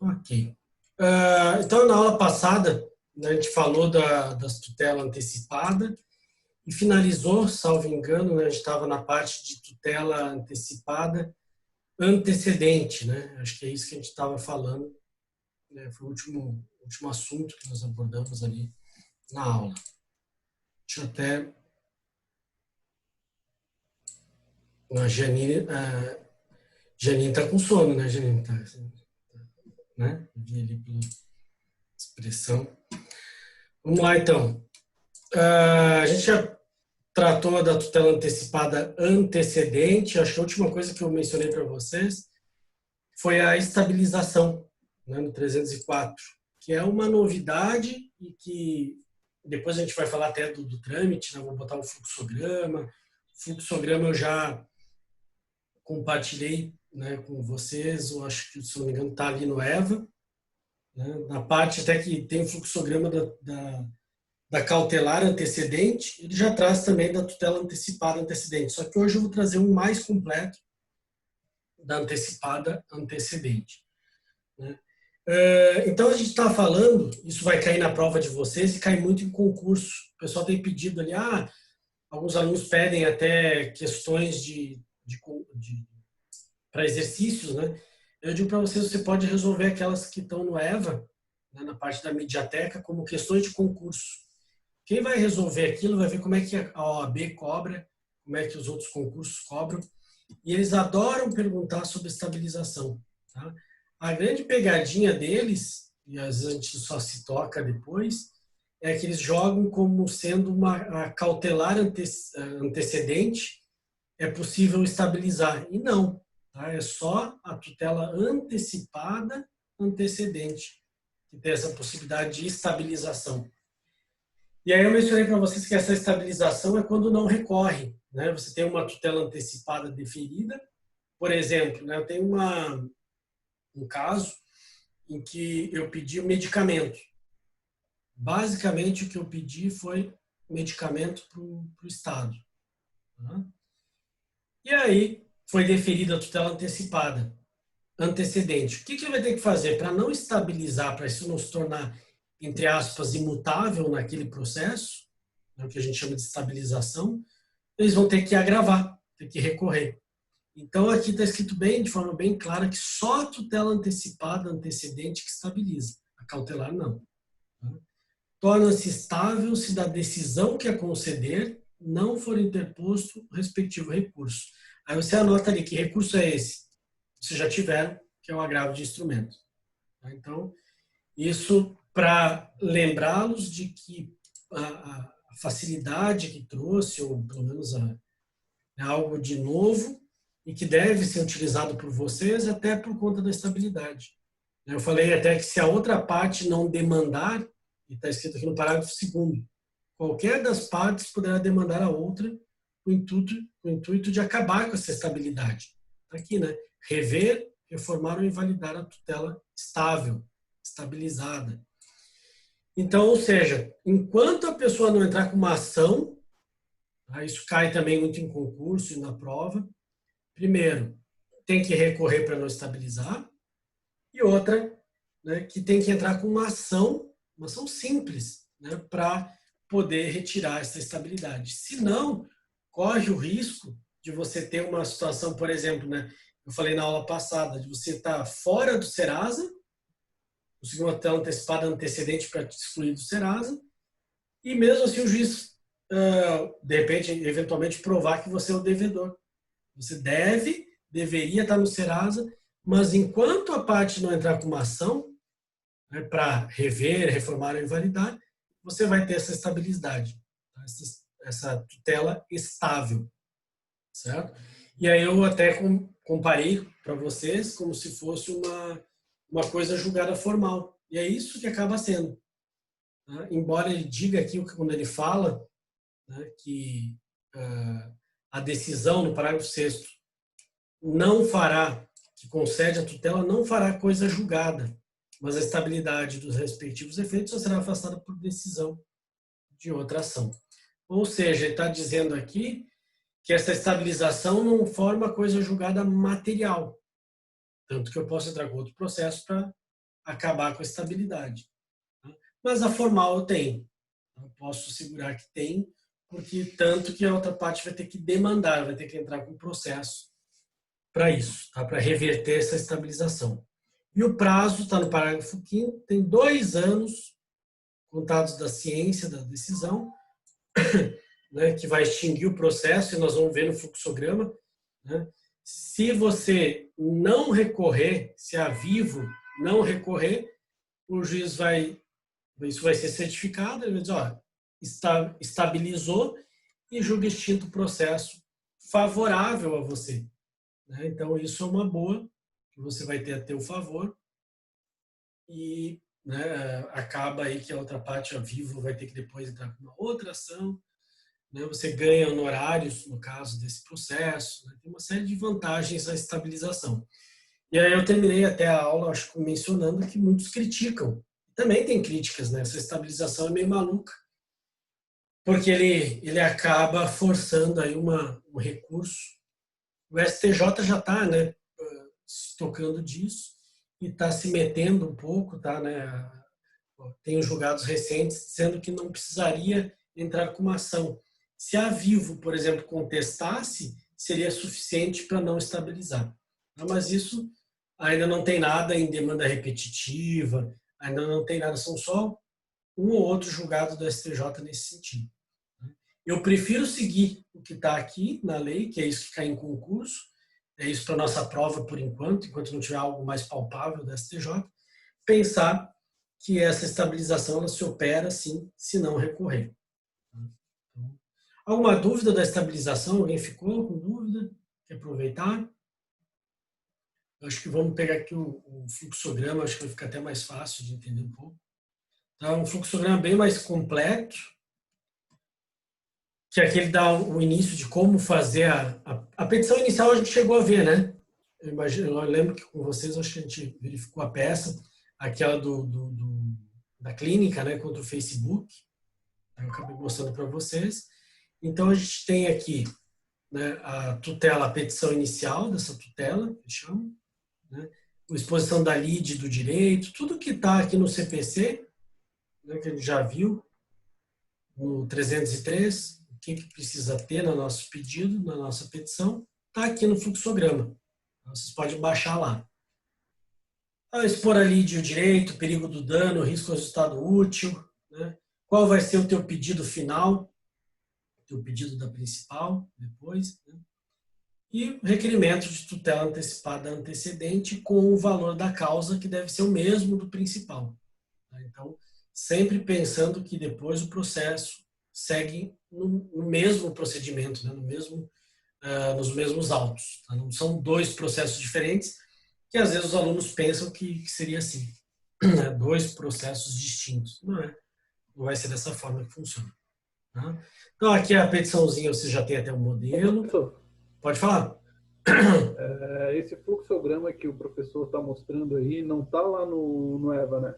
Ok. Então, na aula passada, né, a gente falou das tutela antecipada e finalizou, salvo engano, né, a gente estava na parte de tutela antecipada antecedente, né? Acho que é isso que a gente estava falando, né? Foi o último assunto que nós abordamos ali na aula. Deixa eu até... A Janine está com sono, né, Janine? Tá, né? Vi ali pela expressão. Vamos lá, então. A gente já tratou da tutela antecipada antecedente. Acho que a última coisa que eu mencionei para vocês foi a estabilização, né, no 304, que é uma novidade e que depois a gente vai falar até do trâmite, né? Vou botar o fluxograma. O fluxograma eu já compartilhei, né, com vocês, eu acho que, se não me engano, está ali no EVA, né? Na parte até que tem o fluxograma da cautelar antecedente, ele já traz também da tutela antecipada antecedente. Só que hoje eu vou trazer um mais completo da antecipada antecedente, né? Então a gente está falando, isso vai cair na prova de vocês e cai muito em concurso. O pessoal tem pedido ali, alguns alunos pedem até questões para exercícios, né? Eu digo para vocês, você pode resolver aquelas que estão no EVA, né, na parte da mediateca, como questões de concurso. Quem vai resolver aquilo vai ver como é que a OAB cobra, como é que os outros concursos cobram, e eles adoram perguntar sobre estabilização. Tá? A grande pegadinha deles, e às vezes a gente só se toca depois, é que eles jogam como sendo uma cautelar antecedente, é possível estabilizar. E não, tá? É só a tutela antecipada antecedente que tem essa possibilidade de estabilização. E aí eu mencionei para vocês que essa estabilização é quando não recorre, né? Você tem uma tutela antecipada deferida, por exemplo, né? Eu tenho um caso em que eu pedi um medicamento. Basicamente, o que eu pedi foi medicamento para o Estado. Tá? E aí foi deferida a tutela antecipada, antecedente. O que ele vai ter que fazer para não estabilizar, para isso não se tornar, entre aspas, imutável naquele processo, né, o que a gente chama de estabilização, eles vão ter que agravar, ter que recorrer. Então, aqui está escrito bem, de forma bem clara, que só a tutela antecipada, antecedente, que estabiliza. A cautelar, não. Tá? Torna-se estável se da decisão que a conceder não for interposto o respectivo recurso. Aí você anota ali que recurso é esse. Vocês já tiveram, que é o agravo de instrumento. Tá? Então, isso para lembrá-los de que a facilidade que trouxe, ou pelo menos é algo de novo, e que deve ser utilizado por vocês até por conta da estabilidade. Eu falei até que se a outra parte não demandar, e está escrito aqui no parágrafo 2º, qualquer das partes poderá demandar a outra com o intuito de acabar com essa estabilidade. Está aqui, né? Rever, reformar ou invalidar a tutela estável, estabilizada. Então, ou seja, enquanto a pessoa não entrar com uma ação, tá? Isso cai também muito em concurso e na prova. Primeiro, tem que recorrer para não estabilizar. E outra, né, que tem que entrar com uma ação simples, né, para poder retirar essa estabilidade. Se não, corre o risco de você ter uma situação, por exemplo, né, eu falei na aula passada, de você estar fora do Serasa, conseguir uma tela antecipada antecedente para te excluir do Serasa, e mesmo assim o juiz, de repente, eventualmente provar que você é o devedor. Você deveria estar no Serasa, mas enquanto a parte não entrar com uma ação, né, para rever, reformar ou invalidar, você vai ter essa estabilidade, tá? Essa tutela estável, certo? E aí eu até comparei para vocês como se fosse uma coisa julgada formal. E é isso que acaba sendo. Tá? Embora ele diga aqui, quando ele fala, né, que a decisão, no parágrafo 6º, não fará, que concede a tutela, não fará coisa julgada, mas a estabilidade dos respectivos efeitos só será afastada por decisão de outra ação. Ou seja, ele está dizendo aqui que essa estabilização não forma coisa julgada material, tanto que eu posso entrar com outro processo para acabar com a estabilidade. Mas a formal eu tenho. Eu posso segurar que tem, porque tanto que a outra parte vai ter que demandar, vai ter que entrar com processo para isso, tá? Para reverter essa estabilização. E o prazo está no parágrafo 5º, tem 2 anos contados da ciência da decisão, né, que vai extinguir o processo, e nós vamos ver no fluxograma, né? Se você não recorrer, se a Vivo não recorrer, o juiz isso vai ser certificado, ele vai dizer, ó, estabilizou e julga extinto o processo favorável a você. Né? Então, isso é uma boa, que você vai ter a teu favor, e né, acaba aí que a outra parte, a Vivo, vai ter que depois entrar com uma outra ação, né? Você ganha honorários no caso desse processo, né? Tem uma série de vantagens à estabilização. E aí eu terminei até a aula, acho que mencionando que muitos criticam. Também tem críticas, né? Essa estabilização é meio maluca, porque ele acaba forçando aí um recurso. O STJ já está, né, se tocando disso e está se metendo um pouco, tá, né? Tem os julgados recentes dizendo que não precisaria entrar com uma ação. Se a Vivo, por exemplo, contestasse, seria suficiente para não estabilizar. Mas isso ainda não tem nada em demanda repetitiva, ainda não tem nada, são só um ou outro julgado do STJ nesse sentido. Eu prefiro seguir o que está aqui na lei, que é isso que cai em concurso, é isso para nossa prova por enquanto não tiver algo mais palpável do STJ, pensar que essa estabilização ela se opera, sim, se não recorrer. Então, alguma dúvida da estabilização? Alguém ficou com dúvida? Quer aproveitar? Eu acho que vamos pegar aqui o fluxograma, acho que vai ficar até mais fácil de entender um pouco. Então, um fluxograma bem mais completo, que é aquele dá o início de como fazer a petição inicial a gente chegou a ver, né? Eu lembro que com vocês, acho que a gente verificou a peça, aquela da clínica, né, contra o Facebook. Eu acabei mostrando para vocês. Então, a gente tem aqui, né, a tutela, a petição inicial dessa tutela, que chama, né, a exposição da lide do direito, tudo que está aqui no CPC, né, que a gente já viu, no 303, o que precisa ter no nosso pedido, na nossa petição, está aqui no fluxograma. Vocês podem baixar lá. Expor a lide o direito, perigo do dano, risco ao resultado útil, né? Qual vai ser o teu pedido final, o teu pedido da principal, depois, né? E requerimento de tutela antecipada antecedente com o valor da causa, que deve ser o mesmo do principal. Tá? Então, sempre pensando que depois o processo segue no mesmo procedimento, né? Nos mesmos autos. Tá? Não são 2 processos diferentes, que às vezes os alunos pensam que seria assim, né? 2 processos distintos. Não é. Não vai ser dessa forma que funciona. Tá? Então, aqui a petiçãozinha, você já tem até o modelo. Professor, Pode falar? esse fluxograma que o professor está mostrando aí não está lá no EVA, né?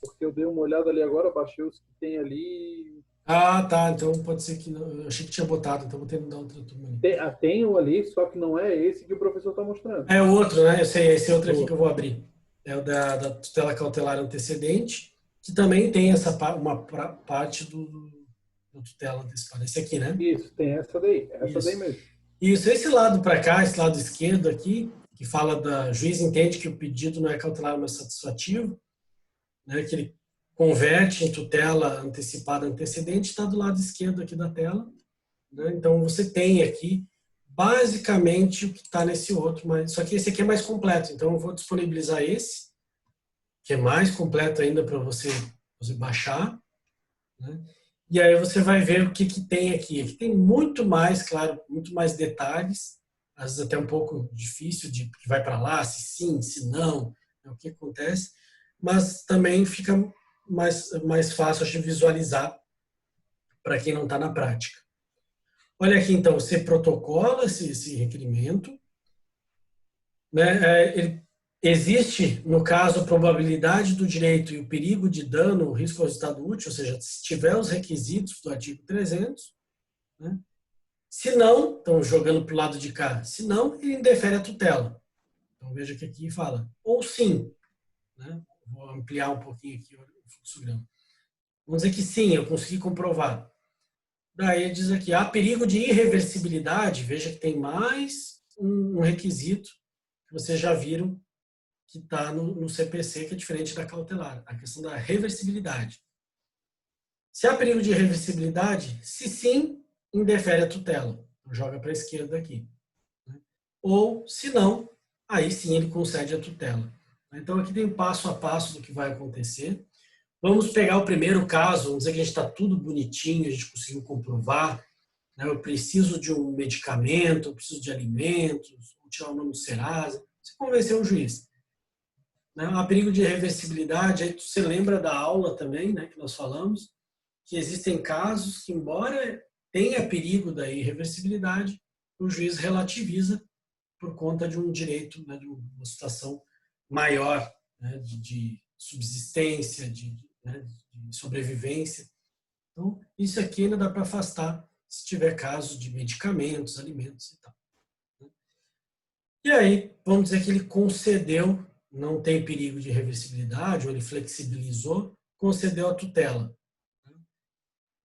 Porque eu dei uma olhada ali agora, baixei os que tem ali. Ah, tá. Então pode ser que não. Eu achei que tinha botado, então vou ter que dar outra turma ali. Tem um ali, só que não é esse que o professor está mostrando. É o outro, né? Eu sei, esse outro aqui que eu vou abrir. É o da tutela cautelar antecedente, que também tem uma parte do tutela antecipada. Esse aqui, né? Isso, tem essa daí Isso. mesmo. Isso, esse lado para cá, esse lado esquerdo aqui, que fala da juiz entende que o pedido não é cautelar, mas satisfativo, né, que ele converte em tutela antecipada antecedente, está do lado esquerdo aqui da tela. Né? Então, você tem aqui basicamente o que está nesse outro, mas só que esse aqui é mais completo. Então, eu vou disponibilizar esse, que é mais completo ainda para você baixar. Né? E aí você vai ver o que tem aqui. Aqui tem muito mais, claro, muito mais detalhes, às vezes até um pouco difícil de que vai para lá, se sim, se não, né, o que acontece, mas também fica mais fácil de visualizar para quem não está na prática. Olha aqui, então, você protocola esse requerimento, né? Existe, no caso, a probabilidade do direito e o perigo de dano, o risco ao resultado útil, ou seja, se tiver os requisitos do artigo 300, né? Se não, então jogando para o lado de cá, se não, ele indefere a tutela. Então veja que aqui fala, ou sim, né? vou ampliar um pouquinho aqui o fluxograma. Vamos dizer que sim, eu consegui comprovar. Daí diz aqui, há perigo de irreversibilidade. Veja que tem mais um requisito que vocês já viram que está no CPC, que é diferente da cautelar, a questão da reversibilidade. Se há perigo de irreversibilidade, se sim, indefere a tutela. Então, joga para a esquerda aqui. Ou, se não, aí sim ele concede a tutela. Então, aqui tem um passo a passo do que vai acontecer. Vamos pegar o primeiro caso, vamos dizer que a gente está tudo bonitinho, a gente conseguiu comprovar, né? Eu preciso de um medicamento, eu preciso de alimentos, vou tirar o nome do Serasa. Você convenceu o juiz. Né? Há perigo de reversibilidade, aí você lembra da aula também, né, que nós falamos, que existem casos que, embora tenha perigo da irreversibilidade, o juiz relativiza por conta de um direito, né, de uma situação maior, né, de subsistência, né, de sobrevivência. Então, isso aqui ainda dá para afastar se tiver casos de medicamentos, alimentos e tal. E aí, vamos dizer que ele concedeu, não tem perigo de reversibilidade, ou ele flexibilizou, concedeu a tutela.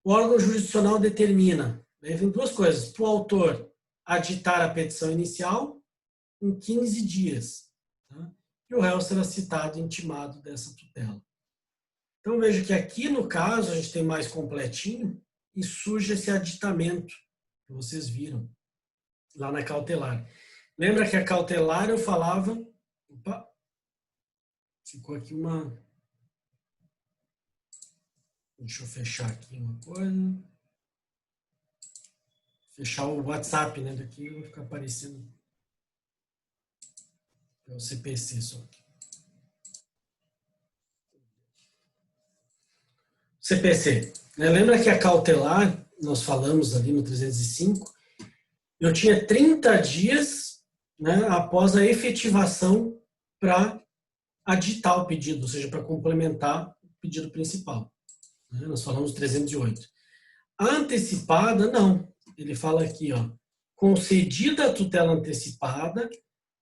O órgão jurisdicional determina, né, tem duas coisas, para o autor aditar a petição inicial em 15 dias, tá? E o réu será citado e intimado dessa tutela. Então, veja que aqui, no caso, a gente tem mais completinho e surge esse aditamento que vocês viram lá na cautelar. Lembra que a cautelar eu falava... Opa, ficou aqui uma... Deixa eu fechar aqui uma coisa. Fechar o WhatsApp, né? Daqui vai ficar aparecendo... É o CPC só aqui. CPC. Lembra que a cautelar, nós falamos ali no 305, eu tinha 30 dias, né, após a efetivação para aditar o pedido, ou seja, para complementar o pedido principal. Né? Nós falamos 308. A antecipada, não. Ele fala aqui, ó, concedida a tutela antecipada,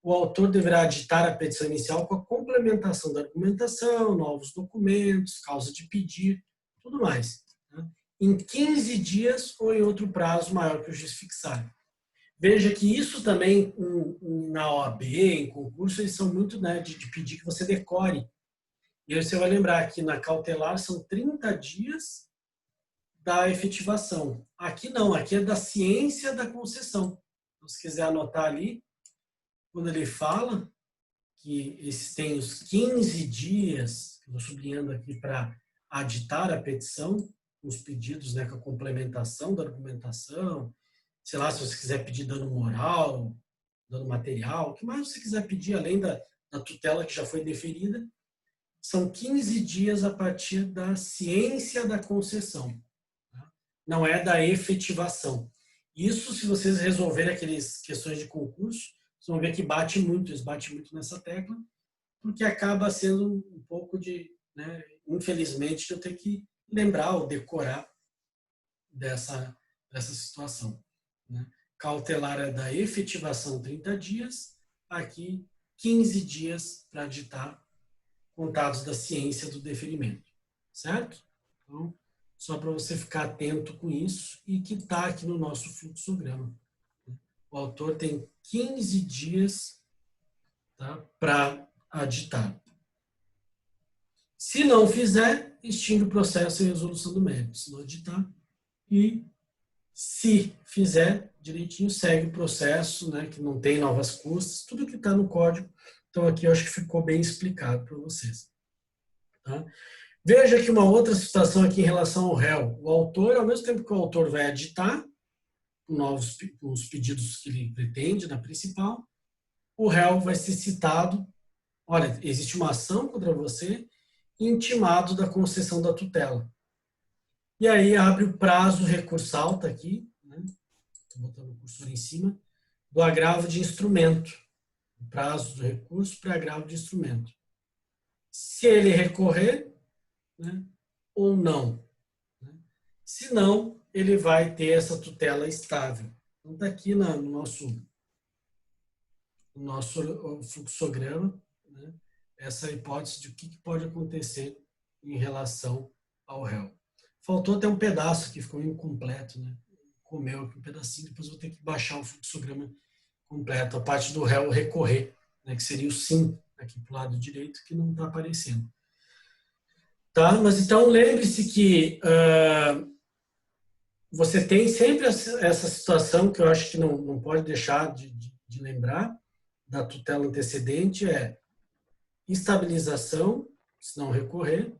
o autor deverá aditar a petição inicial com a complementação da argumentação, novos documentos, causa de pedir, tudo mais. Né? Em 15 dias ou em outro prazo maior que o juiz fixar. Veja que isso também, na OAB, em concurso, eles são muito, né, de pedir que você decore. E aí você vai lembrar que na cautelar são 30 dias da efetivação. Aqui não, aqui é da ciência da concessão. Então, se quiser anotar ali, quando ele fala que esses têm os 15 dias, estou sublinhando aqui para aditar a petição, os pedidos, né, com a complementação da argumentação, sei lá, se você quiser pedir dano moral, dano material, o que mais você quiser pedir, além da tutela que já foi deferida, são 15 dias a partir da ciência da concessão. Tá? Não é da efetivação. Isso, se vocês resolverem aquelas questões de concurso, vocês vão ver que eles batem muito nessa tecla, porque acaba sendo um pouco de, né, infelizmente, eu tenho que lembrar ou decorar dessa situação. Né? Cautelar é da efetivação 30 dias, aqui 15 dias para aditar contados da ciência do deferimento. Certo? Então, só para você ficar atento com isso e que está aqui no nosso fluxograma. O autor tem 15 dias, tá, para aditar. Se não fizer, extingue o processo e resolução do mérito. Se não aditar, e se fizer direitinho, segue o processo, né, que não tem novas custas, tudo que está no código. Então, aqui eu acho que ficou bem explicado para vocês. Tá? Veja que uma outra situação aqui em relação ao réu. O autor, ao mesmo tempo que o autor vai aditar os pedidos que ele pretende na principal, o réu vai ser citado, olha, existe uma ação contra você, intimado da concessão da tutela. E aí abre o prazo recursal, está aqui, né? Estou botando o cursor em cima, do agravo de instrumento. O prazo do recurso para agravo de instrumento. Se ele recorrer, né, ou não. Né? Se não, ele vai ter essa tutela estável. Então, está aqui no nosso fluxograma, né? essa hipótese de o que pode acontecer em relação ao réu. Faltou até um pedaço que ficou incompleto, né? Comeu aqui um pedacinho, depois vou ter que baixar o fluxograma completo, a parte do réu recorrer, né? Que seria o sim aqui para o lado direito, que não está aparecendo. Tá? Mas então lembre-se que você tem sempre essa situação que eu acho que não pode deixar de lembrar da tutela antecedente, é estabilização, se não recorrer,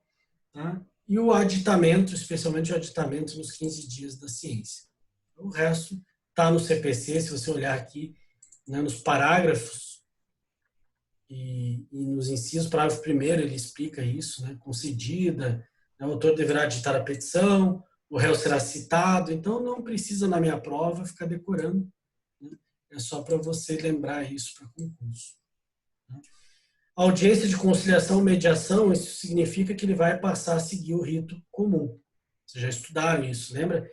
tá? E o aditamento, especialmente o aditamento nos 15 dias da ciência. O resto está no CPC, se você olhar aqui, né, nos parágrafos e nos incisos, parágrafo primeiro ele explica isso, né, concedida, né, o autor deverá aditar a petição, o réu será citado, então não precisa na minha prova ficar decorando, né, é só para você lembrar isso para concurso. Né. Audiência de conciliação, mediação, isso significa que ele vai passar a seguir o rito comum. Vocês já estudaram isso, lembra?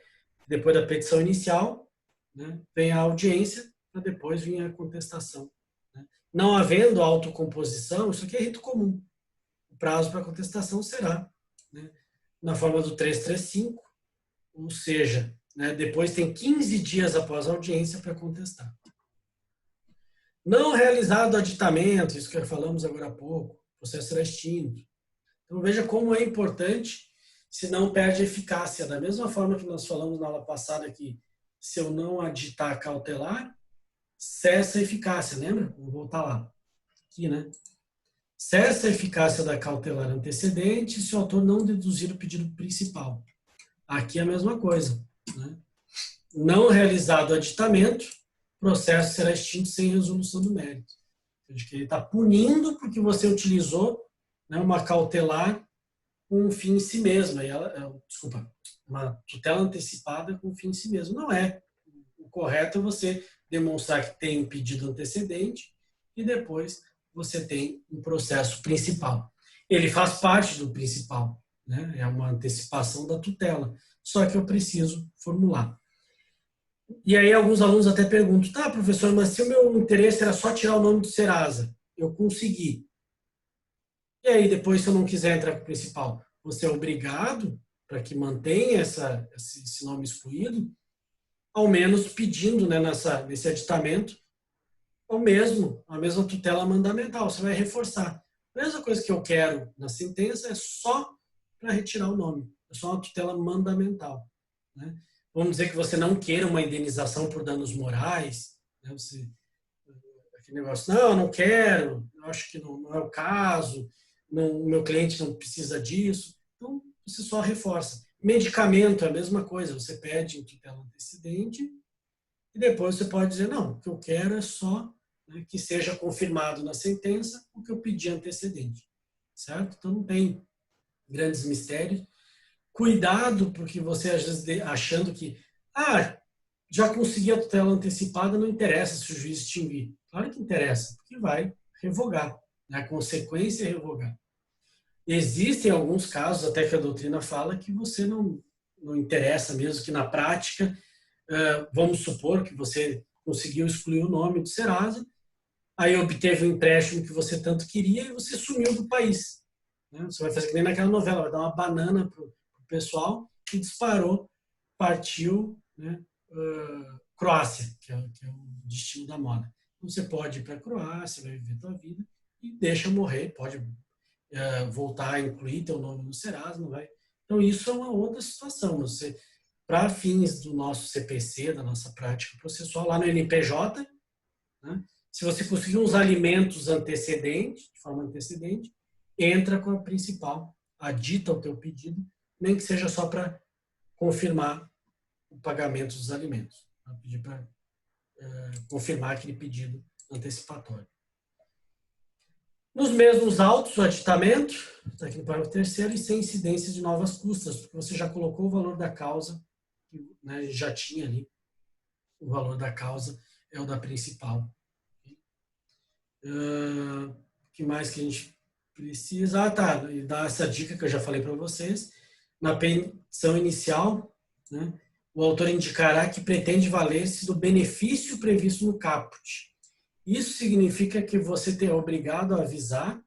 Depois da petição inicial, né, vem a audiência, para depois vir a contestação. Né? Não havendo autocomposição, isso aqui é rito comum. O prazo para contestação será, né, na forma do 335, ou seja, né, depois tem 15 dias após a audiência para contestar. Não realizado aditamento, isso que falamos agora há pouco, o processo será extinto. Então veja como é importante, se não perde eficácia. Da mesma forma que nós falamos na aula passada que se eu não aditar cautelar, cessa a eficácia, lembra? Vamos voltar lá. Aqui, né? Cessa a eficácia da cautelar antecedente se o autor não deduzir o pedido principal. Aqui é a mesma coisa. Né? Não realizado aditamento, o processo será extinto sem resolução do mérito. Seja, que ele está punindo porque você utilizou, né, uma cautelar com um fim em si mesma. Uma tutela antecipada com um fim em si mesmo. Não é. O correto é você demonstrar que tem um pedido antecedente e depois você tem um processo principal. Ele faz parte do principal, né? É uma antecipação da tutela. Só que eu preciso formular. E aí alguns alunos até perguntam, tá, professor, mas se o meu interesse era só tirar o nome do Serasa, eu consegui. E aí depois, se eu não quiser entrar com o principal, você é obrigado, para que mantenha esse nome excluído, ao menos pedindo, né, nesse aditamento, a mesma tutela mandamental. Você vai reforçar. A mesma coisa que eu quero na sentença é só para retirar o nome. É só uma tutela mandamental. Né? Vamos dizer que você não queira uma indenização por danos morais. Né? Aquele negócio, não quero, eu acho que não é o caso, o meu cliente não precisa disso. Então, você só reforça. Medicamento é a mesma coisa. Você pede em tutela antecedente e depois você pode dizer, não, o que eu quero é só, né, que seja confirmado na sentença o que eu pedi antecedente. Certo? Então, não tem grandes mistérios. Cuidado, porque você, às vezes, achando que já consegui a tutela antecipada, não interessa se o juiz extinguir. Claro que interessa, porque vai revogar. Né? A consequência é revogar. Existem alguns casos, até que a doutrina fala, que você não interessa mesmo, que na prática, vamos supor que você conseguiu excluir o nome do Serasa, aí obteve o empréstimo que você tanto queria e você sumiu do país. Né? Você vai fazer que nem naquela novela, vai dar uma banana para o pessoal e disparou, partiu, né, Croácia, que é o destino da moda. Então, você pode ir para a Croácia, vai viver a tua vida e deixa morrer, pode voltar a incluir teu nome no Serasa, não vai. Então, isso é uma outra situação. Você, para fins do nosso CPC, da nossa prática processual, lá no NPJ, né, se você conseguir uns alimentos antecedentes, de forma antecedente, entra com a principal, adita o teu pedido, nem que seja só para confirmar o pagamento dos alimentos. Pedir para confirmar aquele pedido antecipatório. Nos mesmos autos, o aditamento, está aqui no parágrafo 3º, e sem incidência de novas custas, porque você já colocou o valor da causa, né, já tinha ali, o valor da causa é o da principal. O que mais que a gente precisa? E dar essa dica que eu já falei para vocês. Na petição inicial, né, o autor indicará que pretende valer-se do benefício previsto no caput. Isso significa que você é obrigado a avisar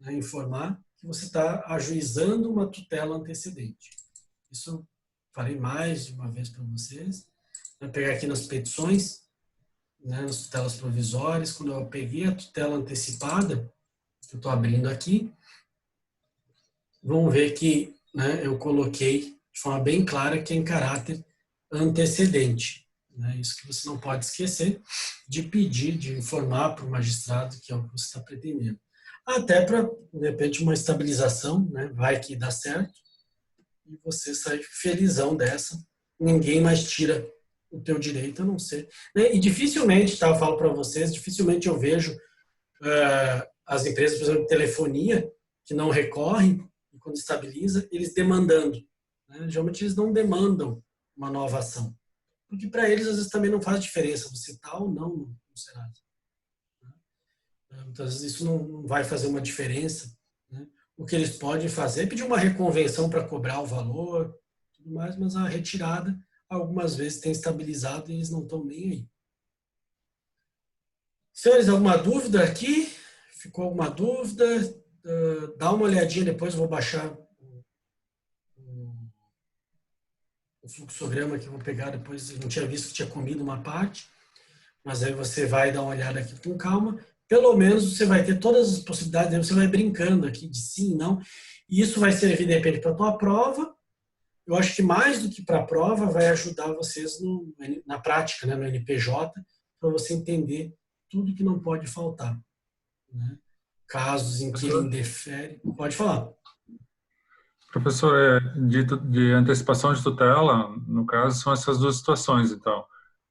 né, informar que você está ajuizando uma tutela antecedente. Isso eu falei mais de uma vez para vocês. Vou pegar aqui nas petições, né, nas tutelas provisórias, quando eu peguei a tutela antecipada, que eu estou abrindo aqui, vão ver que, né, eu coloquei de forma bem clara que é em caráter antecedente. Né, isso que você não pode esquecer de pedir, de informar para o magistrado que é o que você está pretendendo. Até para, de repente, uma estabilização, né, vai que dá certo, e você sai felizão dessa, ninguém mais tira o teu direito, a não ser. Né? E dificilmente, tá, eu falo para vocês, dificilmente eu vejo as empresas, por exemplo, de telefonia, que não recorrem, e quando estabiliza, eles demandando. Né? Geralmente eles não demandam uma nova ação. Porque para eles, às vezes, também não faz diferença você está ou não no Serasa. Muitas vezes isso não vai fazer uma diferença. Né? O que eles podem fazer é pedir uma reconvenção para cobrar o valor, tudo mais, mas a retirada algumas vezes tem estabilizado e eles não estão nem aí. Senhores, alguma dúvida aqui? Ficou alguma dúvida? Dá uma olhadinha depois, eu vou baixar o fluxograma que eu vou pegar depois. Eu não tinha visto que tinha comido uma parte, mas aí você vai dar uma olhada aqui com calma. Pelo menos você vai ter todas as possibilidades, você vai brincando aqui de sim, não. E isso vai servir, de repente, para a tua prova. Eu acho que mais do que para a prova, vai ajudar vocês na prática, né, no NPJ, para você entender tudo que não pode faltar. Né? Casos em que ele indefere. Pode falar. Professor, de antecipação de tutela, no caso, são essas duas situações, então.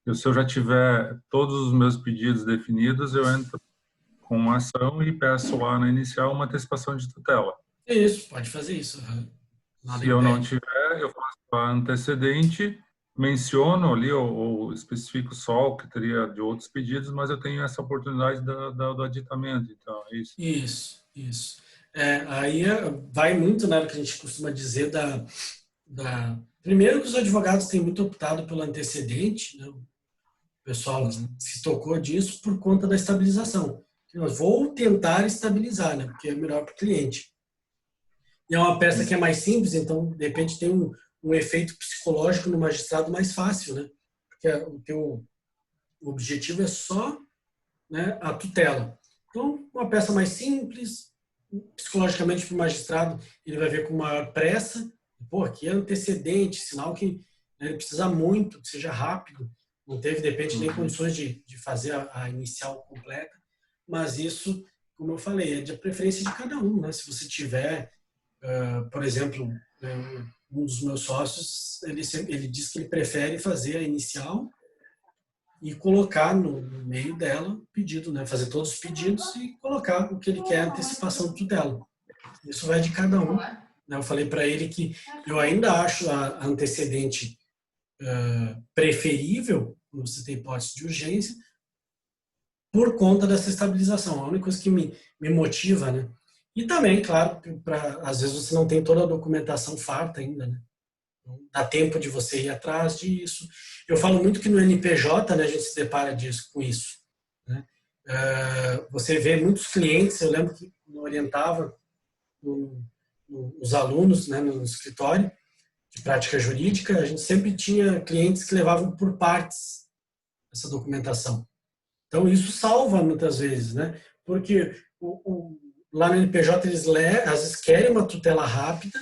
E se eu já tiver todos os meus pedidos definidos, eu entro com uma ação e peço lá na inicial uma antecipação de tutela. Isso, pode fazer isso. Se eu não tiver, eu faço a antecedente, menciono ali ou especifico só o que teria de outros pedidos, mas eu tenho essa oportunidade do aditamento, então, é isso? Isso. Aí vai muito, né, do que a gente costuma dizer Primeiro que os advogados têm muito optado pelo antecedente, né? O pessoal se tocou disso por conta da estabilização. Eu vou tentar estabilizar, né, porque é melhor para o cliente. E é uma peça que é mais simples, então, de repente, tem um efeito psicológico no magistrado mais fácil, né? Porque o teu objetivo é só, né, a tutela. Então, uma peça mais simples, psicologicamente para o magistrado, ele vai ver com maior pressa, pô, aqui é antecedente, sinal que, né, ele precisa muito, que seja rápido, não teve, de repente, nem condições de fazer a inicial completa, mas isso, como eu falei, é de preferência de cada um, né? Se você tiver, por exemplo, um dos meus sócios, ele diz que ele prefere fazer a inicial e colocar no meio dela o pedido, né? Fazer todos os pedidos e colocar o que ele quer, a antecipação de tutela. Isso vai de cada um. Né? Eu falei para ele que eu ainda acho a antecedente preferível, quando você tem hipótese de urgência, por conta dessa estabilização. A única coisa que me motiva, né? E também, claro, às vezes você não tem toda a documentação farta ainda, né? Então, dá tempo de você ir atrás disso. Eu falo muito que no NPJ, né, a gente se depara com isso. Né? Você vê muitos clientes, eu lembro que eu orientava os alunos, né, no escritório de prática jurídica, a gente sempre tinha clientes que levavam por partes essa documentação. Então, isso salva muitas vezes, né? Porque lá no NPJ eles às vezes querem uma tutela rápida,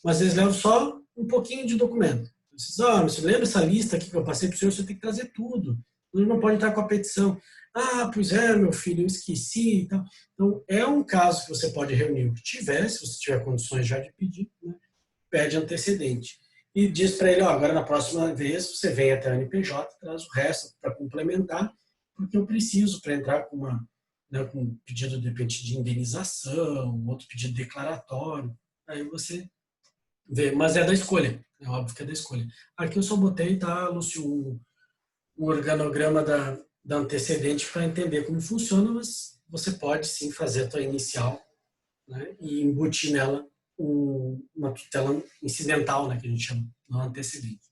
mas eles levam só um pouquinho de documento. Mas você lembra essa lista aqui que eu passei para o senhor? Você tem que trazer tudo. Ele não pode entrar com a petição. Ah, pois é, meu filho, eu esqueci. Então, é um caso que você pode reunir o que tiver, se você tiver condições já de pedir, né? Pede antecedente. E diz para ele, agora na próxima vez você vem até o NPJ, traz o resto para complementar, porque eu preciso para entrar com com um pedido de repente de indenização, outro pedido declaratório. Aí você vê, mas é da escolha, é óbvio que é da escolha. Aqui eu só botei, tá, Lúcio, um organograma da antecedente para entender como funciona, mas você pode sim fazer a tua inicial, né, e embutir nela uma tutela incidental, né, que a gente chama, não antecedente.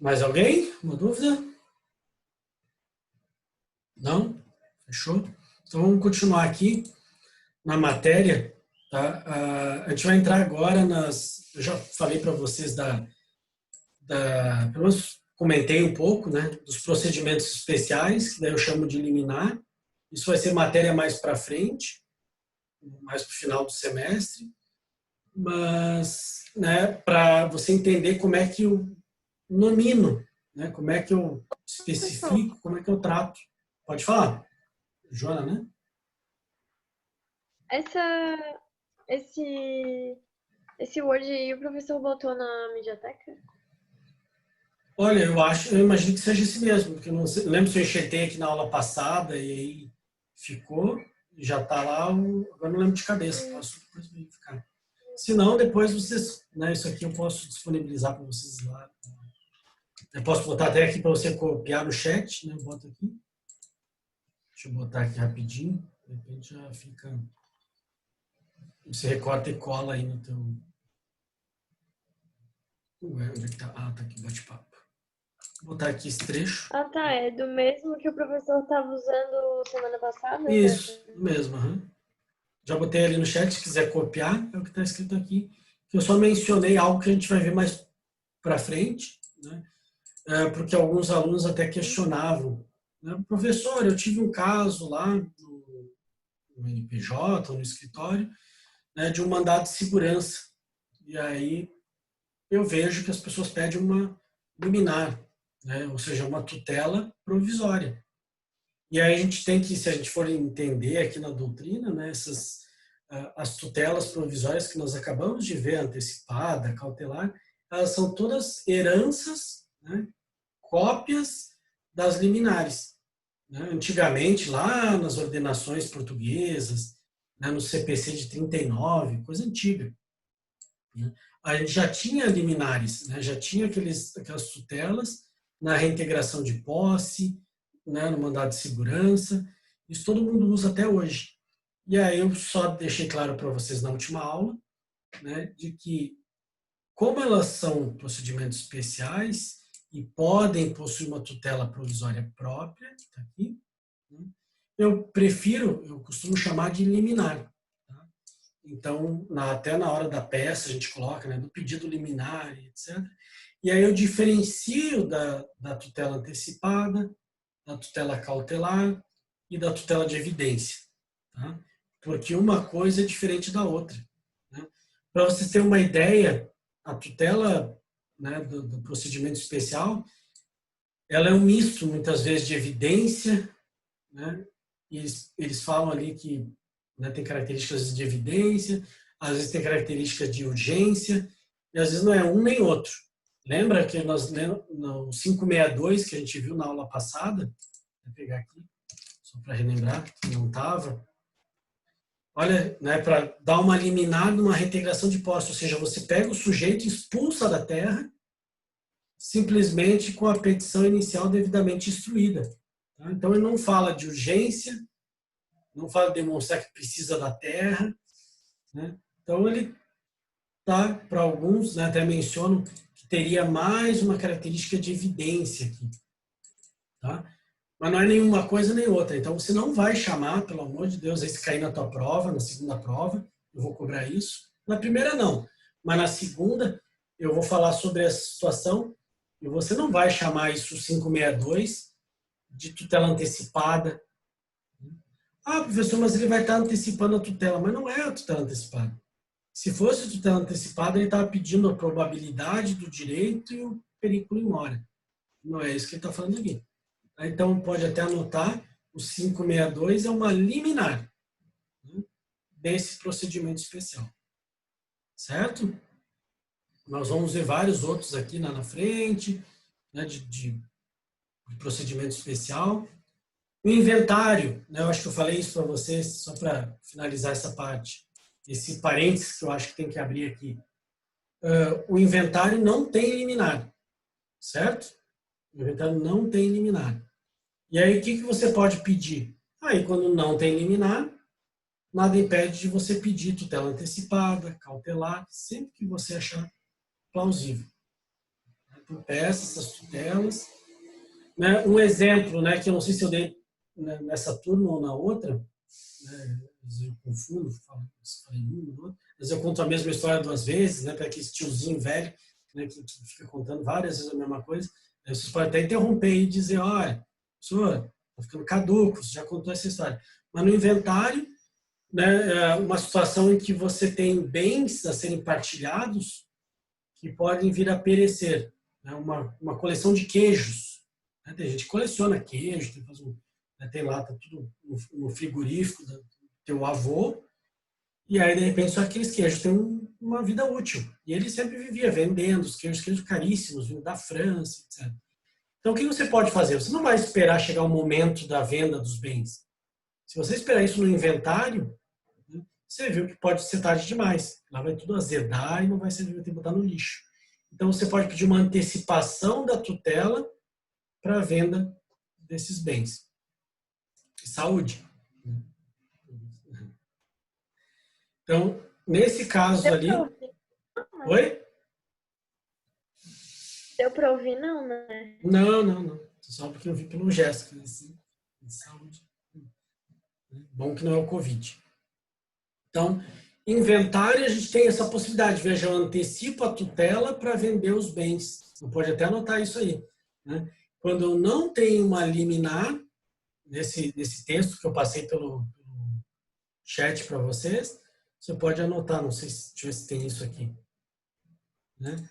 Mais alguém? Uma dúvida? Não? Fechou? Então, vamos continuar aqui na matéria. Tá? A gente vai entrar agora nas... Eu já falei para vocês pelo menos comentei um pouco, né, dos procedimentos especiais, que daí eu chamo de liminar. Isso vai ser matéria mais para frente, mais para o final do semestre. Mas, né, para você entender como é que eu nomino, né, como é que eu especifico, como é que eu trato. Pode falar, Joana, né? Esse Word aí o professor botou na mediateca? Olha, eu imagino que seja esse mesmo, porque eu não sei, eu lembro se eu enxertei aqui na aula passada e aí ficou, já está lá, agora não lembro de cabeça, posso depois verificar. Se não, depois vocês, né, isso aqui eu posso disponibilizar para vocês lá. Eu posso botar até aqui para você copiar no chat, né? Eu boto aqui. Deixa eu botar aqui rapidinho, de repente já fica... Você recorta e cola aí no teu... Onde é que tá? Ah, tá aqui, bate-papo. Vou botar aqui esse trecho. Ah, tá. É do mesmo que o professor estava usando semana passada? Isso, do mesmo. Uhum. Já botei ali no chat, se quiser copiar, é o que está escrito aqui. Eu só mencionei algo que a gente vai ver mais para frente, né? Porque alguns alunos até questionavam, né? Professor, eu tive um caso lá no NPJ, no escritório, né, de um mandado de segurança. E aí eu vejo que as pessoas pedem uma liminar, né, ou seja, uma tutela provisória. E aí a gente tem que, se a gente for entender aqui na doutrina, né, as tutelas provisórias que nós acabamos de ver, antecipada, cautelar, elas são todas heranças, né, cópias das liminares. Né? Antigamente, lá nas ordenações portuguesas, né, no CPC de 39, coisa antiga, né, a gente já tinha liminares, né, já tinha aquelas tutelas na reintegração de posse, né, no mandado de segurança, isso todo mundo usa até hoje. E aí eu só deixei claro para vocês na última aula, né, de que como elas são procedimentos especiais e podem possuir uma tutela provisória própria, tá aqui, né, eu costumo chamar de liminar. Tá? Então, até na hora da peça a gente coloca, né, do pedido liminar, etc. E aí eu diferencio da tutela antecipada, da tutela cautelar e da tutela de evidência. Tá? Porque uma coisa é diferente da outra. Né? Para vocês terem uma ideia, a tutela, né, do procedimento especial, ela é um misto, muitas vezes, de evidência, né? E eles falam ali que, né, tem características de evidência, às vezes tem características de urgência, e às vezes não é um nem outro. Lembra que nós, no 562, que a gente viu na aula passada, vou pegar aqui, só para relembrar, que não estava. Olha, né, para dar uma liminar numa reintegração de posse, ou seja, você pega o sujeito e expulsa da terra, simplesmente com a petição inicial devidamente instruída. Tá? Então, ele não fala de urgência, não fala de demonstrar que precisa da terra. Né? Então, ele tá, para alguns, né, até mencionam que teria mais uma característica de evidência aqui. Tá? Mas não é nenhuma coisa nem outra. Então, você não vai chamar, pelo amor de Deus, esse cair na tua prova, na segunda prova, eu vou cobrar isso. Na primeira, não. Mas na segunda, eu vou falar sobre essa situação e você não vai chamar isso 562 de tutela antecipada. Ah, professor, mas ele vai estar antecipando a tutela. Mas não é a tutela antecipada. Se fosse a tutela antecipada, ele estava pedindo a probabilidade do direito e o periculo in mora. Não é isso que ele está falando aqui. Então, pode até anotar, o 562 é uma liminar, né, desse procedimento especial. Certo? Nós vamos ver vários outros aqui na frente, né, de procedimento especial. O inventário, né, eu acho que eu falei isso para vocês, só para finalizar essa parte. Esse parênteses que eu acho que tem que abrir aqui. O inventário não tem liminar, certo? O inventário não tem liminar. E aí, o que você pode pedir? Aí, quando não tem liminar, nada impede de você pedir tutela antecipada, cautelar, sempre que você achar plausível. Então, peça essas tutelas. Né? Um exemplo, né, que eu não sei se eu dei nessa turma ou na outra, né? Às vezes eu confundo, falei às vezes eu conto a mesma história 2 vezes, né? Para aquele tiozinho velho, né? Que fica contando várias vezes a mesma coisa. Aí vocês podem até interromper e dizer, olha, senhor, está ficando caduco, você já contou essa história. Mas no inventário, né, uma situação em que você tem bens a serem partilhados que podem vir a perecer, né? Uma coleção de queijos, né? Tem gente que coleciona queijo, tem lá, tá tudo no frigorífico do teu avô, e aí de repente só aqueles queijos têm uma vida útil, e ele sempre vivia vendendo os queijos caríssimos, vindo da França, etc. Então o que você pode fazer? Você não vai esperar chegar o momento da venda dos bens. Se você esperar isso no inventário, você viu que pode ser tarde demais. Lá vai tudo azedar e não vai servir, vai ter que botar no lixo. Então, você pode pedir uma antecipação da tutela para a venda desses bens. Saúde. Então, nesse caso ali... Oi? Deu para ouvir, não, né? Não. Só porque eu vi pelo gesto. Assim, saúde. Bom que não é o Covid. Então, inventário, a gente tem essa possibilidade. Veja, eu antecipo a tutela para vender os bens. Você pode até anotar isso aí, né? Quando eu não tenho uma liminar, nesse texto que eu passei pelo chat para vocês, você pode anotar, não sei se, deixa eu ver se tem isso aqui. Né?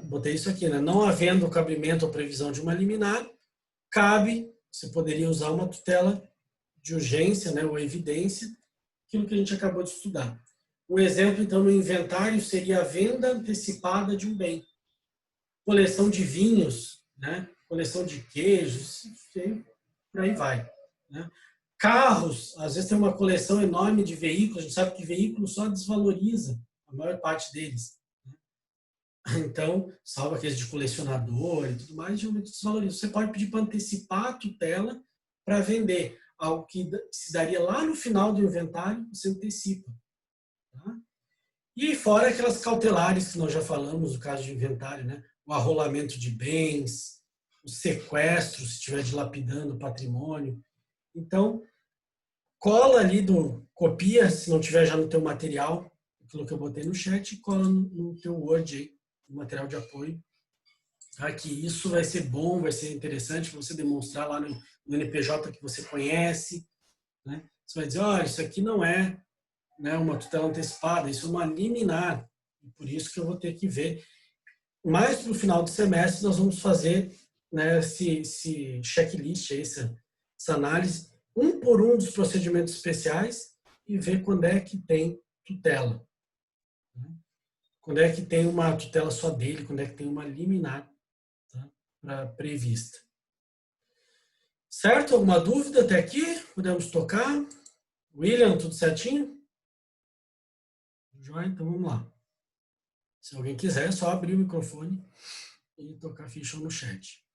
Botei isso aqui, né? Não havendo cabimento ou previsão de uma liminar, cabe, você poderia usar uma tutela de urgência, né, ou evidência, aquilo que a gente acabou de estudar. Um exemplo, então, no inventário seria a venda antecipada de um bem. Coleção de vinhos, né? Coleção de queijos, por aí vai. Né? Carros, às vezes tem uma coleção enorme de veículos, a gente sabe que veículo só desvaloriza a maior parte deles. Né? Então, salvo aqueles de colecionador e tudo mais, geralmente desvaloriza. Você pode pedir para antecipar a tutela para vender. Algo que se daria lá no final do inventário, você antecipa. Tá? E fora aquelas cautelares que nós já falamos, no caso de inventário, né? O arrolamento de bens, o sequestro, se estiver dilapidando o patrimônio. Então, cola ali, copia, se não tiver já no teu material, aquilo que eu botei no chat, e cola no teu Word aí, no material de apoio. Tá? Que isso vai ser bom, vai ser interessante para você demonstrar lá no NPJ que você conhece. Né? Você vai dizer, olha, isso aqui não é, né, uma tutela antecipada, isso é uma liminar. E por isso que eu vou ter que ver. Mais para o final do semestre, nós vamos fazer, né, esse checklist, essa análise, um por um dos procedimentos especiais e ver quando é que tem tutela. Né? Quando é que tem uma tutela só dele, quando é que tem uma liminar, tá, prevista. Certo? Alguma dúvida até aqui? Podemos tocar? William, tudo certinho? Joia? Então vamos lá. Se alguém quiser, é só abrir o microfone e tocar ficha no chat.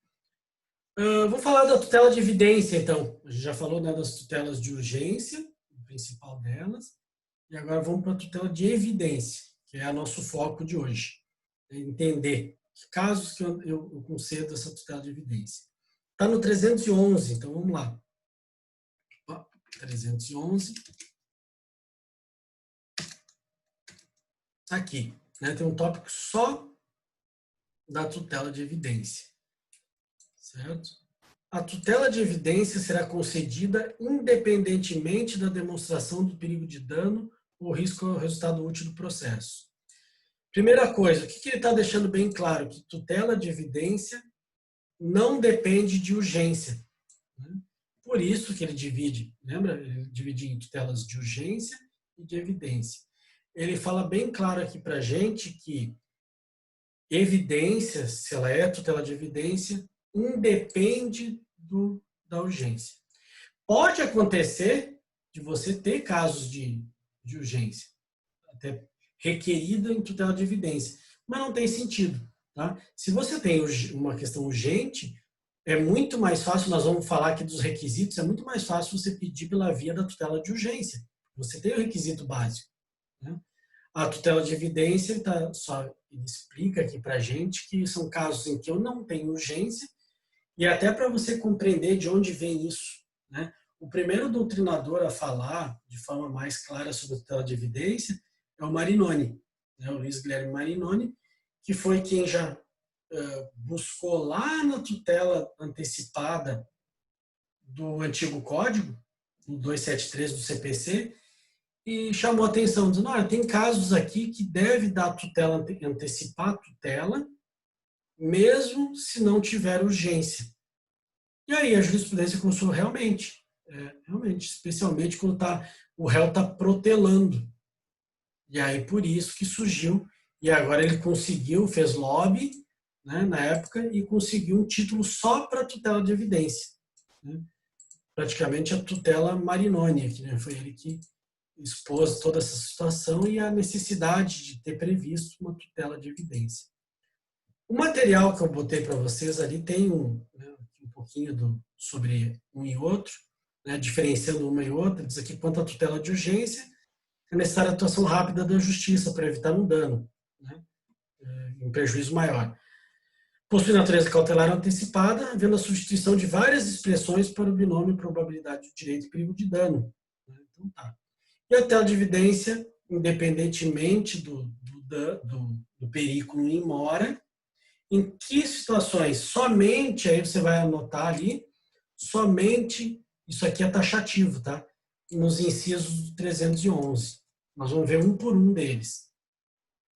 Vou falar da tutela de evidência, então. A gente já falou, né, das tutelas de urgência, o principal delas. E agora vamos para a tutela de evidência, que é o nosso foco de hoje. É entender que casos que eu concedo essa tutela de evidência. Está no 311, então vamos lá. 311. Aqui, né, tem um tópico só da tutela de evidência. Certo? A tutela de evidência será concedida independentemente da demonstração do perigo de dano ou risco ao resultado útil do processo. Primeira coisa, o que ele está deixando bem claro? Que tutela de evidência não depende de urgência. Né? Por isso que ele divide, lembra? Ele divide em tutelas de urgência e de evidência. Ele fala bem claro aqui para a gente que evidência, se ela é tutela de evidência, independe da urgência. Pode acontecer de você ter casos de urgência, até requerida em tutela de evidência, mas não tem sentido. Tá? Se você tem uma questão urgente, é muito mais fácil, nós vamos falar aqui dos requisitos, é muito mais fácil você pedir pela via da tutela de urgência. Você tem o requisito básico. Né? A tutela de evidência, ele explica aqui para a gente que são casos em que eu não tenho urgência, e até para você compreender de onde vem isso. Né? o primeiro doutrinador a falar de forma mais clara sobre a tutela de evidência é o Marinoni, né? O Luiz Guilherme Marinoni, que foi quem já buscou lá na tutela antecipada do antigo código, no 273 do CPC, e chamou a atenção, dizendo, olha, tem casos aqui que deve dar tutela, antecipar a tutela, mesmo se não tiver urgência. E aí a jurisprudência começou realmente, especialmente quando o réu está protelando. E aí por isso que surgiu, e agora ele conseguiu, fez lobby, né, na época, e conseguiu um título só para tutela de evidência. Né? Praticamente a tutela Marinoni, aqui, né? Foi ele que expôs toda essa situação e a necessidade de ter previsto uma tutela de evidência. O material que eu botei para vocês ali tem um pouquinho sobre um e outro, né, diferenciando uma e outra. Diz aqui, quanto à tutela de urgência, é necessária a atuação rápida da justiça para evitar um dano, né, um prejuízo maior. Possui natureza cautelar antecipada, havendo a substituição de várias expressões para o binômio probabilidade do direito e perigo de dano. Então, tá. E a tutela de evidência, independentemente do perículo in mora, em que situações? Somente, aí você vai anotar ali, somente, isso aqui é taxativo, tá? Nos incisos 311. Nós vamos ver um por um deles.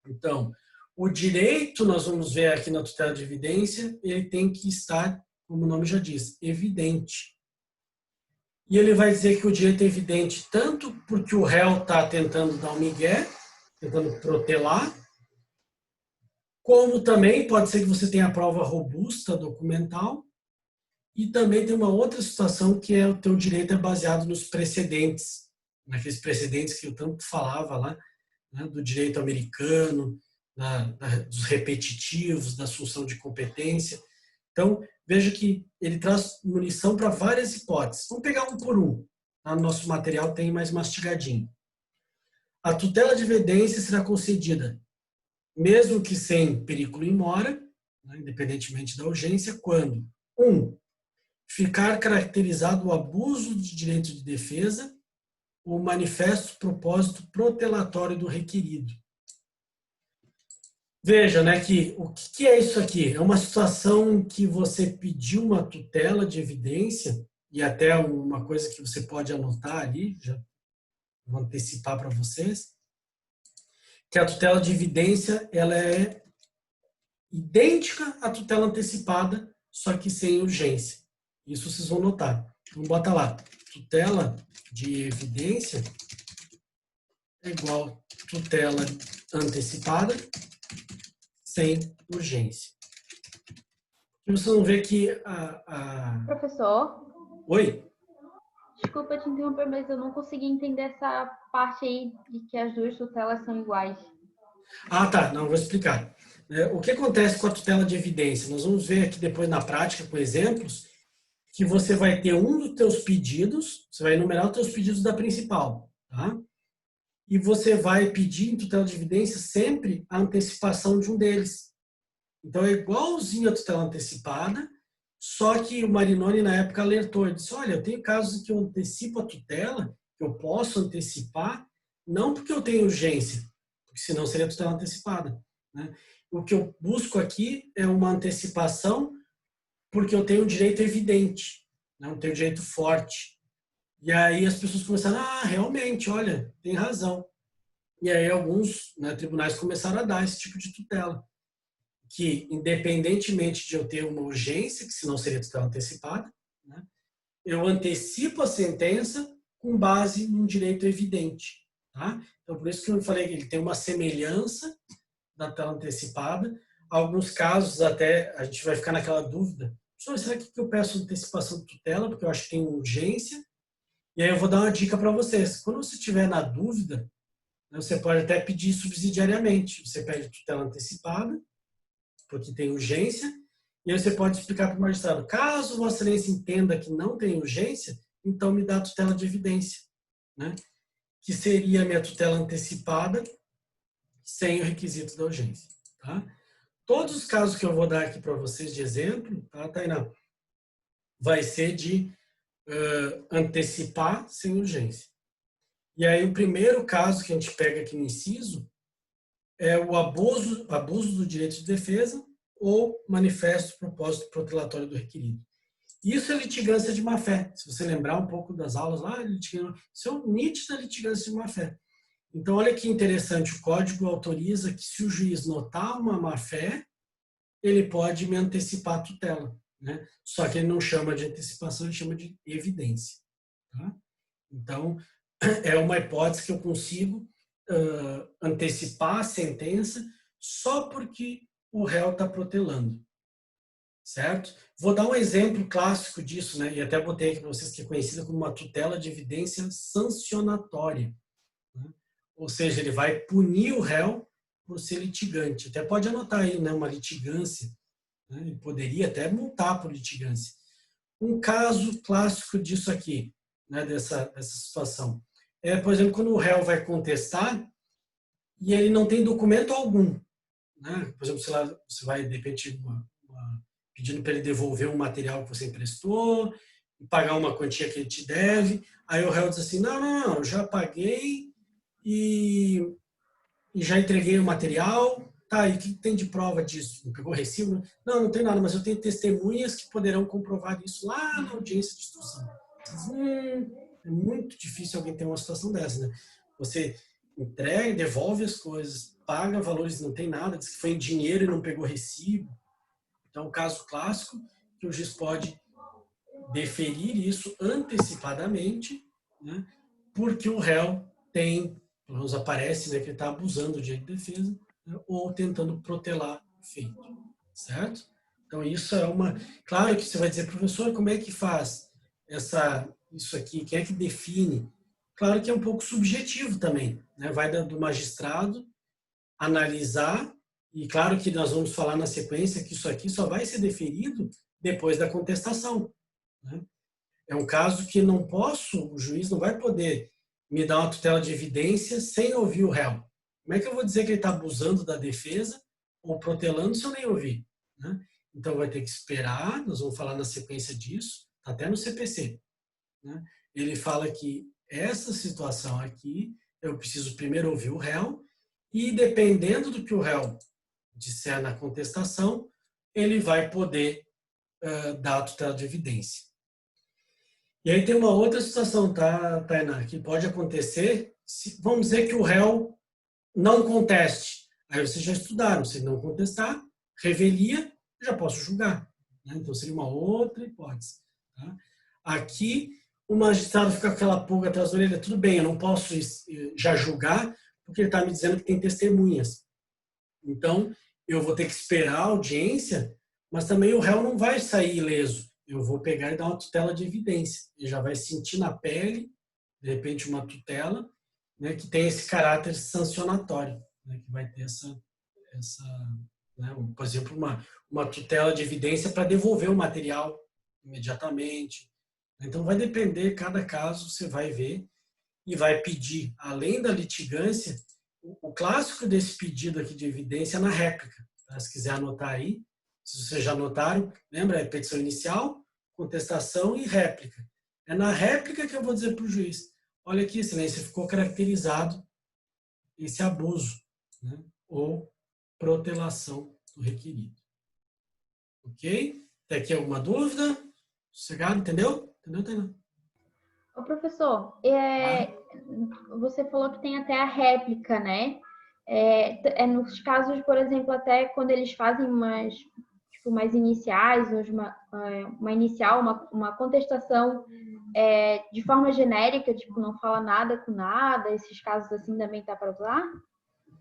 Então, o direito, nós vamos ver aqui na tutela de evidência, ele tem que estar, como o nome já diz, evidente. E ele vai dizer que o direito é evidente tanto porque o réu está tentando dar um migué, tentando protelar, como também pode ser que você tenha a prova robusta documental, e também tem uma outra situação que é o teu direito é baseado nos precedentes, naqueles precedentes que eu tanto falava lá, né, do direito americano, dos repetitivos, da assunção de competência. Então, veja que ele traz munição para várias hipóteses. Vamos pegar um por um. No nosso material tem mais mastigadinho. A tutela de evidência será concedida mesmo que sem perículo in mora, né, independentemente da urgência, quando 1. Ficar caracterizado o abuso de direito de defesa ou manifesto propósito protelatório do requerido. Veja, né, que o que é isso aqui? É uma situação em que você pediu uma tutela de evidência, e até uma coisa que você pode anotar ali, já vou antecipar para vocês, que a tutela de evidência ela é idêntica à tutela antecipada, só que sem urgência. Isso vocês vão notar. Então, bota lá. Tutela de evidência é igual tutela antecipada sem urgência. E vocês vão ver que Professor? Oi? Desculpa te interromper, mas eu não consegui entender essa parte aí de que as duas tutelas são iguais. Ah, tá. Não, vou explicar. O que acontece com a tutela de evidência? Nós vamos ver aqui depois na prática, com exemplos, que você vai ter um dos teus pedidos, você vai enumerar os teus pedidos da principal, tá? E você vai pedir em tutela de evidência sempre a antecipação de um deles. Então é igualzinho a tutela antecipada, só que o Marinoni na época alertou, ele disse, olha, eu tenho casos em que eu antecipo a tutela, que eu posso antecipar, não porque eu tenho urgência, porque senão seria tutela antecipada, né? O que eu busco aqui é uma antecipação porque eu tenho um direito evidente, né? Eu tenho um direito forte. E aí as pessoas começaram, realmente, olha, tem razão. E aí alguns, né, tribunais começaram a dar esse tipo de tutela, que independentemente de eu ter uma urgência, que senão seria tutela antecipada, né, eu antecipo a sentença com base num direito evidente. Tá? Então, por isso que eu falei que ele tem uma semelhança da tutela antecipada. Alguns casos até a gente vai ficar naquela dúvida, será que eu peço antecipação de tutela, porque eu acho que tem urgência? E aí eu vou dar uma dica para vocês. Quando você estiver na dúvida, você pode até pedir subsidiariamente. Você pede tutela antecipada, porque tem urgência, e aí você pode explicar para o magistrado, caso Vossa Excelência entenda que não tem urgência, então me dá a tutela de evidência, né? Que seria a minha tutela antecipada sem o requisito da urgência. Tá? Todos os casos que eu vou dar aqui para vocês de exemplo, tá, Tainá? Vai ser de antecipar sem urgência. E aí o primeiro caso que a gente pega aqui no inciso é o abuso do direito de defesa ou manifesto propósito protelatório do requerido. Isso é litigância de má-fé. Se você lembrar um pouco das aulas lá, isso é uma nítida litigância de má-fé. Então, olha que interessante, o código autoriza que se o juiz notar uma má-fé, ele pode me antecipar a tutela, né? Só que ele não chama de antecipação, ele chama de evidência. Tá? Então, é uma hipótese que eu consigo antecipar a sentença só porque o réu está protelando. Certo? Vou dar um exemplo clássico disso, né? E até botei aqui para vocês que é conhecida como uma tutela de evidência sancionatória. Né? Ou seja, ele vai punir o réu por ser litigante. Até pode anotar aí, né? Uma litigância. Né? Ele poderia até multar por litigância. Um caso clássico disso aqui, né? Dessa situação. É, por exemplo, quando o réu vai contestar e ele não tem documento algum. Né? Por exemplo, sei lá, você vai, de repente, pedindo para ele devolver um material que você emprestou, e pagar uma quantia que ele te deve. Aí o réu diz assim, não, já paguei e já entreguei o material. Tá, e o que tem de prova disso? Não pegou recibo? Não tem nada, mas eu tenho testemunhas que poderão comprovar isso lá na audiência de instrução. É muito difícil alguém ter uma situação dessa, né? Você entrega, devolve as coisas, paga valores, não tem nada, diz que foi em dinheiro e não pegou recibo. Então, o caso clássico que o juiz pode deferir isso antecipadamente, né, porque o réu tem, pelo menos aparece, né, que ele está abusando do direito de defesa, né, ou tentando protelar o feito, certo? Então, isso é uma... Claro que você vai dizer, professor, como é que faz isso aqui? Quem é que define? Claro que é um pouco subjetivo também, né? Vai do magistrado analisar. E claro que nós vamos falar na sequência que isso aqui só vai ser deferido depois da contestação. Né? É um caso que o juiz não vai poder me dar uma tutela de evidência sem ouvir o réu. Como é que eu vou dizer que ele está abusando da defesa ou protelando se eu nem ouvir? Né? Então vai ter que esperar, nós vamos falar na sequência disso, tá até no CPC. Né? Ele fala que essa situação aqui, eu preciso primeiro ouvir o réu e dependendo do que o réu disser na contestação, ele vai poder dar a tutela de evidência. E aí tem uma outra situação, tá, Tainá, que pode acontecer, vamos dizer que o réu não conteste. Aí vocês já estudaram, se não contestar, revelia, já posso julgar. Né? Então seria uma outra hipótese. Tá? Aqui, o magistrado fica com aquela pulga atrás da orelha, tudo bem, eu não posso já julgar, porque ele está me dizendo que tem testemunhas. Então, eu vou ter que esperar a audiência, mas também o réu não vai sair ileso. Eu vou pegar e dar uma tutela de evidência. Ele já vai sentir na pele, de repente, uma tutela, né, que tem esse caráter sancionatório, né, que vai ter né, por exemplo, uma tutela de evidência para devolver o material imediatamente. Então, vai depender, cada caso você vai ver e vai pedir, além da litigância, o clássico desse pedido aqui de evidência é na réplica. Tá? Se quiser anotar aí, se vocês já anotaram, lembra? É petição inicial, contestação e réplica. É na réplica que eu vou dizer para o juiz, olha aqui, excelência, ficou caracterizado esse abuso, né? Ou protelação do requerido. Ok? Tem aqui alguma dúvida? Sossegado, entendeu? Entendeu? Ô, professor, você falou que tem até a réplica, né? Nos casos, por exemplo, até quando eles fazem umas iniciais, uma inicial, uma contestação de forma genérica, tipo, não fala nada com nada, esses casos assim também tá para usar?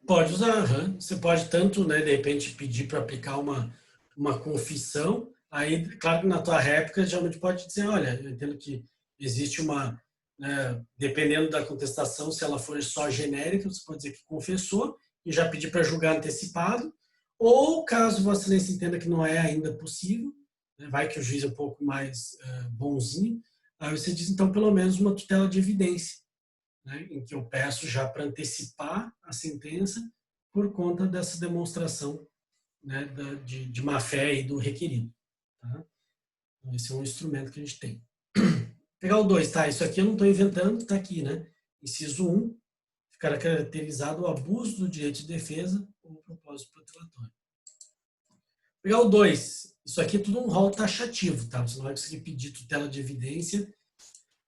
Pode usar, uhum. Você pode tanto, né, de repente, pedir para aplicar uma confissão, aí, claro que na tua réplica, geralmente pode dizer, olha, eu entendo que existe dependendo da contestação, se ela for só genérica, você pode dizer que confessou e já pedir para julgar antecipado, ou caso Vossa Excelência entenda que não é ainda possível, né, vai que o juiz é um pouco mais bonzinho, aí você diz, então, pelo menos uma tutela de evidência, né, em que eu peço já para antecipar a sentença por conta dessa demonstração, né, de má-fé e do requerido. Tá? Então, esse é um instrumento que a gente tem. Pegar o 2, tá? Isso aqui eu não estou inventando, está aqui, né? Inciso 1, ficará caracterizado o abuso do direito de defesa ou propósito protelatório. Pegar o 2, isso aqui é tudo um rol taxativo, tá? Você não vai conseguir pedir tutela de evidência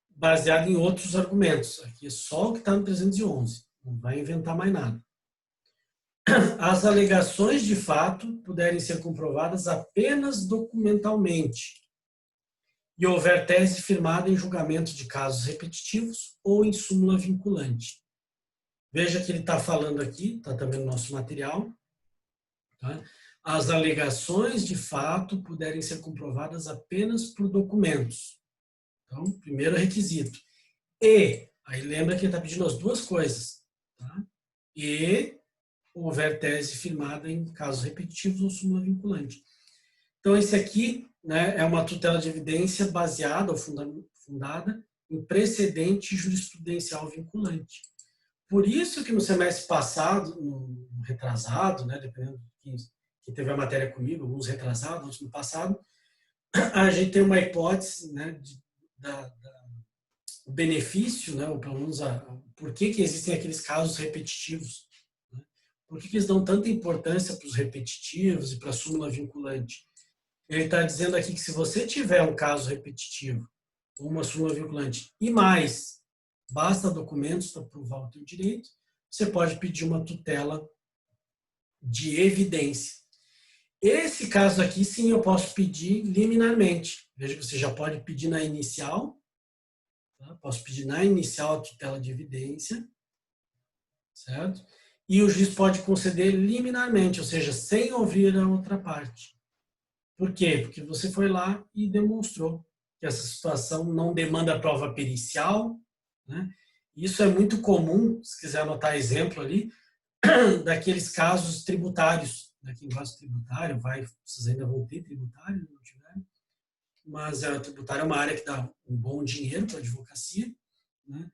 baseado em outros argumentos. Aqui é só o que está no 311, não vai inventar mais nada. As alegações de fato puderem ser comprovadas apenas documentalmente e houver tese firmada em julgamento de casos repetitivos ou em súmula vinculante. Veja que ele está falando aqui, está também no nosso material, tá? As alegações de fato puderem ser comprovadas apenas por documentos. Então, primeiro requisito. E, aí lembra que ele está pedindo as duas coisas, tá? E houver tese firmada em casos repetitivos ou súmula vinculante. Então, esse aqui, né, é uma tutela de evidência baseada ou fundada em precedente jurisprudencial vinculante. Por isso que no semestre passado, no retrasado, né, dependendo de quem teve a matéria comigo, alguns retrasados, outros no passado, a gente tem uma hipótese, né, o benefício, né, ou pelo menos por que existem aqueles casos repetitivos. Né? Por que eles dão tanta importância para os repetitivos e para a súmula vinculante? Ele está dizendo aqui que se você tiver um caso repetitivo ou uma súmula vinculante e mais, basta documentos para provar o teu direito, você pode pedir uma tutela de evidência. Esse caso aqui, sim, eu posso pedir liminarmente. Veja que você já pode pedir na inicial, tá? Posso pedir na inicial a tutela de evidência, certo? E o juiz pode conceder liminarmente, ou seja, sem ouvir a outra parte. Por quê? Porque você foi lá e demonstrou que essa situação não demanda prova pericial, né? Isso é muito comum, se quiser anotar exemplo ali, daqueles casos tributários. Né? Quem gosta de tributário, vocês ainda vão ter tributário, não tiver, mas o tributário é uma área que dá um bom dinheiro para a advocacia, né?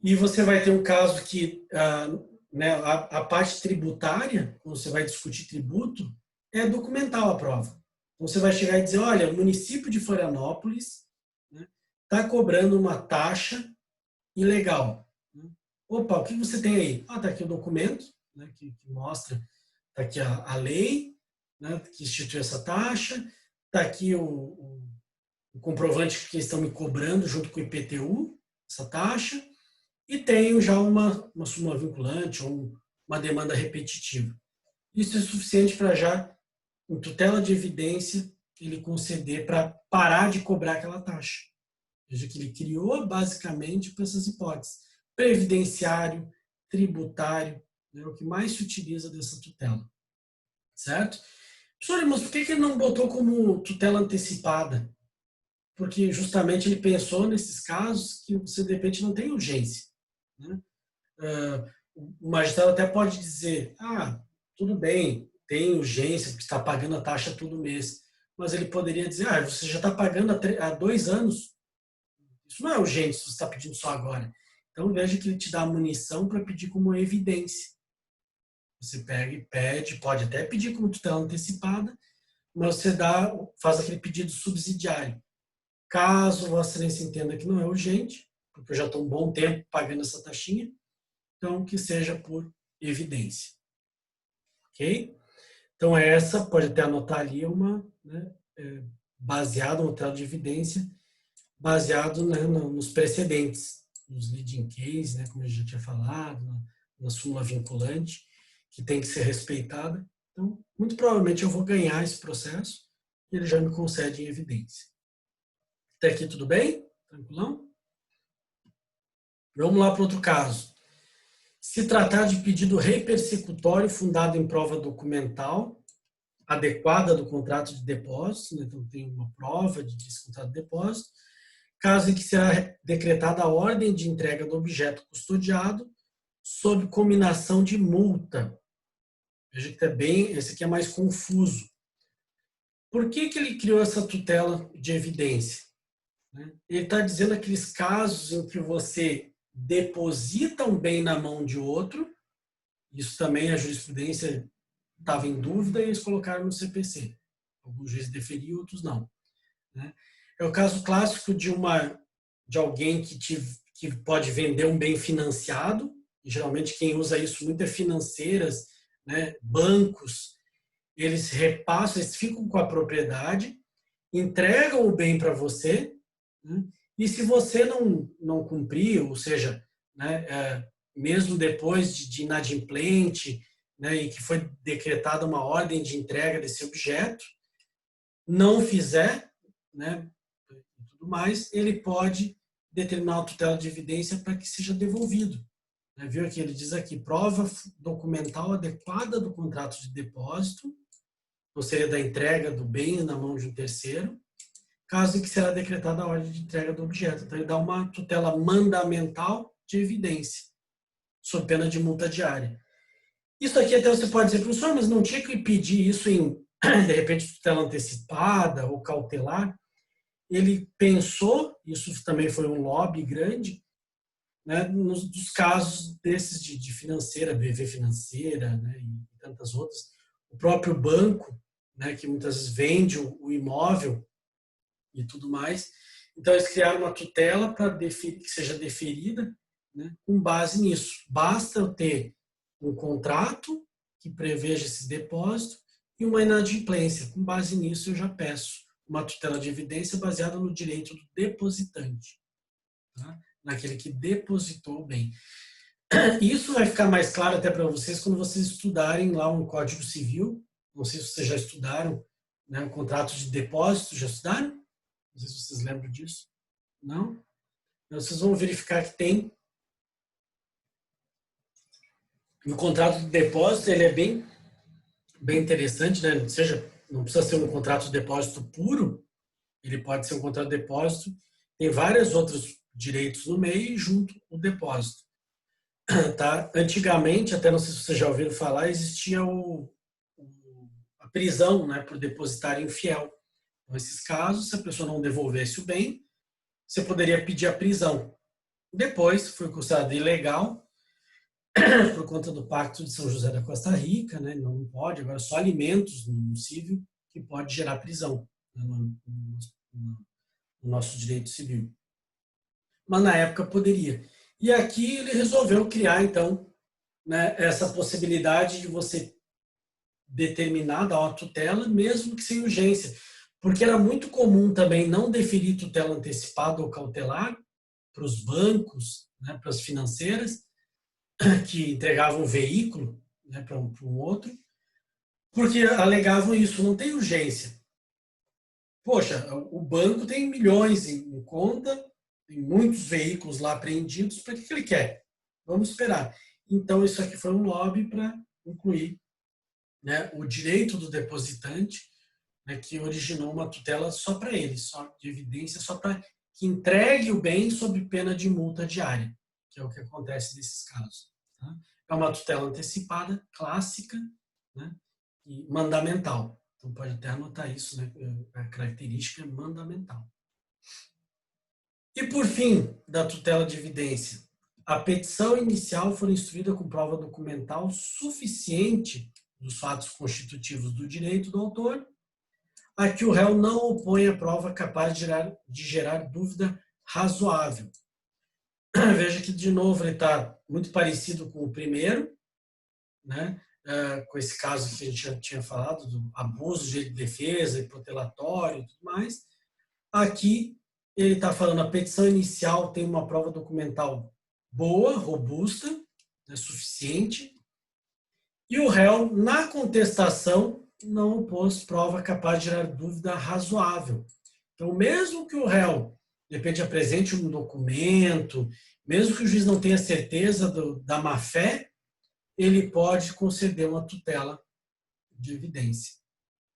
E você vai ter um caso que né, a parte tributária, quando você vai discutir tributo, é documental a prova. Então, você vai chegar e dizer, olha, o município de Florianópolis está cobrando uma taxa ilegal. Né? Opa, o que você tem aí? Está aqui o documento, né, que mostra, está aqui a lei, né, que institui essa taxa, está aqui o comprovante que eles estão me cobrando junto com o IPTU, essa taxa, e tenho já uma súmula vinculante ou uma demanda repetitiva. Isso é suficiente para já, em tutela de evidência, ele conceder para parar de cobrar aquela taxa. Veja que ele criou basicamente para essas hipóteses. Previdenciário, tributário, é o que mais se utiliza dessa tutela. Certo? Professor, mas por que ele não botou como tutela antecipada? Porque justamente ele pensou nesses casos que você de repente não tem urgência. Né? O magistrado até pode dizer, tudo bem, tem urgência, porque está pagando a taxa todo mês. Mas ele poderia dizer, você já está pagando há 2 anos. Isso não é urgente se você está pedindo só agora. Então veja que ele te dá a munição para pedir como evidência. Você pega e pede, pode até pedir como tutela antecipada, mas você faz aquele pedido subsidiário. Caso Vossa Excelência entenda que não é urgente, porque eu já estou um bom tempo pagando essa taxinha, então que seja por evidência. Ok? Então essa, pode até anotar ali, baseado no tutela de evidência, baseado, né, nos precedentes, nos leading case, né, como eu já tinha falado, na súmula vinculante, que tem que ser respeitada. Então, muito provavelmente eu vou ganhar esse processo e ele já me concede em evidência. Até aqui tudo bem? Tranquilão? Vamos lá para outro caso. Se tratar de pedido repersecutório fundado em prova documental adequada do contrato de depósito, né? Então tem uma prova desse contrato de depósito, caso em que será decretada a ordem de entrega do objeto custodiado sob cominação de multa. Veja que esse aqui é mais confuso. Por que ele criou essa tutela de evidência? Ele está dizendo aqueles casos em que você deposita um bem na mão de outro, isso também a jurisprudência estava em dúvida e eles colocaram no CPC. Alguns juízes deferiam, outros não. É o caso clássico de uma de alguém que pode vender um bem financiado, e geralmente quem usa isso muito é financeiras, né, bancos, eles repassam, eles ficam com a propriedade, entregam o bem para você, né, e se você não cumprir, ou seja, né, mesmo depois de inadimplente, né, e que foi decretada uma ordem de entrega desse objeto, não fizer, né, e tudo mais, ele pode determinar uma tutela de evidência para que seja devolvido. Viu aqui? Ele diz aqui, prova documental adequada do contrato de depósito, ou seja, da entrega do bem na mão de um terceiro, caso em que será decretada a ordem de entrega do objeto. Então, ele dá uma tutela mandamental de evidência, sob pena de multa diária. Isso aqui até você pode dizer, professor, mas não tinha que pedir isso em, de repente, tutela antecipada ou cautelar? Ele pensou, isso também foi um lobby grande, né, dos casos desses de financeira, BV financeira, né, e tantas outras. O próprio banco, né, que muitas vezes vende o imóvel e tudo mais. Então, eles criaram uma tutela para que seja deferida, né, com base nisso. Basta eu ter um contrato que preveja esse depósito e uma inadimplência. Com base nisso, eu já peço uma tutela de evidência baseada no direito do depositante, tá? Naquele que depositou o bem. Isso vai ficar mais claro até para vocês quando vocês estudarem lá um Código Civil. Não sei se vocês já estudaram, né, um contrato de depósito. Já estudaram? Não sei se vocês lembram disso. Não? Então, vocês vão verificar que tem. O contrato de depósito, ele é bem interessante, né? Ou seja, não precisa ser um contrato de depósito puro, ele pode ser um contrato de depósito. Tem vários outros direitos no meio e junto o depósito. Tá? Antigamente, até não sei se vocês já ouviram falar, existia a prisão, né, por depositário infiel. Então, nesses casos, se a pessoa não devolvesse o bem, você poderia pedir a prisão. Depois, foi considerado ilegal por conta do Pacto de São José da Costa Rica, né? Não pode, agora só alimentos no civil que pode gerar prisão, né, no nosso direito civil. Mas na época poderia. E aqui ele resolveu criar, então, né, essa possibilidade de você determinar, dar uma tutela, mesmo que sem urgência. Porque era muito comum também não deferir tutela antecipada ou cautelar para os bancos, né, para as financeiras, que entregavam um veículo, né, para um outro, porque alegavam isso, não tem urgência. Poxa, o banco tem milhões em conta, tem muitos veículos lá apreendidos, para que ele quer? Vamos esperar. Então, isso aqui foi um lobby para incluir, né, o direito do depositante, né, que originou uma tutela só para ele, só de evidência, só para que entregue o bem sob pena de multa diária, que é o que acontece nesses casos. Tá? É uma tutela antecipada, clássica, né, e mandamental. Então, pode até anotar isso, né, a característica é mandamental. E, por fim, da tutela de evidência, a petição inicial for instruída com prova documental suficiente dos fatos constitutivos do direito do autor, a que o réu não opõe a prova capaz de gerar dúvida razoável. Veja que, de novo, ele está muito parecido com o primeiro, né? Com esse caso que a gente já tinha falado, do abuso de direito de defesa, protelatório e tudo mais. Aqui, ele está falando a petição inicial tem uma prova documental boa, robusta, né, suficiente, e o réu, na contestação, não opôs prova capaz de gerar dúvida razoável. Então, mesmo que o réu, de repente, apresente um documento, mesmo que o juiz não tenha certeza da má-fé, ele pode conceder uma tutela de evidência.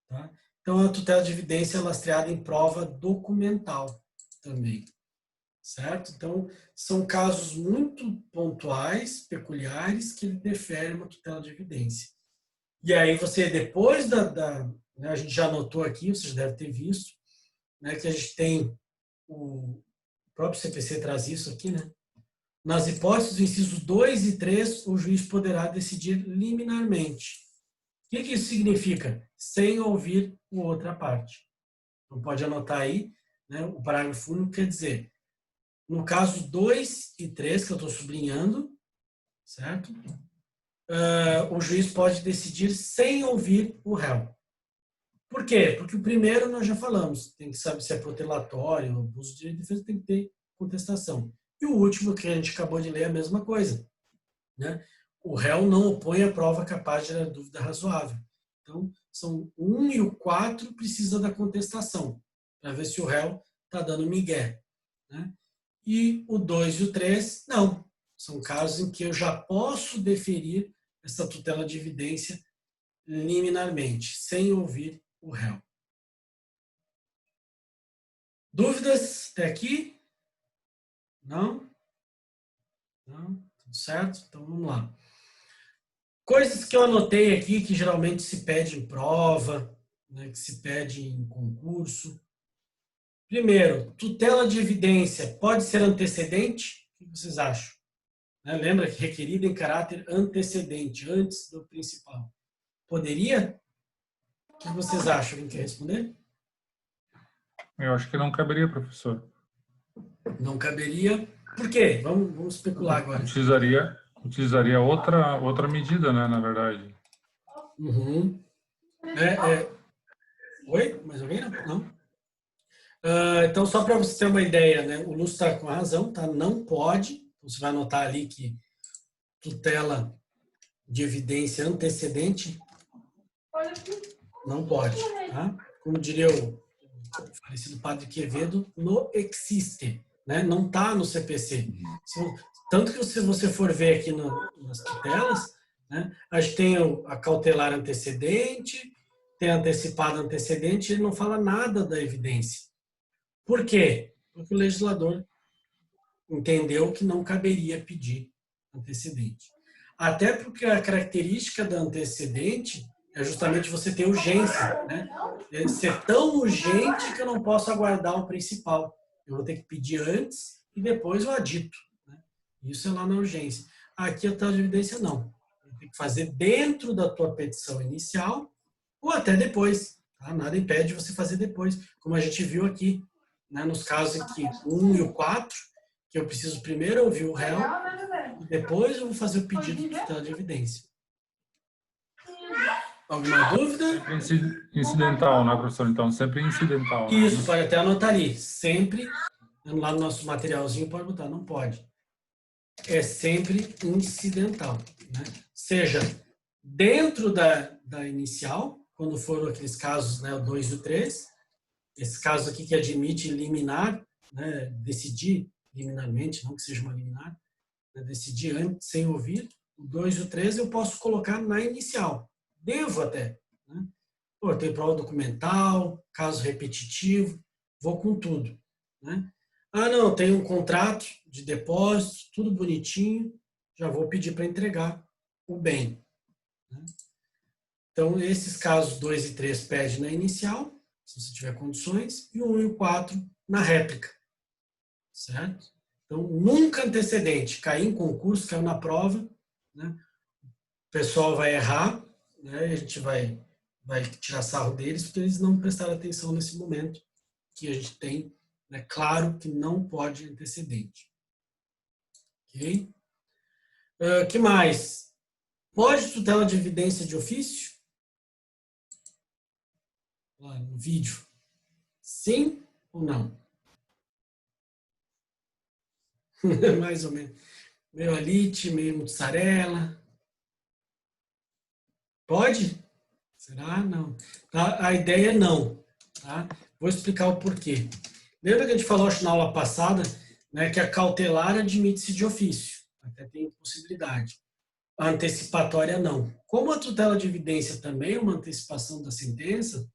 Tá? Então, a tutela de evidência é lastreada em prova documental também. Certo? Então, são casos muito pontuais, peculiares, que ele defere uma tutela de evidência. E aí você, depois né, a gente já anotou aqui, vocês devem ter visto, né, que a gente tem, o próprio CPC traz isso aqui, né? Nas hipóteses do inciso 2 e 3, o juiz poderá decidir liminarmente. O que isso significa? Sem ouvir a outra parte. Então, pode anotar aí, né, o parágrafo único quer dizer, no caso 2 e 3, que eu estou sublinhando, certo? O juiz pode decidir sem ouvir o réu. Por quê? Porque o primeiro nós já falamos, tem que saber se é protelatório, abuso de direito de defesa, tem que ter contestação. E o último, que a gente acabou de ler, é a mesma coisa, né? O réu não opõe a prova capaz de gerar dúvida razoável. Então, são 1 e o 4 precisa da contestação, para ver se o réu está dando migué, né? E o 2 e o 3, não. São casos em que eu já posso deferir essa tutela de evidência liminarmente, sem ouvir o réu. Dúvidas até aqui? Não? Não? Tudo certo? Então vamos lá. Coisas que eu anotei aqui que geralmente se pede em prova, né, que se pede em concurso. Primeiro, tutela de evidência pode ser antecedente? O que vocês acham? Né? Lembra que requerida em caráter antecedente, antes do principal. Poderia? O que vocês acham? Alguém quer responder? Eu acho que não caberia, professor. Não caberia. Por quê? Vamos especular agora. Utilizaria outra medida, né, na verdade. Uhum. Oi? Mais alguém? Não? Então, só para você ter uma ideia, né? O Lúcio está com a razão, tá? Não pode. Então, você vai anotar ali que tutela de evidência antecedente não pode, tá? Como diria o falecido padre Quevedo, no existe, né? Não está no CPC. Tanto que se você for ver aqui nas tutelas, né? A gente tem a cautelar antecedente, tem a antecipada antecedente, ele não fala nada da evidência. Por quê? Porque o legislador entendeu que não caberia pedir antecedente. Até porque a característica da antecedente é justamente você ter urgência, né? É ser tão urgente que eu não posso aguardar o principal. Eu vou ter que pedir antes e depois o adito, né? Isso é lá na urgência. Aqui a tutela de evidência não. Tem que fazer dentro da tua petição inicial ou até depois. Tá? Nada impede você fazer depois, como a gente viu aqui, né? Nos casos aqui, 1 e o 4, que eu preciso primeiro ouvir o réu e depois eu vou fazer o pedido de tutela de evidência. Alguma dúvida? Sempre incidental, né, professor? Então, sempre incidental. Né? Isso, pode até anotar ali. Sempre, lá no nosso materialzinho, pode botar, não pode. É sempre incidental, né? Seja dentro da inicial, quando foram aqueles casos, né, o 2 e o 3, esse caso aqui que admite liminar, né, decidir liminarmente, não que seja uma liminar, né, decidir antes, sem ouvir, o 2 e o 3 eu posso colocar na inicial. Devo até. Né? Pô, tem prova documental, caso repetitivo, vou com tudo. Né? Ah, não, tem um contrato de depósito, tudo bonitinho, já vou pedir para entregar o bem. Né? Então, esses casos 2 e 3 pede na inicial, se você tiver condições, e o 1 e o 4 na réplica. Certo? Então, nunca antecedente. Cair em concurso, caiu na prova, né? O pessoal vai errar, né? E a gente vai tirar sarro deles, porque eles não prestaram atenção nesse momento que a gente tem, né? Claro que não pode antecedente. Ok? Que mais? Pode tutela de evidência de ofício? Lá no vídeo. Sim ou não? Mais ou menos. Meio alite, meio mussarela. Pode? Será? Não. Tá? A ideia é não. Tá? Vou explicar o porquê. Lembra que a gente falou na aula passada, né, que a cautelar admite-se de ofício. Até tem possibilidade. A antecipatória não. Como a tutela de evidência também é uma antecipação da sentença,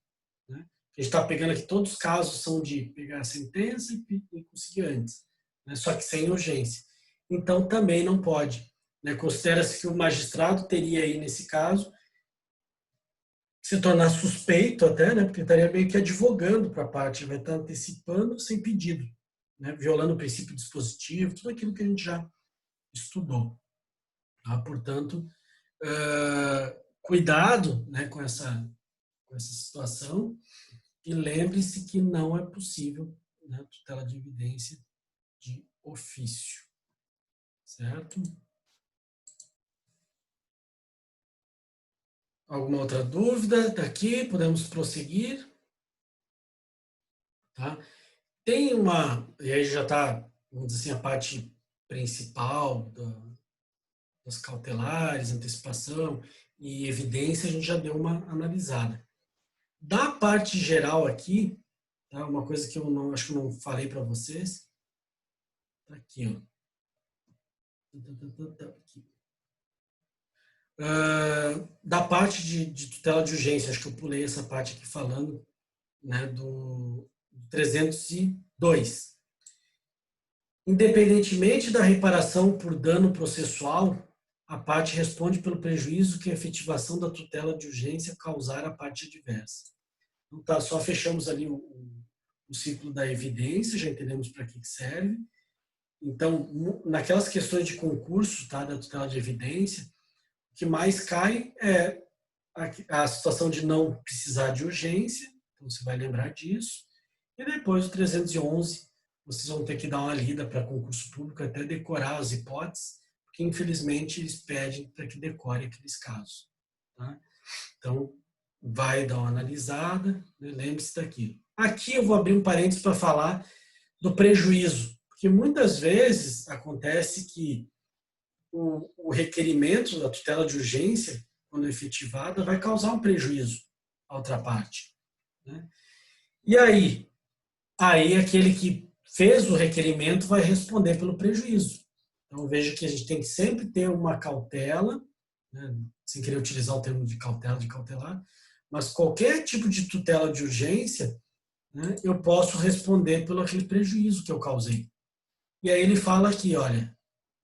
né, a gente está pegando aqui todos os casos são de pegar a sentença e conseguir antes, né, só que sem urgência. Então também não pode. Né, considera-se que o magistrado teria aí, nesse caso, se tornar suspeito até, né, porque estaria meio que advogando para a parte, vai estar antecipando sem pedido, né, violando o princípio dispositivo, tudo aquilo que a gente já estudou. Tá? Portanto, cuidado, né, com essa situação e lembre-se que não é possível, né, tutela de evidência de ofício. Certo? Alguma outra dúvida daqui? Podemos prosseguir? Tá? Tem uma, e aí já está, vamos dizer assim, a parte principal das cautelares, antecipação e evidência, a gente já deu uma analisada. Da parte geral aqui, tá? Uma coisa que eu não, acho que eu não falei para vocês, tá aqui, ó. Aqui. Da parte de tutela de urgência, acho que eu pulei essa parte aqui falando, né, do 302. Independentemente da reparação por dano processual, a parte responde pelo prejuízo que a efetivação da tutela de urgência causar à parte adversa. Então, tá, só fechamos ali o ciclo da evidência, já entendemos para que serve. Então, naquelas questões de concurso, tá, da tutela de evidência, o que mais cai é a situação de não precisar de urgência, então você vai lembrar disso. E depois o 311, vocês vão ter que dar uma lida para concurso público, até decorar as hipóteses, porque infelizmente eles pedem para que decore aqueles casos. Tá? Então, vai dar uma analisada, né? Lembre-se daquilo. Aqui eu vou abrir um parênteses para falar do prejuízo, porque muitas vezes acontece que o requerimento da tutela de urgência, quando efetivada, vai causar um prejuízo à outra parte. Né? E aí aquele que fez o requerimento vai responder pelo prejuízo. Então, veja que a gente tem que sempre ter uma cautela, né, sem querer utilizar o termo de cautela, de cautelar, mas qualquer tipo de tutela de urgência, né, eu posso responder pelo aquele prejuízo que eu causei. E aí ele fala aqui, olha,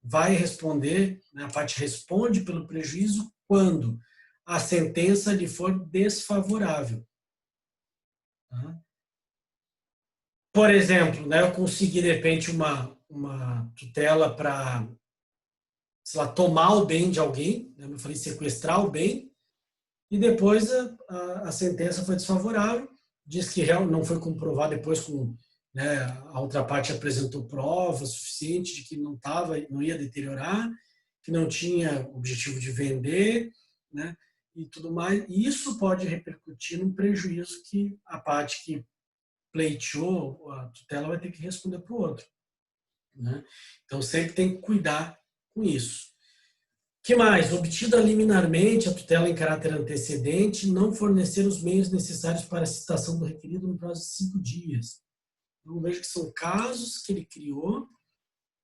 vai responder, né, a parte responde pelo prejuízo quando a sentença lhe for desfavorável. Tá? Por exemplo, né, eu consegui, de repente, uma tutela para, sei lá, tomar o bem de alguém, né, eu falei sequestrar o bem, e depois a sentença foi desfavorável, diz que não foi comprovado depois, né, a outra parte apresentou prova suficiente de que não ia deteriorar, que não tinha objetivo de vender, né, e tudo mais. E isso pode repercutir num prejuízo que a parte que pleiteou a tutela vai ter que responder para o outro. Né? Então, sempre tem que cuidar com isso. Que mais? Obtida liminarmente a tutela em caráter antecedente, não fornecer os meios necessários para a citação do requerido no prazo de 5 dias. Então, vejo que são casos que ele criou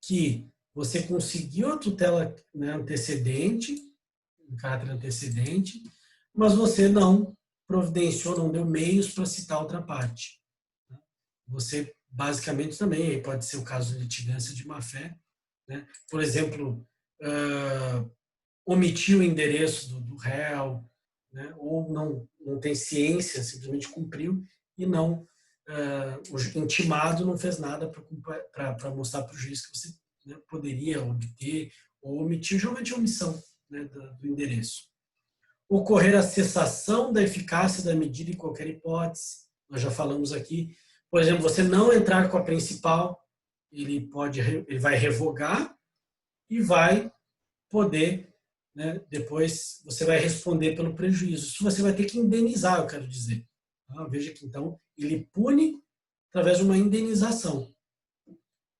que você conseguiu a tutela, né, antecedente, em caráter antecedente, mas você não providenciou, não deu meios para citar a outra parte. Você, basicamente, também, pode ser o caso de litigância de má-fé, né? Por exemplo, omitiu o endereço do réu, né? Ou não tem ciência, simplesmente cumpriu, e não, o intimado não fez nada para mostrar para o juiz que você, né, poderia obter, ou omitiu, geralmente omissão, né, do endereço. Ocorrer a cessação da eficácia da medida em qualquer hipótese, nós já falamos aqui. Por exemplo, você não entrar com a principal, ele vai revogar e vai poder, né, depois você vai responder pelo prejuízo. Isso você vai ter que indenizar, eu quero dizer. Tá? Veja que, então, ele pune através de uma indenização.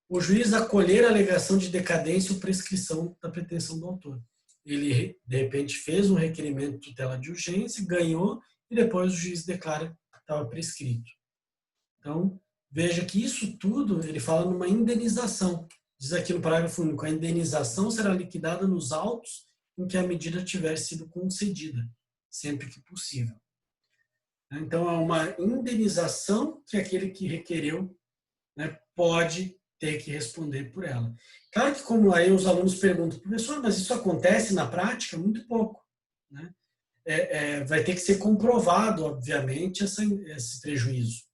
O juiz acolher a alegação de decadência ou prescrição da pretensão do autor. Ele, de repente, fez um requerimento de tutela de urgência, ganhou, e depois o juiz declara que estava prescrito. Então, veja que isso tudo, ele fala numa indenização. Diz aqui no parágrafo único, a indenização será liquidada nos autos em que a medida tiver sido concedida, sempre que possível. Então, é uma indenização que aquele que requereu, né, pode ter que responder por ela. Claro que, como aí os alunos perguntam, professor, mas isso acontece na prática? Muito pouco. Né? Vai ter que ser comprovado, obviamente, esse prejuízo.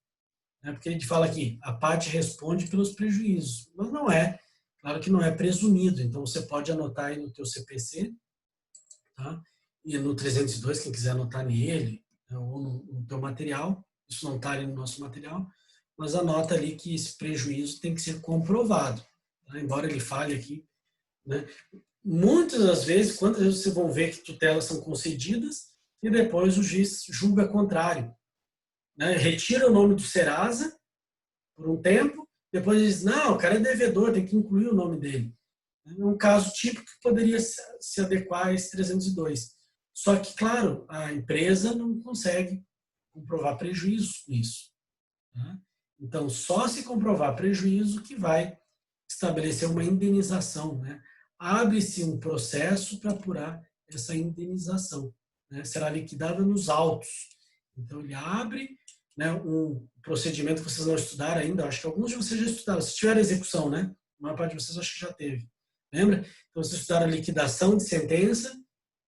Porque a gente fala aqui, a parte responde pelos prejuízos, mas não é, claro que não é presumido, então você pode anotar aí no teu CPC, tá? E no 302, quem quiser anotar nele, ou no teu material, isso não está ali no nosso material, mas anota ali que esse prejuízo tem que ser comprovado, tá? Embora ele fale aqui, né? Muitas das vezes, quantas vezes vocês vão ver que tutelas são concedidas e depois o juiz julga contrário, né? Retira o nome do Serasa por um tempo, depois diz, não, o cara é devedor, tem que incluir o nome dele. É um caso típico que poderia se adequar a esse 302. Só que, claro, a empresa não consegue comprovar prejuízos com isso, tá? Então, só se comprovar prejuízo que vai estabelecer uma indenização, né? Abre-se um processo para apurar essa indenização, né? Será liquidada nos autos. Então, ele abre, né, um procedimento que vocês não estudaram ainda, acho que alguns de vocês já estudaram, se tiver execução, né? A maior parte de vocês acho que já teve. Lembra? Então, vocês estudaram a liquidação de sentença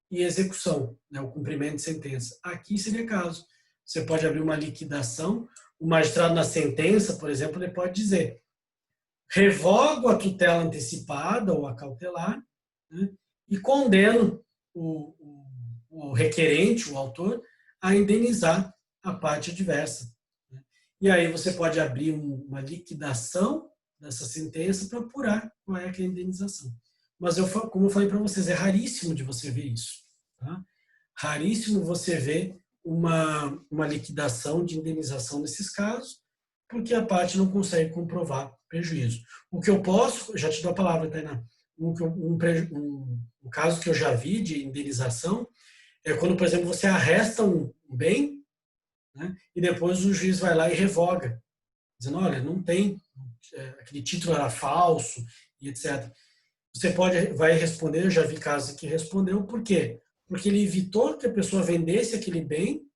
e execução, né, o cumprimento de sentença. Aqui seria caso. Você pode abrir uma liquidação, o magistrado na sentença, por exemplo, ele pode dizer, revogo a tutela antecipada ou a cautelar, né, e condeno o requerente, o autor, a indenizar a parte adversa, né? E aí você pode abrir uma liquidação dessa sentença para apurar qual é a indenização. Mas, como eu falei para vocês, é raríssimo de você ver isso, tá? Raríssimo você ver uma liquidação de indenização nesses casos, porque a parte não consegue comprovar prejuízo. O que eu posso, já te dou a palavra, Tainá, um caso que eu já vi de indenização é quando, por exemplo, você arresta um bem, né, e depois o juiz vai lá e revoga, dizendo, olha, não tem, aquele título era falso, e etc. Você vai responder, eu já vi casos que respondeu, por quê? Porque ele evitou que a pessoa vendesse aquele bem,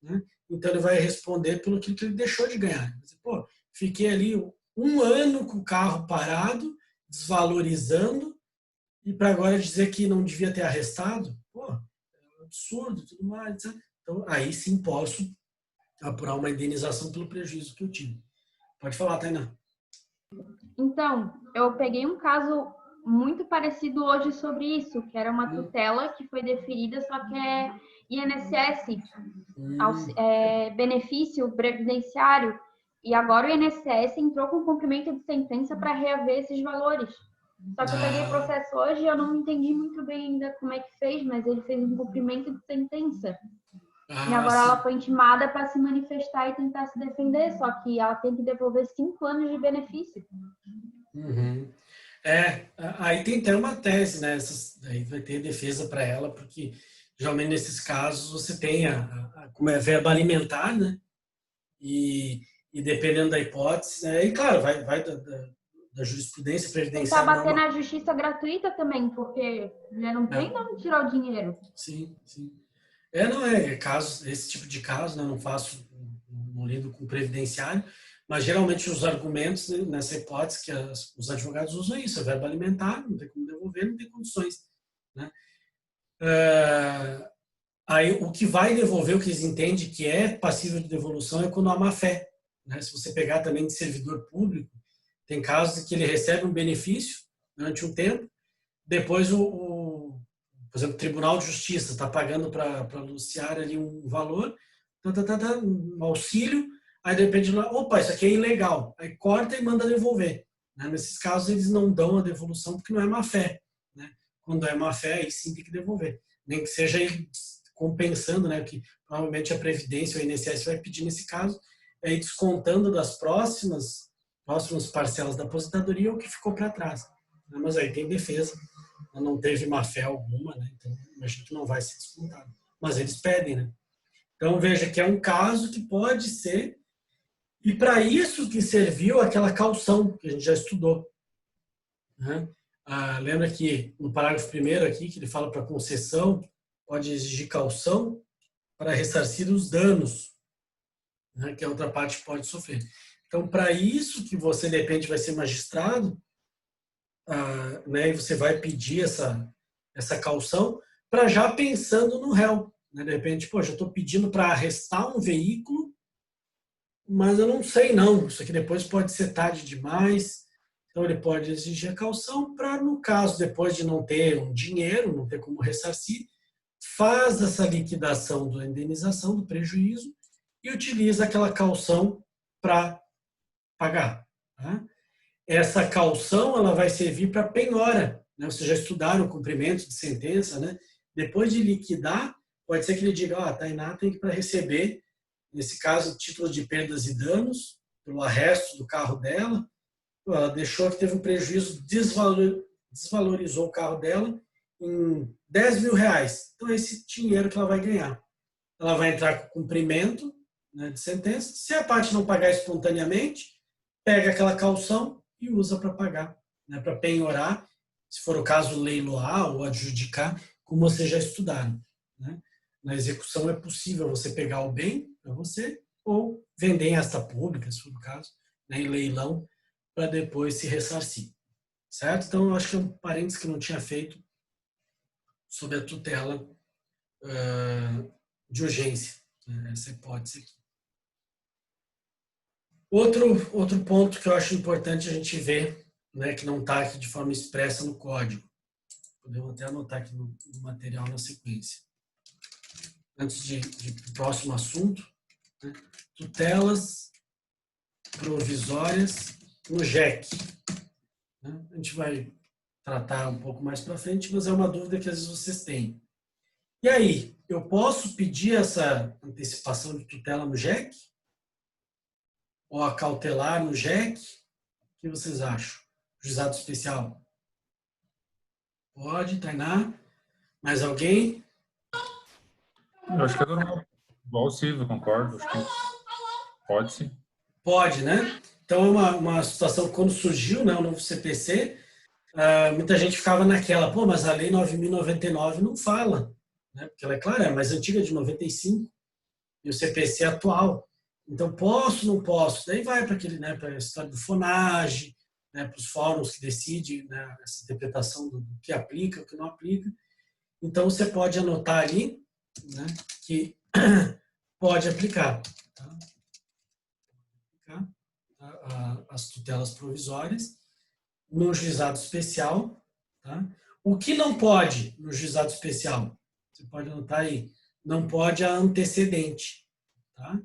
né, então ele vai responder pelo que ele deixou de ganhar. Pô, fiquei ali um ano com o carro parado, desvalorizando, e para agora dizer que não devia ter arrestado, pô, é um absurdo, tudo mais, etc. Então, aí sim posso apurar uma indenização pelo prejuízo que eu tive. Pode falar, Tainá. Então, eu peguei um caso muito parecido hoje sobre isso, que era uma tutela que foi deferida, só que é INSS, benefício previdenciário, e agora o INSS entrou com cumprimento de sentença para reaver esses valores. Só que eu peguei o processo hoje e eu não entendi muito bem ainda como é que fez, mas ele fez um cumprimento de sentença. E agora ela foi intimada para se manifestar e tentar se defender, só que ela tem que devolver 5 anos de benefício. Uhum. Aí tem até uma tese, né? Aí vai ter defesa para ela, porque geralmente nesses casos você tem como é verba alimentar, né? E dependendo da hipótese, né? E claro, vai da jurisprudência previdenciária. Tentar bater na justiça gratuita também, porque já não tem de onde tirar o dinheiro. Sim, sim. Casos, esse tipo de caso, né? Não lido com previdenciário, mas geralmente os argumentos, né, nessa hipótese que os advogados usam isso, a verba alimentar, não tem como devolver, não tem condições, né? Aí o que vai devolver, o que eles entendem que é passível de devolução é quando há má fé, né? Se você pegar também de servidor público, tem casos em que ele recebe um benefício durante um tempo, depois por exemplo, o Tribunal de Justiça está pagando para a Luciara ali um valor, um auxílio, aí de repente, opa, isso aqui é ilegal, aí corta e manda devolver, né? Nesses casos eles não dão a devolução porque não é má fé, né? Quando é má fé, aí sim tem que devolver, nem que seja compensando, né? Que provavelmente a Previdência ou o INSS vai pedir nesse caso, aí descontando das próximas parcelas da aposentadoria o que ficou para trás, né? Mas aí tem defesa, não teve má fé alguma, né? Então imagino que não vai ser descontado, mas eles pedem, né? Então veja que é um caso que pode ser, e para isso que serviu aquela caução que a gente já estudou, né? Lembra que no parágrafo 1º aqui que ele fala para concessão pode exigir caução para ressarcir os danos, né? Que a outra parte pode sofrer. Então para isso que você de repente vai ser magistrado, né, e você vai pedir essa caução para já pensando no réu, né? De repente, já estou pedindo para arrestar um veículo, mas eu não sei não, isso aqui depois pode ser tarde demais, então ele pode exigir a caução para, no caso, depois de não ter um dinheiro, não ter como ressarcir, faz essa liquidação da indenização, do prejuízo, e utiliza aquela caução para pagar, tá? essa caução ela vai servir para penhora, né? Vocês já estudaram o cumprimento de sentença, né? Depois de liquidar, pode ser que ele diga, a Tainá tem que para receber, nesse caso, título de perdas e danos, pelo arresto do carro dela, ela deixou que teve um prejuízo, desvalorizou o carro dela em 10 mil reais. Então, esse dinheiro que ela vai ganhar. Ela vai entrar com cumprimento, né, de sentença. Se a parte não pagar espontaneamente, pega aquela caução e usa para pagar, né, para penhorar, se for o caso, leiloar ou adjudicar, como vocês já estudaram, né? Na execução é possível você pegar o bem para você ou vender em asta pública, se for o caso, né, em leilão, para depois se ressarcir. Certo? Então, eu acho que é um parênteses que não tinha feito sobre a tutela de urgência, né, essa hipótese aqui. Outro ponto que eu acho importante a gente ver, né, que não está aqui de forma expressa no código. Podemos até anotar aqui no material na sequência. Antes de próximo assunto, né, tutelas provisórias no JEC. Né? A gente vai tratar um pouco mais para frente, mas é uma dúvida que às vezes vocês têm. E aí, eu posso pedir essa antecipação de tutela no JEC? Ou a cautelar no JEC? O que vocês acham? Juizado especial? Pode, Tainá? Mais alguém? Eu acho que é normal. Igual o Silvio, concordo. Acho que pode sim. Pode, né? Então, uma situação, quando surgiu, né, o novo CPC, muita gente ficava naquela, pô, mas a lei 9.099 não fala, né? Porque ela é clara, é mais antiga, de 95, e o CPC é atual. Então, posso, não posso? Daí vai para aquele, né, para a história do FONAGE, né, para os fóruns que decidem, né, essa interpretação do que aplica, o que não aplica. Então, você pode anotar ali, né, que pode aplicar, tá? As tutelas provisórias no juizado especial. Tá? O que não pode no juizado especial? Você pode anotar aí. Não pode a antecedente. Tá?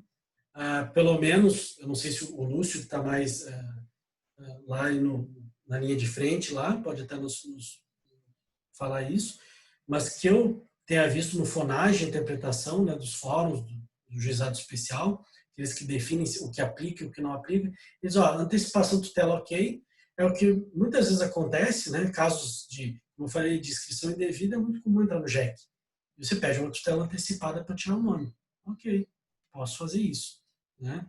Pelo menos, eu não sei se o Lúcio está mais lá na linha de frente, lá, pode até nos falar isso, mas que eu tenha visto no FONAGE a interpretação, né, dos fóruns do juizado especial, aqueles que definem o que aplica e o que não aplica, eles, antecipação de tutela ok, é o que muitas vezes acontece, né, casos de, como eu falei, de inscrição indevida, é muito comum entrar no JEC. E você pede uma tutela antecipada para tirar o nome. Ok, posso fazer isso. Né?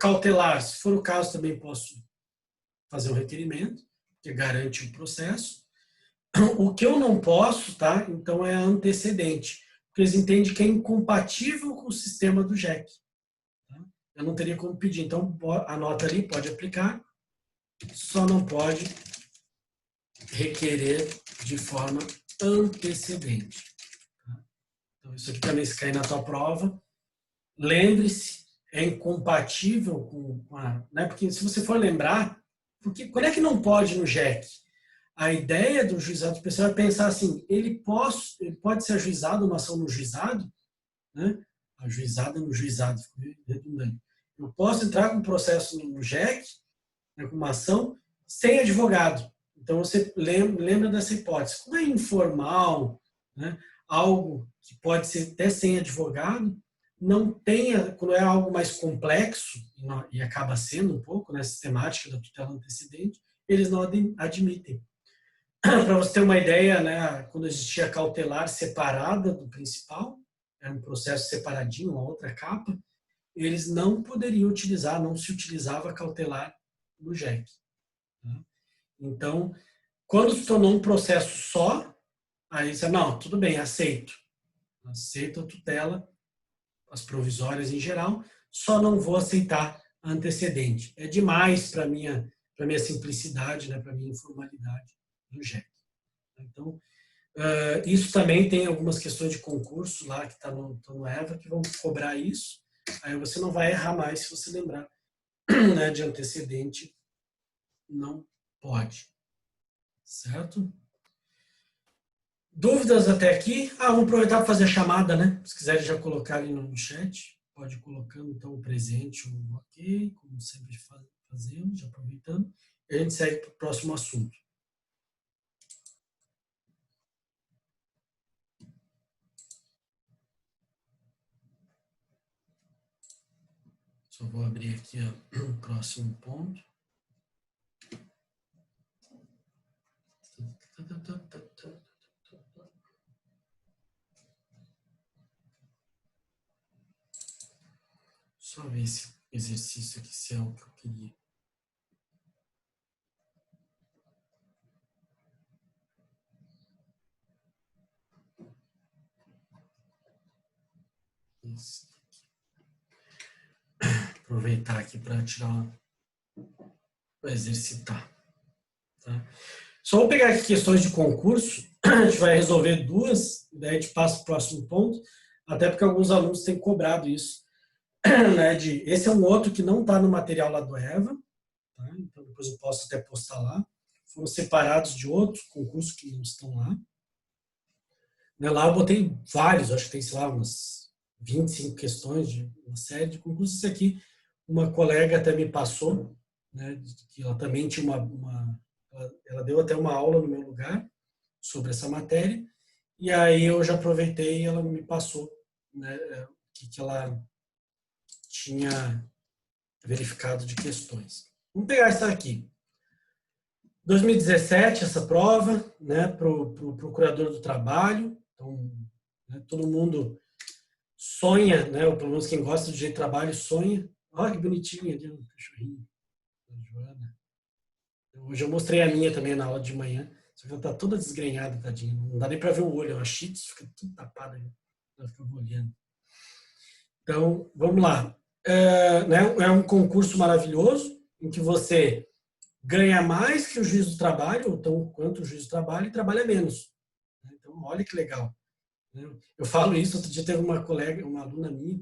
Cautelar, se for o caso, também posso fazer um requerimento, que garante o processo. O que eu não posso, tá? Então, é antecedente, porque eles entendem que é incompatível com o sistema do JEC. Tá? Eu não teria como pedir. Então, anota ali, pode aplicar, só não pode requerer de forma antecedente. Tá? Então, isso aqui também se cair na tua prova. Lembre-se, é incompatível com a... Né? Porque se você for lembrar, porque, quando é que não pode no JEC? A ideia do juizado especial é pensar assim, ele pode ser ajuizado uma ação no juizado, né? Ajuizada no juizado, ficou redundante. Eu posso entrar com um processo no JEC, né, com uma ação, sem advogado. Então, você lembra dessa hipótese. Como é informal, né, algo que pode ser até sem advogado, não tenha, quando é algo mais complexo, e acaba sendo um pouco, né, sistemática da tutela antecedente, eles não admitem. Para você ter uma ideia, né, quando existia cautelar separada do principal, era um processo separadinho, uma outra capa, eles não poderiam utilizar, não se utilizava cautelar no JEC. Tá? Então, quando se tornou um processo só, aí você, não, tudo bem, aceito a tutela, as provisórias em geral, só não vou aceitar a antecedente. É demais para minha simplicidade, né, para minha informalidade do JEC. Então, isso também tem algumas questões de concurso lá que está no EVA que vão cobrar isso. Aí você não vai errar mais se você lembrar, né, de antecedente, não pode. Certo? Dúvidas até aqui? Vamos aproveitar para fazer a chamada, né? Se quiserem já colocar ali no chat, pode ir colocando então o presente ou o ok, como sempre fazemos, já aproveitando, e a gente segue para o próximo assunto. Só vou abrir aqui o próximo ponto. Só ver esse exercício aqui, se é o que eu queria. Esse aqui. Aproveitar aqui para tirar, para exercitar. Tá? Só vou pegar aqui questões de concurso, a gente vai resolver duas, daí a gente passa para o próximo ponto, até porque alguns alunos têm cobrado isso. Né, esse é um outro que não está no material lá do EVA, tá? Então depois eu posso até postar lá. Foram separados de outros concursos que não estão lá. Né, lá eu botei vários, acho que tem, sei lá, umas 25 questões de uma série de concursos. Esse aqui, uma colega até me passou, né, que ela também tinha ela deu até uma aula no meu lugar sobre essa matéria, e aí eu já aproveitei e ela me passou, né, o que ela tinha verificado de questões. Vamos pegar essa aqui. 2017, essa prova, né, para o procurador do trabalho. Então, né, todo mundo sonha, né, ou pelo menos quem gosta do direito de trabalho sonha. Olha que bonitinho ali, um cachorrinho. Joana. Hoje eu mostrei a minha também na aula de manhã, só que ela está toda desgrenhada, tadinha. Não dá nem para ver o olho, é uma shih tzu, fica tudo tapada. Ela fica olhando. Então, vamos lá. É um concurso maravilhoso, em que você ganha mais que o juiz do trabalho, ou tão quanto o juiz do trabalho, e trabalha menos. Então, olha que legal. Eu falo isso, outro dia teve uma colega, uma aluna minha,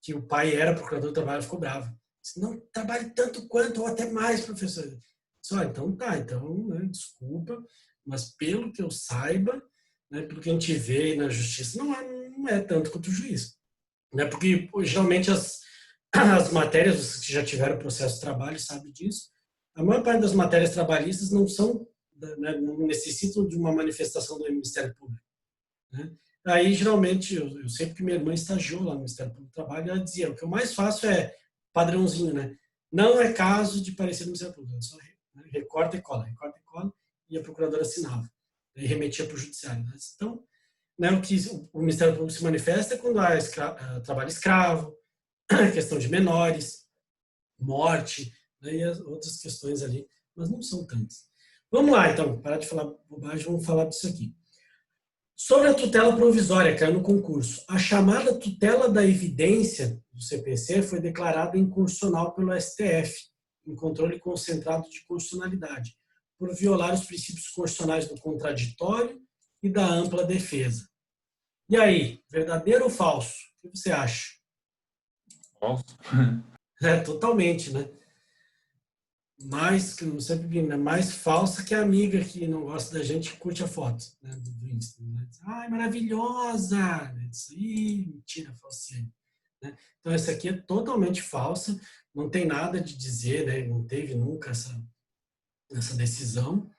que o pai era procurador do trabalho, ficou bravo. Disse, não trabalhe tanto quanto, ou até mais, professor. Disse, então tá, então, né, desculpa, mas pelo que eu saiba, né, pelo que a gente vê na justiça, não é tanto quanto o juiz. Né, porque geralmente as matérias, vocês que já tiveram processo de trabalho sabem disso, a maior parte das matérias trabalhistas não são, né, não necessitam de uma manifestação do Ministério Público. Né? Aí, geralmente, eu sei porque minha irmã estagiou lá no Ministério Público do Trabalho, ela dizia, o que eu mais faço é padrãozinho, né? Não é caso de parecer no Ministério Público, só recorta e cola, e a procuradora assinava, e remetia para o judiciário. Né? Então, né, o que o Ministério Público se manifesta é quando há trabalho escravo, questão de menores, morte, né, e as outras questões ali, mas não são tantas. Vamos lá, então, parar de falar bobagem, vamos falar disso aqui. Sobre a tutela provisória, caiu no concurso. A chamada tutela da evidência do CPC foi declarada inconstitucional pelo STF, em controle concentrado de constitucionalidade, por violar os princípios constitucionais do contraditório e da ampla defesa. E aí, verdadeiro ou falso? O que você acha? Falso. Totalmente, né? Mais, não sempre mais falsa que a amiga que não gosta da gente que curte a foto, né, do Insta. Né? Ai, maravilhosa! Isso aí, mentira, falsinha. Né? Então, essa aqui é totalmente falsa, não tem nada de dizer, né? Não teve nunca essa decisão,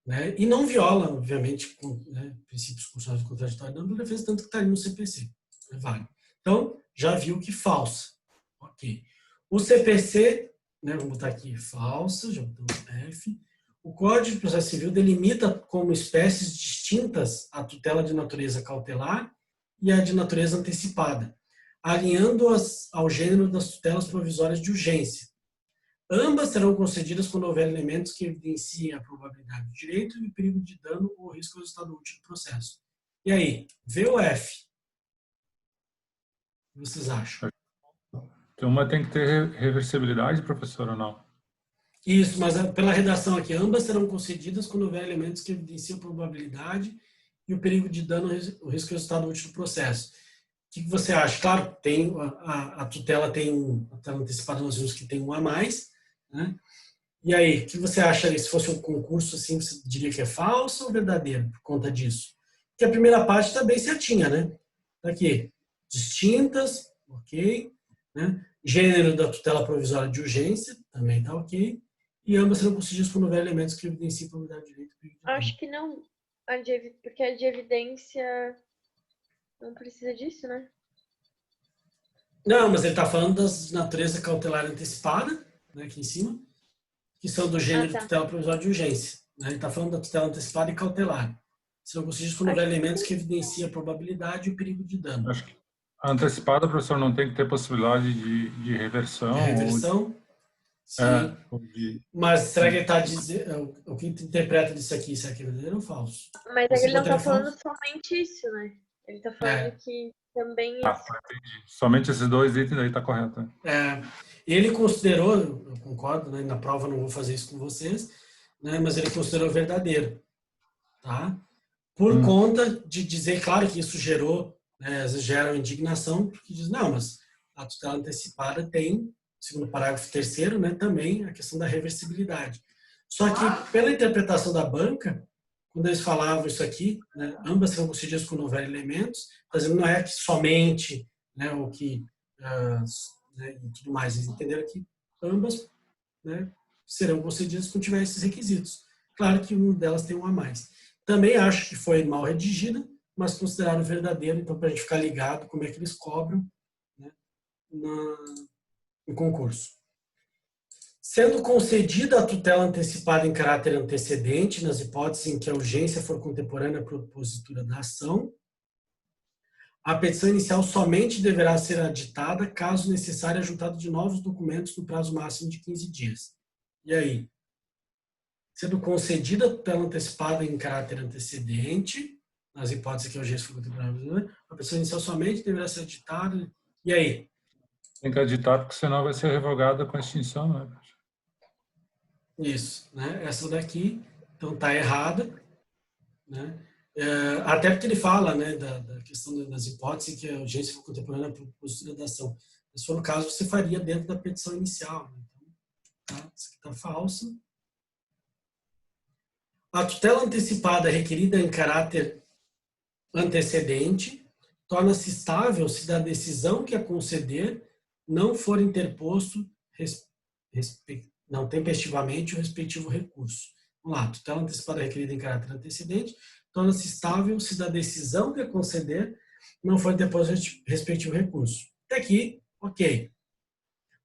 né? E não viola, obviamente, né, princípios constitucionais do contraditório, não defesa, tanto que está ali no CPC. É válido. Então, já viu que falsa. Ok. O CPC, né, vamos botar aqui falsa, já botamos F. O Código de Processo Civil delimita como espécies distintas a tutela de natureza cautelar e a de natureza antecipada, alinhando-as ao gênero das tutelas provisórias de urgência. Ambas serão concedidas quando houver elementos que evidenciem a probabilidade do direito e o perigo de dano ou risco ao resultado útil do processo. E aí, V ou F? O que vocês acham? Então, uma tem que ter reversibilidade, professor, ou não? Isso, mas pela redação aqui, ambas serão concedidas quando houver elementos que evidenciam a probabilidade e o perigo de dano ou risco ao resultado útil do processo. O que você acha? Claro, tem a tutela tem a tutela antecipada, nós vimos que tem um a mais, né? E aí, o que você acha se fosse um concurso assim, você diria que é falso ou verdadeiro por conta disso? Porque a primeira parte está bem certinha, né? Tá aqui, distintas, ok, né? Gênero da tutela provisória de urgência, também está ok. E ambas serão concedidas quando houver elementos que evidenciem a probabilidade de direito. Acho que não, porque a de evidência não precisa disso, né? Não, mas ele está falando das natureza cautelar antecipada, né, aqui em cima, que são do gênero tá. tutela provisória de urgência. Né? Ele está falando da tutela antecipada e cautelar. Serão concedidas quando houver elementos que evidenciem a probabilidade e o perigo de dano. Acho que a antecipada, professor, não tem que ter possibilidade de reversão. De reversão? Sim. Mas será que ele está dizendo... O que interpreta disso aqui? Será que é verdadeiro ou falso? Mas ele não está falando somente isso, né? Ele está falando que também... entendi. Somente esses dois itens aí está correto. Né? Ele considerou, eu concordo, né, na prova eu não vou fazer isso com vocês, né, mas ele considerou verdadeiro. Tá? Por conta de dizer, claro que isso gerou, né, às vezes gera indignação, porque diz, não, mas a tutela antecipada tem, segundo o parágrafo 3º, né, também a questão da reversibilidade. Só que, pela interpretação da banca, quando eles falavam isso aqui, né, ambas serão concedidas quando houver elementos, fazendo não é que somente, né, o que, né, e tudo mais, eles entenderam que ambas, né, serão concedidas quando tiver esses requisitos. Claro que uma delas tem um a mais. Também acho que foi mal redigida, mas consideraram verdadeiro, então para a gente ficar ligado como é que eles cobram, né, no concurso. Sendo concedida a tutela antecipada em caráter antecedente, nas hipóteses em que a urgência for contemporânea à propositura da ação, a petição inicial somente deverá ser aditada caso necessário a juntada de novos documentos no prazo máximo de 15 dias. E aí? Sendo concedida a tutela antecipada em caráter antecedente, nas hipóteses que a urgência for contemporânea, a petição inicial somente deverá ser aditada. E aí? Tem que aditar, porque senão vai ser revogada com extinção, né? Isso, né? Essa daqui, então, está errada, né? Até porque ele fala, né, da questão das hipóteses que a urgência for contemporânea para a propositura da ação. Se for o caso, você faria dentro da petição inicial. Né? Então, tá? Isso aqui está falso. A tutela antecipada requerida em caráter antecedente torna-se estável se da decisão que a conceder não for interposto não tempestivamente o respectivo recurso. Vamos lá, tutela antecipada requerida em caráter antecedente torna-se estável se da decisão que a conceder não for interposto o respectivo recurso. Até aqui, ok.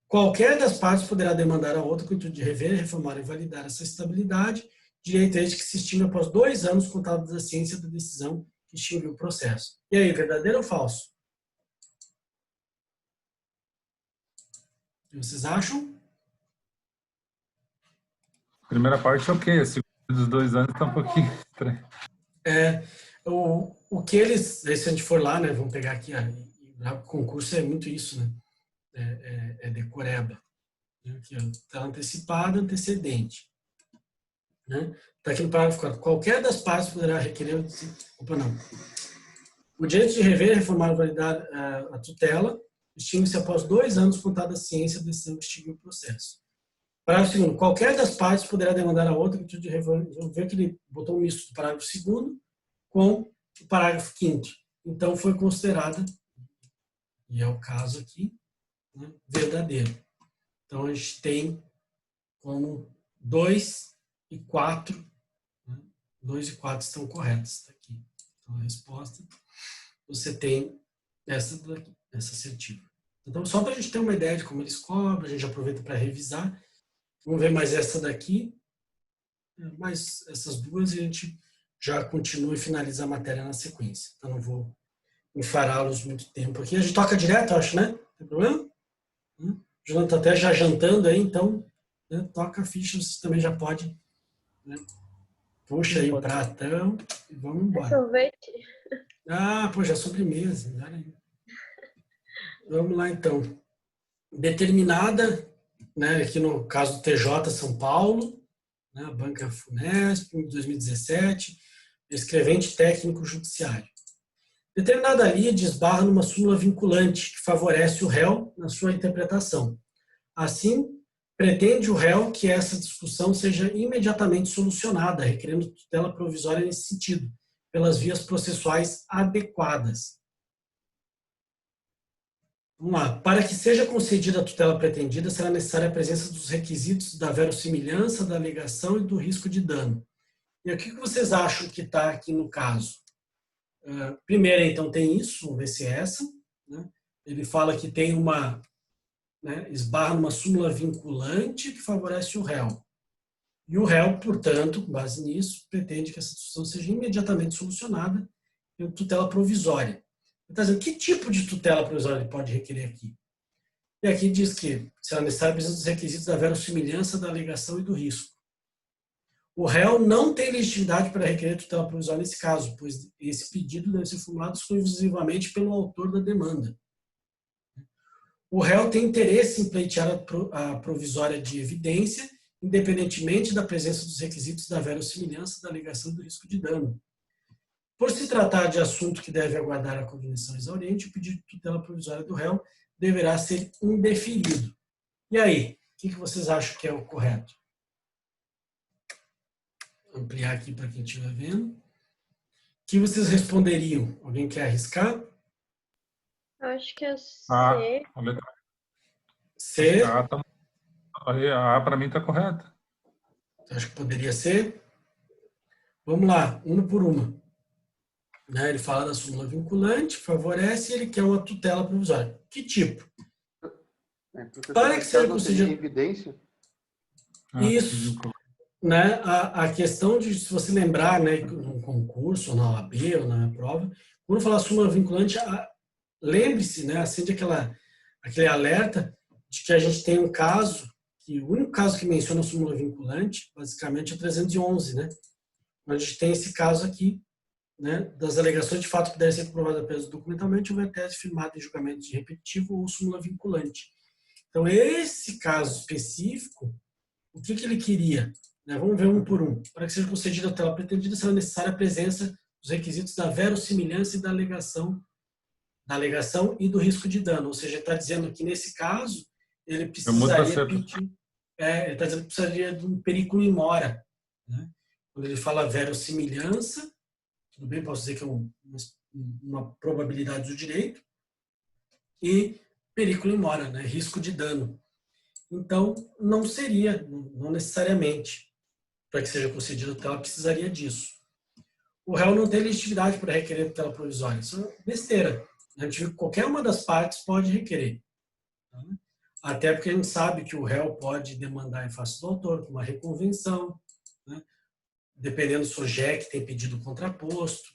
Qualquer das partes poderá demandar a outra com o intuito de rever, reformar e validar essa estabilidade, direito este que se extingue após 2 anos contados da ciência da decisão que extinguiu o processo. E aí, verdadeiro ou falso? O que vocês acham? Primeira parte, ok. A segunda dos 2 anos está um pouquinho estranho. O que eles, se a gente for lá, né, vamos pegar aqui, o concurso é muito isso, né? É decoreba. Aqui, tutela antecipada, antecedente. Né? Está aqui no parágrafo 4. Qualquer das partes poderá requerer... Opa, não. O direito de rever, reformar e validar a tutela extingue-se após 2 anos contada a ciência da decisão que extinguiu o processo. Parágrafo 2º. Qualquer das partes poderá demandar a outra que de ver que ele botou um misto do parágrafo 2º com o parágrafo 5º. Então, foi considerada, e é o caso aqui, né, verdadeiro. Então, a gente tem como 2 e 4, né, 2 e 4 estão corretos. Tá aqui. Então, a resposta, você tem essa daqui, essa assertiva. Então, só para a gente ter uma ideia de como eles cobram, a gente aproveita para revisar. Vamos ver mais essa daqui, mais essas duas, e a gente já continua e finaliza a matéria na sequência. Então, não vou enfará-los muito tempo aqui. A gente toca direto, acho, né? Não tem problema? O Jonathan está até já jantando aí, então, né, toca a ficha, você também já pode, né? Puxa aí o pratão e vamos embora. Sorvete? Pô, já sobremesa. Vamos lá, então. Determinada, né, aqui no caso do TJ São Paulo, né, a Banca Funesp, em 2017, escrevente técnico judiciário. Determinada lei desbarra numa súmula vinculante que favorece o réu na sua interpretação. Assim, pretende o réu que essa discussão seja imediatamente solucionada, requerendo tutela provisória nesse sentido, pelas vias processuais adequadas. Vamos lá. Para que seja concedida a tutela pretendida, será necessária a presença dos requisitos da verossimilhança, da alegação e do risco de dano. E o que vocês acham que está aqui no caso? Primeiro, então, tem isso, vamos ver se é essa. Né? Ele fala que tem uma, né, esbarra numa súmula vinculante que favorece o réu. E o réu, portanto, com base nisso, pretende que essa discussão seja imediatamente solucionada em tutela provisória. Ele está dizendo que tipo de tutela provisória ele pode requerer aqui. E aqui diz que será necessário a presença dos requisitos da verossimilhança, da alegação e do risco. O réu não tem legitimidade para requerer tutela provisória nesse caso, pois esse pedido deve ser formulado exclusivamente pelo autor da demanda. O réu tem interesse em pleitear a provisória de evidência, independentemente da presença dos requisitos da verossimilhança, da alegação e do risco de dano. Por se tratar de assunto que deve aguardar a cognição exauriente, o pedido de tutela provisória do réu deverá ser indeferido. E aí, o que vocês acham que é o correto? Vou ampliar aqui para quem estiver vendo. O que vocês responderiam? Alguém quer arriscar? Eu acho que é C. A letra C. A para mim está correta. Acho que poderia ser. Vamos lá, uma por uma. Né? Ele fala da súmula vinculante, favorece e ele quer uma tutela provisória. Que tipo? Para que seja concedida evidência. Isso. Né? A questão de, se você lembrar, né, no concurso, ou na OAB, ou na prova, quando falar súmula vinculante, lembre-se, né, acende aquele alerta de que a gente tem um caso, que o único caso que menciona a súmula vinculante, basicamente, é o 311, né? A gente tem esse caso aqui, né, das alegações de fato que devem ser comprovadas apenas documentalmente, houver tese firmada em julgamento de repetitivo ou súmula vinculante. Então, esse caso específico, o que ele queria? Né, vamos ver um por um. Para que seja concedida a tutela pretendida, será necessária a presença dos requisitos da verossimilhança e da alegação e do risco de dano. Ou seja, ele está dizendo que, nesse caso, ele precisaria pedir, ele está dizendo que precisaria de um periculum in mora. Né? Quando ele fala verossimilhança, tudo bem, posso dizer que é uma probabilidade do direito, e periculum in mora, né? Risco de dano. Então, não seria, não necessariamente, para que seja concedida a tutela, precisaria disso. O réu não tem legitimidade para requerer tutela provisória. Isso é besteira. A gente viu que qualquer uma das partes pode requerer. Tá? Até porque a gente sabe que o réu pode demandar em face do autor, com uma reconvenção, né? Dependendo se o JEC tem pedido contraposto,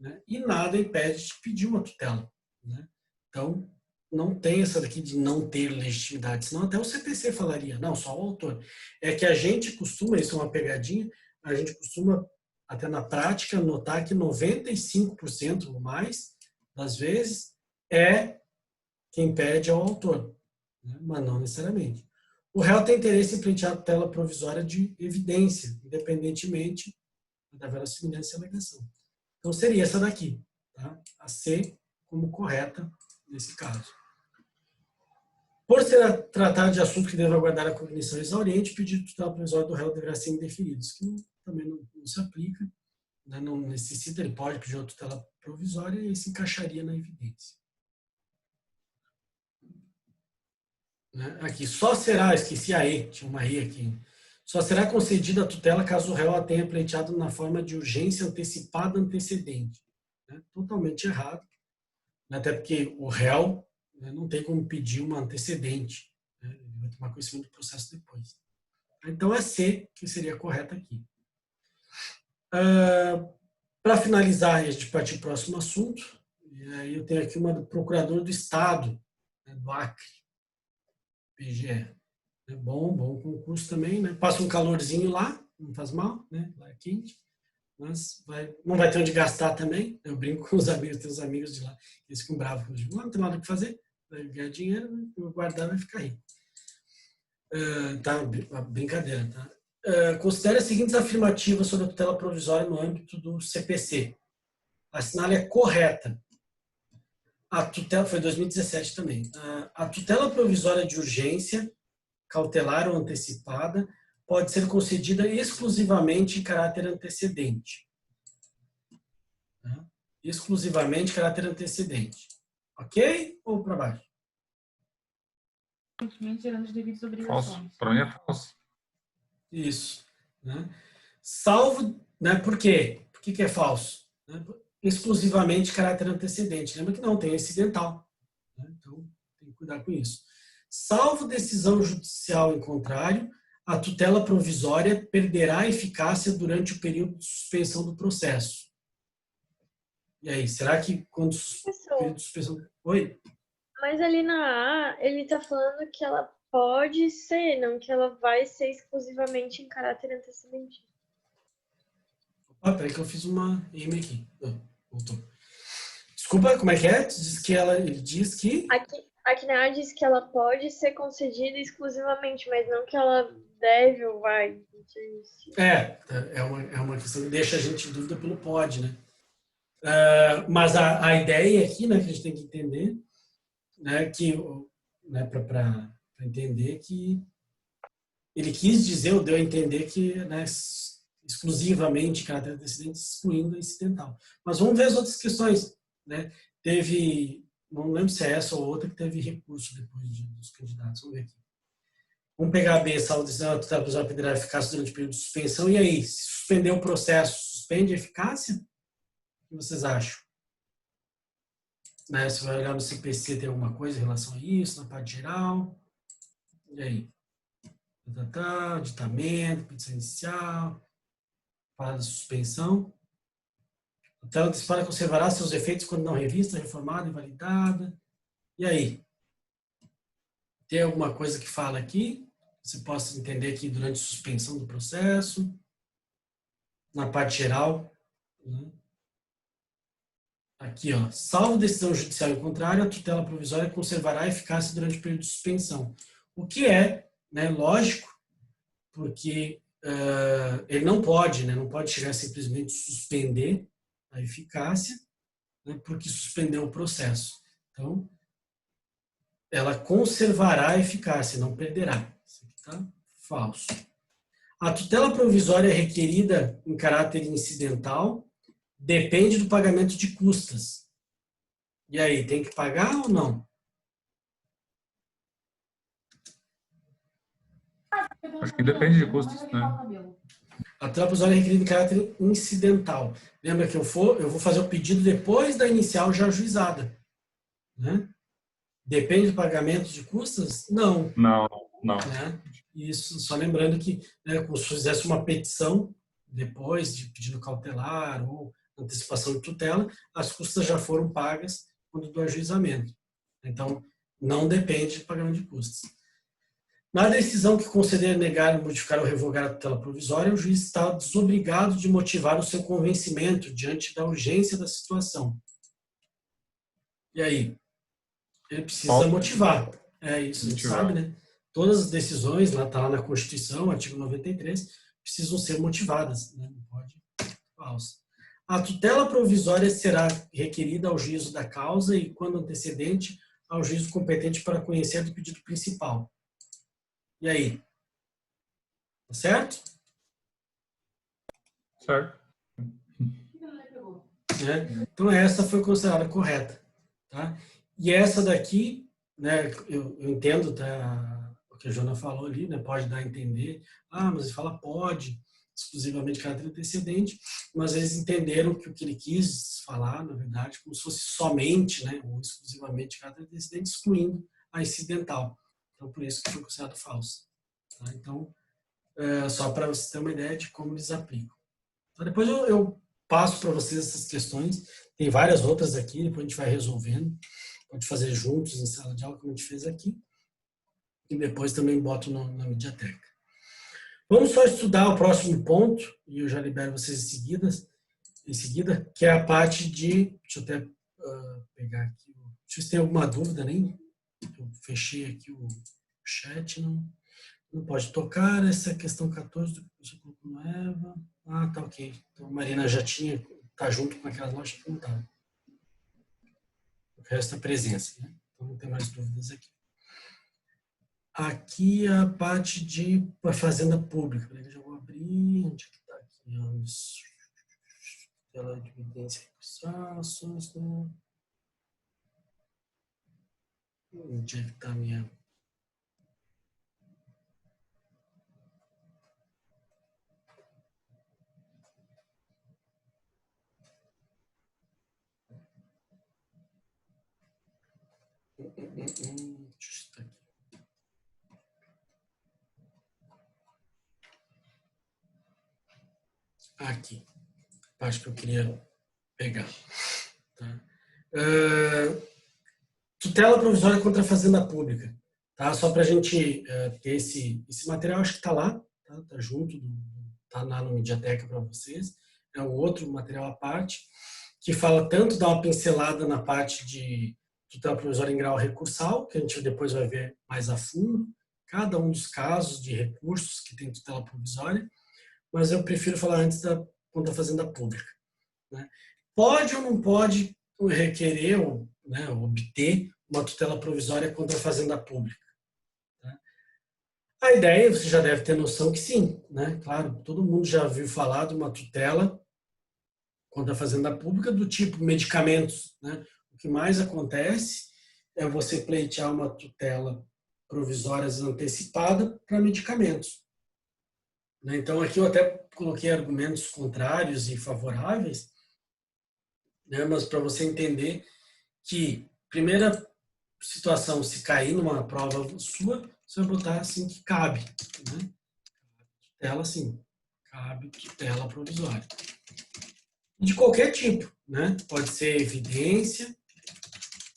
né? E nada impede de pedir uma tutela. Né? Então, não tem essa daqui de não ter legitimidade, senão até o CPC falaria, não, só o autor. É que a gente costuma, isso é uma pegadinha, a gente costuma, até na prática, notar que 95% ou mais das vezes é quem pede ao autor, né? Mas não necessariamente. O réu tem interesse em pleitear a tutela provisória de evidência, independentemente da verossimilhança e alegação. Então, seria essa daqui, tá? A C como correta nesse caso. Por se tratar de assunto que deve aguardar a cognição exauriente, o pedido de tutela provisória do réu deverá ser indeferido. Isso que também não se aplica, né? Não necessita, ele pode pedir uma tutela provisória e se encaixaria na evidência. Né? Aqui, só será, esqueci a E, tinha uma E aqui, só será concedida a tutela caso o réu a tenha pleiteado na forma de urgência antecipada antecedente. Né? Totalmente errado, né? Até porque o réu, né, não tem como pedir uma antecedente, né? Ele vai tomar conhecimento do processo depois. Então, é C que seria correta aqui. Para finalizar, a gente partir para o próximo assunto. E aí eu tenho aqui uma do Procurador do Estado, né, do Acre, PGE. É bom concurso também, né? Passa um calorzinho lá, não faz mal, né? Lá é quente, mas não vai ter onde gastar também. Eu brinco com os amigos, tem os amigos de lá, eles ficam bravos. Eu digo, não tem nada o que fazer, vai ganhar dinheiro, vou guardar, vai ficar rico. Tá, brincadeira, tá? Considere as seguintes afirmativas sobre a tutela provisória no âmbito do CPC. Assinale a correta. A tutela, foi 2017 também. A tutela provisória de urgência, cautelar ou antecipada, pode ser concedida exclusivamente em caráter antecedente. Tá? Exclusivamente em caráter antecedente. Ok? Ou para baixo? consequentemente gerando as devidas Falso. obrigações. Para mim é falso. Isso. Né? Salvo, né? Por quê? Por que é falso? Né? Exclusivamente caráter antecedente. Lembra que não, tem incidental. Né? Então, tem que cuidar com isso. Salvo decisão judicial em contrário, a tutela provisória perderá a eficácia durante o período de suspensão do processo. E aí, será que quando o período de suspensão... Oi? Mas ali na A, ele tá falando que ela pode ser, não que ela vai ser exclusivamente em caráter antecedente. Ah, peraí que eu fiz uma M aqui. Voltou. Desculpa, como é que é? Ele diz que... Aqui na A diz que ela pode ser concedida exclusivamente, mas não que ela deve ou vai. É uma questão que deixa a gente em dúvida pelo pode, né? Mas a ideia aqui, né, que a gente tem que entender, né, que, né, para entender que ele quis dizer, ou deu a entender que, né, exclusivamente caráter antecedente, excluindo a incidental. Mas vamos ver as outras questões, né? Teve, não lembro se é essa ou outra, que teve recurso depois dos candidatos. Vamos ver aqui. Vamos pegar a B, salvo decisão, a tutela provisória perderá a eficácia durante o período de suspensão. E aí, se suspender o processo, suspende a eficácia? O que vocês acham? Né? Se vai olhar no CPC, tem alguma coisa em relação a isso, na parte geral? E aí? Aditamento, petição inicial, fala da suspensão. A tutela antecipada conservará seus efeitos quando não revista, reformada, invalidada. E aí? Tem alguma coisa que fala aqui? Você possa entender aqui durante a suspensão do processo? Na parte geral, né? Aqui, ó, salvo decisão judicial em contrário, a tutela provisória conservará a eficácia durante o período de suspensão. O que é, né, lógico, porque ele não pode, né, não pode chegar a simplesmente suspender a eficácia, né, porque suspendeu o processo. Então, ela conservará a eficácia, não perderá. Isso aqui está falso. A tutela provisória requerida em caráter incidental depende do pagamento de custas. E aí, tem que pagar ou não? Acho que depende de custos, né? A tutela provisória é requerida em caráter incidental. Lembra que eu vou fazer o pedido depois da inicial já ajuizada. Né? Depende do pagamento de custas? Não. Não. Né? Isso, só lembrando que, né, como se fizesse uma petição depois de pedido cautelar ou antecipação de tutela, as custas já foram pagas quando do ajuizamento. Então, não depende de pagamento de custas. Na decisão que conceder, negar, modificar ou revogar a tutela provisória, o juiz está desobrigado de motivar o seu convencimento diante da urgência da situação. E aí? Ele precisa motivar. É isso, a gente sabe, né? Todas as decisões, lá está lá na Constituição, artigo 93, precisam ser motivadas, né? Não pode falso. A tutela provisória será requerida ao juízo da causa e, quando antecedente, ao juízo competente para conhecer do pedido principal. E aí? Tá certo? Certo. Então, essa foi considerada correta. Tá? E essa daqui, né, eu entendo, tá, o que a Joana falou ali, né, pode dar a entender, mas ele fala pode, exclusivamente caráter antecedente, mas eles entenderam que o que ele quis falar, na verdade, como se fosse somente, né, ou exclusivamente caráter antecedente, excluindo a incidental. Então, por isso que foi considerado falso. Tá? Então, só para você ter uma ideia de como eles aplicam. Então, depois eu passo para vocês essas questões, tem várias outras aqui, depois a gente vai resolvendo, pode fazer juntos em sala de aula, como a gente fez aqui, e depois também boto na mediateca. Vamos só estudar o próximo ponto, e eu já libero vocês em seguida, que é a parte de, deixa eu até pegar aqui, deixa eu ver se tem alguma dúvida, nem eu fechei aqui o chat, não pode tocar, essa questão 14 do que você colocou no Eva. Tá ok. Então a Marina já tá junto com aquelas lojas que não tá. O resto é presença, né? Então não tem mais dúvidas aqui. Aqui a parte de fazenda pública. Eu já vou abrir. Onde é que tá aqui? Tela de evidência e recursos. Onde é que tá a minha Aqui. Acho que eu queria pegar. Tá? Tutela provisória contra a fazenda pública. Tá? Só para a gente ter esse material, acho que está lá, tá junto, está lá no Mediateca para vocês. É um outro material à parte, que fala tanto, dá uma pincelada na parte de tutela provisória em grau recursal, que a gente depois vai ver mais a fundo, cada um dos casos de recursos que tem tutela provisória, mas eu prefiro falar antes contra a fazenda pública. Né? Pode ou não pode requerer ou obter uma tutela provisória contra a fazenda pública? Tá? A ideia, você já deve ter noção que sim. Né? Claro, todo mundo já ouviu falar de uma tutela contra a fazenda pública do tipo medicamentos. Né? O que mais acontece é você pleitear uma tutela provisória antecipada para medicamentos. Então, aqui eu até coloquei argumentos contrários e favoráveis, né? Mas para você entender que, primeira situação, se cair numa prova sua, você vai botar assim que cabe. Né? Tutela, sim. Cabe tutela provisória. De qualquer tipo. Né? Pode ser evidência,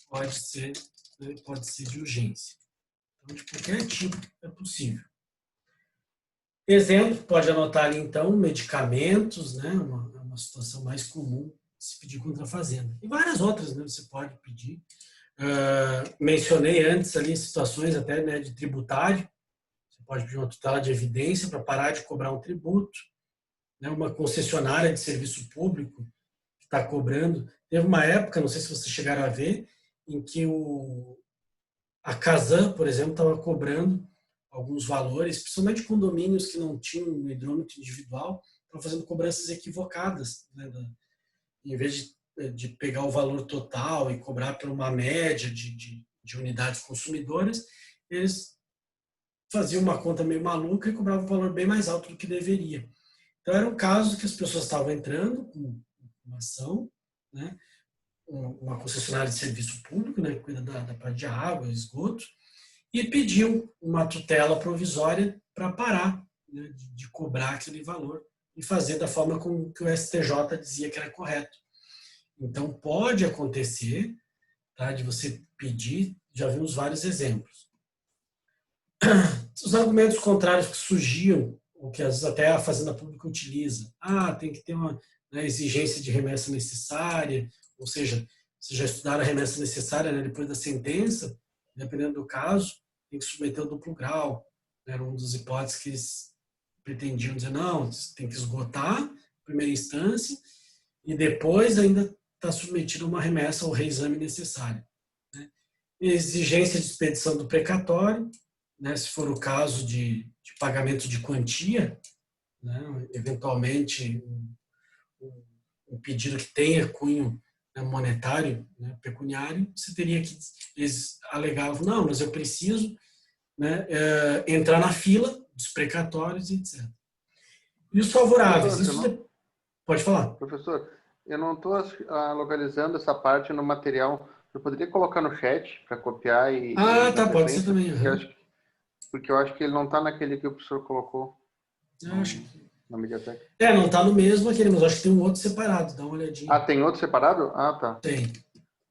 pode ser de urgência. Então, de qualquer tipo é possível. Exemplo, pode anotar ali, então, medicamentos, né? Uma situação mais comum de se pedir contra a fazenda. E várias outras, né? Você pode pedir. Mencionei antes ali situações até, né, de tributário. Você pode pedir uma tutela de evidência para parar de cobrar um tributo. Né? Uma concessionária de serviço público que está cobrando. Teve uma época, não sei se vocês chegaram a ver, em que a Casan, por exemplo, estava cobrando alguns valores, principalmente condomínios que não tinham um hidrômetro individual, estão fazendo cobranças equivocadas. Né? Em vez de pegar o valor total e cobrar por uma média de unidades consumidoras, eles faziam uma conta meio maluca e cobravam um valor bem mais alto do que deveria. Então, era um caso que as pessoas estavam entrando com uma ação, né? Uma concessionária de serviço público, né? Que cuida da parte de água, esgoto, e pediu uma tutela provisória para parar, né, de cobrar aquele valor e fazer da forma como que o STJ dizia que era correto. Então, pode acontecer, tá, de você pedir, já vimos vários exemplos. Os argumentos contrários que surgiam, ou que às vezes até a Fazenda Pública utiliza, tem que ter uma exigência de remessa necessária, ou seja, vocês já estudaram a remessa necessária, né, depois da sentença, dependendo do caso, tem que submeter o duplo grau. Era uma das hipóteses que eles pretendiam dizer, não, tem que esgotar a primeira instância e depois ainda está submetido a uma remessa ao reexame necessário. Né? Exigência de expedição do precatório, né, se for o caso de pagamento de quantia, né, eventualmente um pedido que tenha cunho, né, monetário, né, pecuniário, você teria que, eles alegavam, não, mas eu preciso, né, entrar na fila dos precatórios, etc. E os favoráveis? Isso pode falar. Professor, eu não estou localizando essa parte no material. Eu poderia colocar no chat para copiar e... tá, pode ser também. Porque eu acho que ele não está naquele que o professor colocou na Mediateca. Não está no mesmo aquele, mas acho que tem um outro separado, dá uma olhadinha. Tem outro separado? Tá. Tem.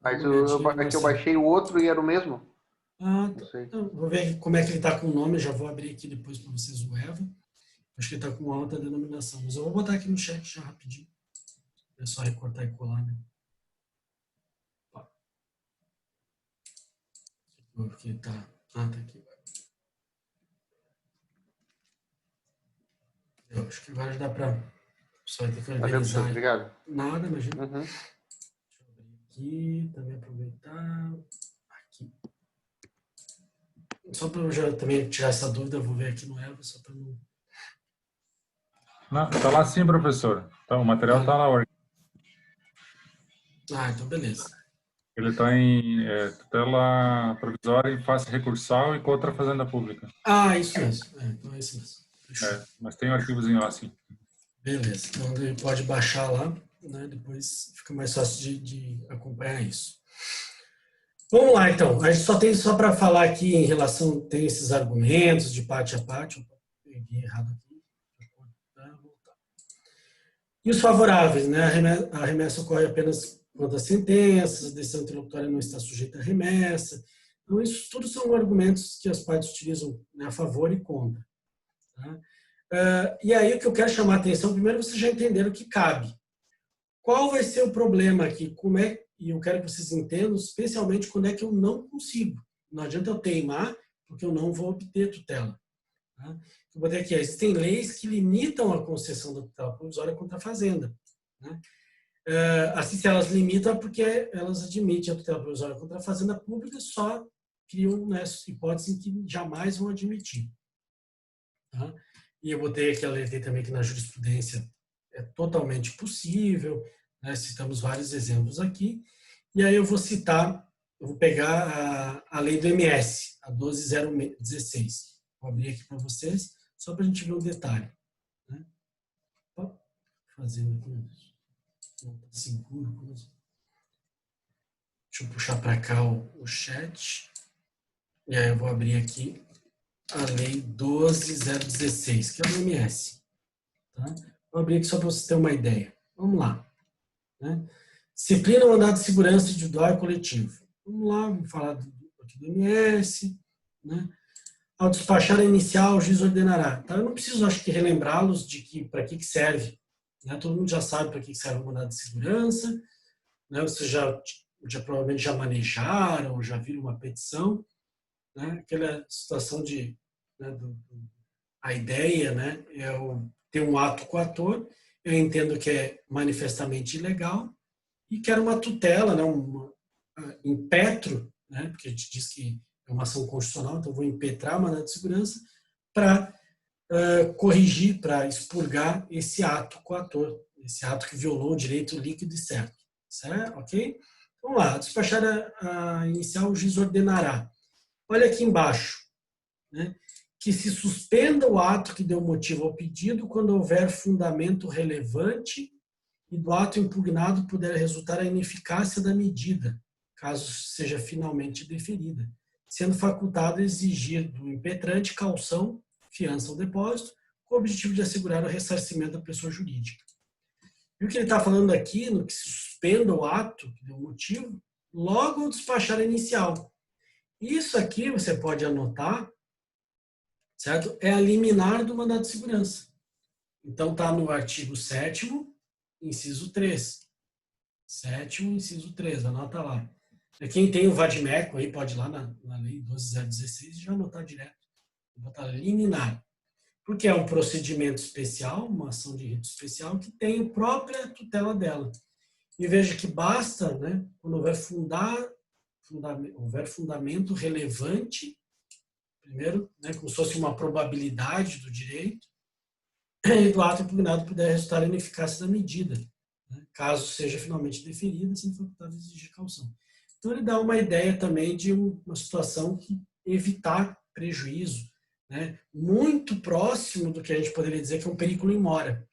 Mas eu baixei o outro e era o mesmo? Não sei. Vou ver como é que ele está com o nome, já vou abrir aqui depois para vocês o EVA. Acho que ele está com uma alta denominação, mas eu vou botar aqui no chat já rapidinho. É só recortar e colar, né? Porque tá aqui. Eu acho que agora já dá para... Só vai ter que organizar. Obrigado. Nada, imagina. Uhum. Deixa eu abrir aqui, também aproveitar. Aqui. Só para eu já também tirar essa dúvida, eu vou ver aqui no EVA, só para não... Está lá sim, professor. Então, o material está lá. Então beleza. Ele está em tutela provisória em face recursal e contra a Fazenda Pública. Isso mesmo. Então é isso mesmo. Mas tem um arquivozinho lá, sim. Beleza. Então ele pode baixar lá, né? Depois fica mais fácil de acompanhar isso. Vamos lá, então. A gente só para falar aqui em relação, tem esses argumentos de parte a parte. Eu peguei errado aqui. E os favoráveis, né? A remessa ocorre apenas quando as sentenças, a decisão interlocutória não está sujeita à remessa. Então, isso tudo são argumentos que as partes utilizam, né, a favor e contra. Tá? E aí, o que eu quero chamar a atenção, primeiro, vocês já entenderam o que cabe. Qual vai ser o problema aqui? E eu quero que vocês entendam, especialmente quando é que eu não consigo. Não adianta eu teimar, porque eu não vou obter tutela. Tá? Eu botei aqui, existem leis que limitam a concessão da tutela provisória contra a fazenda. Né? Assim, se elas limitam, é porque elas admitem a tutela provisória contra a fazenda pública, só criam, né, hipóteses em que jamais vão admitir. Tá? E eu botei aqui, alertei também que na jurisprudência é totalmente possível, né? Citamos vários exemplos aqui. E aí eu vou pegar a lei do MS, a 12.016. Vou abrir aqui para vocês, só para a gente ver um detalhe. Né? Fazendo aqui, não está seguro. Deixa eu puxar para cá o chat. E aí eu vou abrir aqui a lei 12.016, que é o MS. Tá? Vou abrir aqui só para vocês terem uma ideia. Vamos lá. Né? Disciplina, mandado de segurança individual e coletivo. Vamos lá, vamos falar aqui do MS. Né? Ao despachar a inicial, o juiz ordenará. Tá? Eu não preciso, acho que, relembrá-los de que para que serve. Né? Todo mundo já sabe para que serve o mandado de segurança. Né? Vocês provavelmente já manejaram, já viram uma petição. Né? Aquela situação de... Né, a ideia, né, é ter um ato coator. Eu entendo que é manifestamente ilegal e quero uma tutela, né, impetro, né, porque a gente diz que é uma ação constitucional, então vou impetrar a mandado de segurança para corrigir, para expurgar esse ato coator, esse ato que violou o direito líquido e certo. Certo? Ok? Vamos lá, despachar a inicial, o juiz ordenará. Olha aqui embaixo, né, que se suspenda o ato que deu motivo ao pedido quando houver fundamento relevante e do ato impugnado puder resultar a ineficácia da medida, caso seja finalmente deferida, sendo facultado exigir do impetrante caução, fiança ou depósito, com o objetivo de assegurar o ressarcimento da pessoa jurídica. E o que ele está falando aqui, no que se suspenda o ato que deu motivo, logo ao despachar a inicial. Isso aqui você pode anotar, certo? É a liminar do mandado de segurança. Então, está no artigo 7º, inciso 3. 7º, inciso 3, anota lá. Quem tem o vadimeco aí pode ir lá na lei 12.016 e já anotar direto. Botar liminar. Porque é um procedimento especial, uma ação de rito especial, que tem a própria tutela dela. E veja que basta, né, quando houver fundamento relevante, primeiro, né, como se fosse uma probabilidade do direito, e do ato impugnado puder resultar a ineficácia da medida, né, caso seja finalmente deferida, sendo facultado exigir caução. Então, ele dá uma ideia também de uma situação que evitar prejuízo, né, muito próximo do que a gente poderia dizer que é um perigo in mora.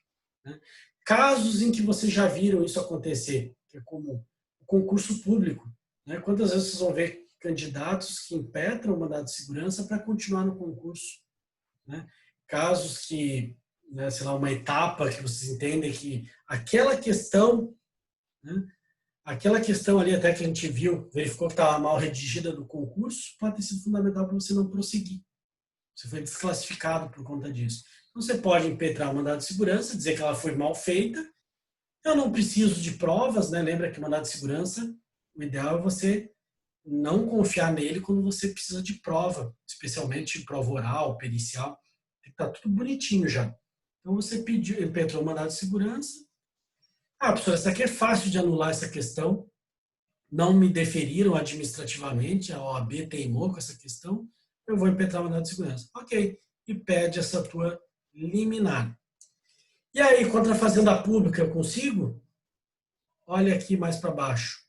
Né. Casos em que vocês já viram isso acontecer, que é comum, o concurso público. Né, quantas vezes vocês vão ver candidatos que impetram o mandado de segurança para continuar no concurso? Né? Casos que, né, sei lá, uma etapa que vocês entendem que aquela questão, né, aquela questão ali até que a gente viu, verificou que estava mal redigida do concurso, pode ter sido fundamental para você não prosseguir. Você foi desclassificado por conta disso. Então, você pode impetrar o mandado de segurança, dizer que ela foi mal feita. Eu não preciso de provas, né? Lembra que o mandado de segurança, o ideal é você não confiar nele quando você precisa de prova, especialmente prova oral, pericial. Tem que estar tudo bonitinho já. Então, você impetrou o mandado de segurança. Professor, isso aqui é fácil de anular essa questão. Não me deferiram administrativamente, a OAB teimou com essa questão. Eu vou impetrar o mandado de segurança. Ok. E pede essa tua liminar. E aí, contra a fazenda pública, eu consigo? Olha aqui mais para baixo.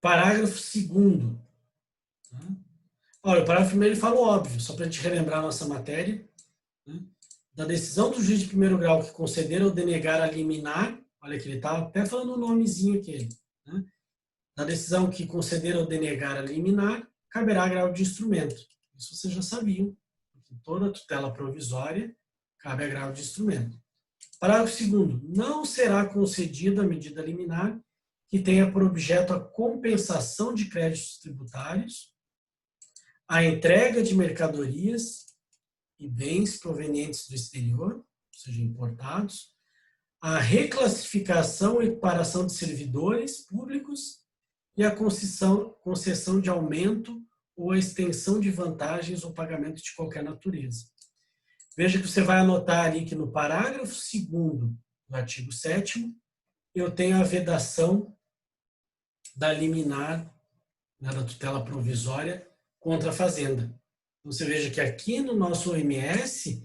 Parágrafo 2º. Olha, o parágrafo 1º ele fala o óbvio, só para a gente relembrar a nossa matéria. Né? Da decisão do juiz de primeiro grau que conceder ou denegar a liminar, olha que ele está até falando o nomezinho aqui, né? da decisão que conceder ou denegar a liminar, caberá agravo de instrumento. Isso vocês já sabiam. Toda tutela provisória cabe agravo de instrumento. Parágrafo 2º. Não será concedida a medida liminar que tenha por objeto a compensação de créditos tributários, a entrega de mercadorias e bens provenientes do exterior, ou seja, importados, a reclassificação e equiparação de servidores públicos e a concessão de aumento ou a extensão de vantagens ou pagamento de qualquer natureza. Veja que você vai anotar ali que no parágrafo 2º do artigo 7º, eu tenho a vedação da liminar, né, da tutela provisória contra a Fazenda. Então, você veja que aqui no nosso OMS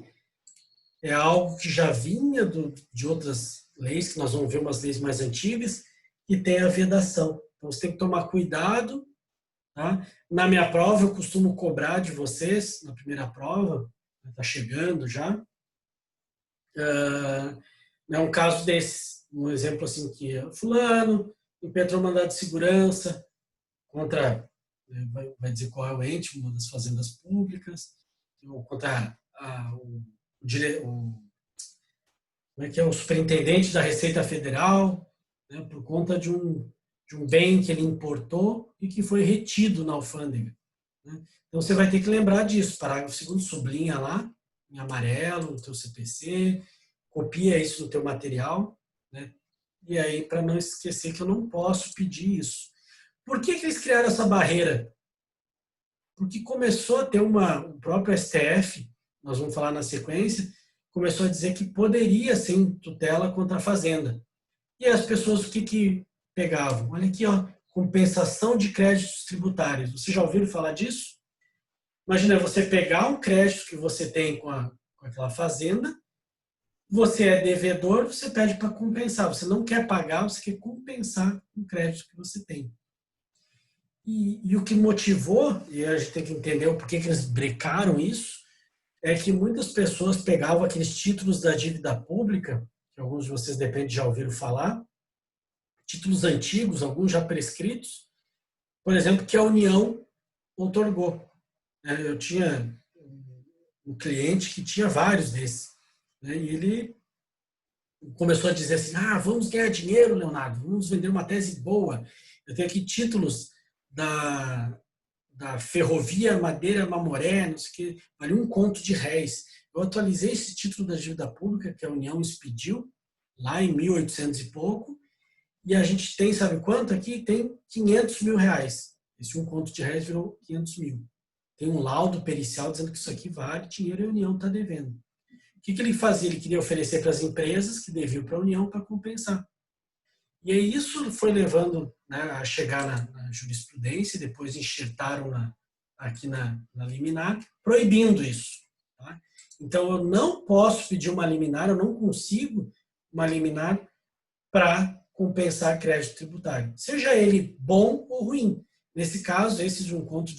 é algo que já vinha de outras leis, que nós vamos ver umas leis mais antigas, que tem a vedação. Então, você tem que tomar cuidado. Tá? Na minha prova, eu costumo cobrar de vocês, na primeira prova, está chegando já, é um caso desse, um exemplo assim que fulano impetrou mandado de segurança contra, vai dizer qual é o ente, uma das fazendas públicas, ou contra o superintendente da Receita Federal, né, por conta de um bem que ele importou e que foi retido na alfândega. Né? Então, você vai ter que lembrar disso. Parágrafo 2º, sublinha lá, em amarelo, no teu CPC, copia isso no teu material, né? E aí, para não esquecer que eu não posso pedir isso. Por que eles criaram essa barreira? Porque começou a ter o próprio STF, nós vamos falar na sequência, começou a dizer que poderia ser em tutela contra a Fazenda. E as pessoas, o que pegavam? Olha aqui, ó, compensação de créditos tributários. Vocês já ouviram falar disso? Imagina você pegar um crédito que você tem com aquela fazenda, você é devedor, você pede para compensar. Você não quer pagar, você quer compensar o crédito que você tem. E o que motivou, e a gente tem que entender o porquê que eles brecaram isso, é que muitas pessoas pegavam aqueles títulos da dívida pública, que alguns de vocês, de repente, já ouviram falar, títulos antigos, alguns já prescritos, por exemplo, que a União outorgou. Eu tinha um cliente que tinha vários desses, né? E ele começou a dizer assim, vamos ganhar dinheiro, Leonardo, vamos vender uma tese boa. Eu tenho aqui títulos da Ferrovia Madeira Mamoré, não sei o que, vale R$1 conto. Eu atualizei esse título da dívida pública que a União expediu, lá em 1800 e pouco, e a gente tem, sabe quanto aqui? Tem R$500 mil. Esse R$1 conto virou 500 mil. Tem um laudo pericial dizendo que isso aqui vale dinheiro e a União está devendo. O que ele fazia? Ele queria oferecer para as empresas que deviam para a União para compensar. E aí isso foi levando, né, a chegar na jurisprudência, e depois enxertaram aqui na liminar, proibindo isso. Tá? Então, eu não posso pedir uma liminar, eu não consigo uma liminar para compensar crédito tributário, seja ele bom ou ruim. Nesse caso, esse de R$1 conto,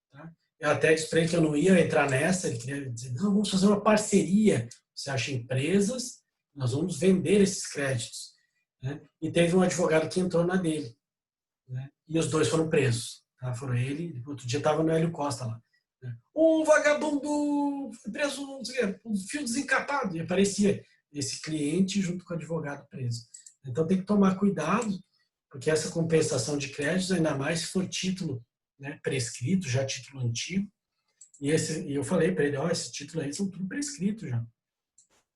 tá? Eu até disse para ele que eu não ia entrar nessa, ele queria dizer, não, vamos fazer uma parceria, você acha empresas, nós vamos vender esses créditos. Né? E teve um advogado que entrou na dele, né? E os dois foram presos. Tá? Foram ele, outro dia estava no Hélio Costa lá. Né? O vagabundo preso, não sei o quê, um fio desencapado, e aparecia esse cliente junto com o advogado preso. Então tem que tomar cuidado, porque essa compensação de créditos, ainda mais se for título, né, prescrito, já título antigo, e eu falei para ele, esse título aí são tudo prescritos já.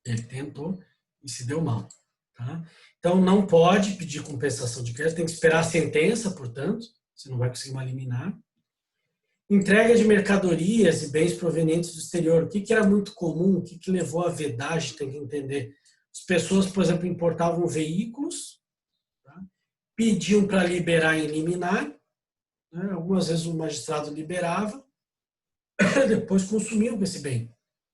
Ele tentou e se deu mal. Tá? Então não pode pedir compensação de crédito, tem que esperar a sentença, portanto, você não vai conseguir uma liminar. Entrega de mercadorias e bens provenientes do exterior. O que era muito comum, o que levou à vedagem, tem que entender. As pessoas, por exemplo, importavam veículos, tá? Pediam para liberar em liminar, né? Algumas vezes o magistrado liberava, depois consumiam esse bem,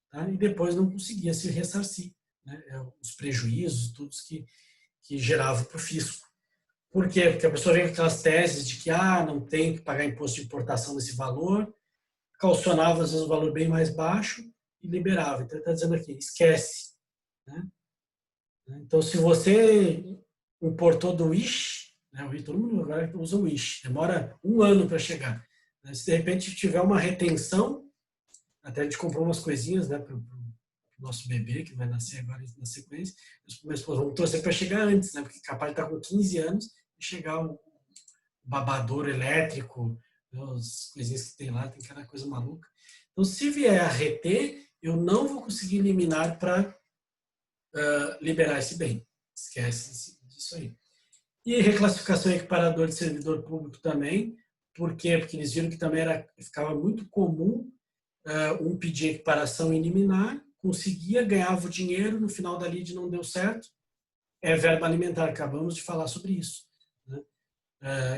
tá? E depois não conseguia se ressarcir, né? Os prejuízos, tudo que gerava para o fisco. Por quê? Porque a pessoa vem com aquelas teses de que não tem que pagar imposto de importação nesse valor, calcionava às vezes um valor bem mais baixo e liberava. Então ele está dizendo aqui, esquece. Né? Então se você importou do IX, né? Todo mundo agora usa o Wish, demora 1 ano para chegar. Se de repente tiver uma retenção, até a gente comprou umas coisinhas, né, para o nosso bebê, que vai nascer agora na sequência, mas pô, vamos torcer para chegar antes, né, porque capaz de estar com 15 anos e chegar o babadouro elétrico, né, as coisinhas que tem lá, tem cada coisa maluca. Então, se vier a reter, eu não vou conseguir eliminar para liberar esse bem. Esquece disso aí. E reclassificação e equiparador de servidor público também. Por quê? Porque eles viram que também ficava muito comum um pedir equiparação e liminar, conseguia, ganhava o dinheiro, no final da lide não deu certo, é verba alimentar, acabamos de falar sobre isso. Né?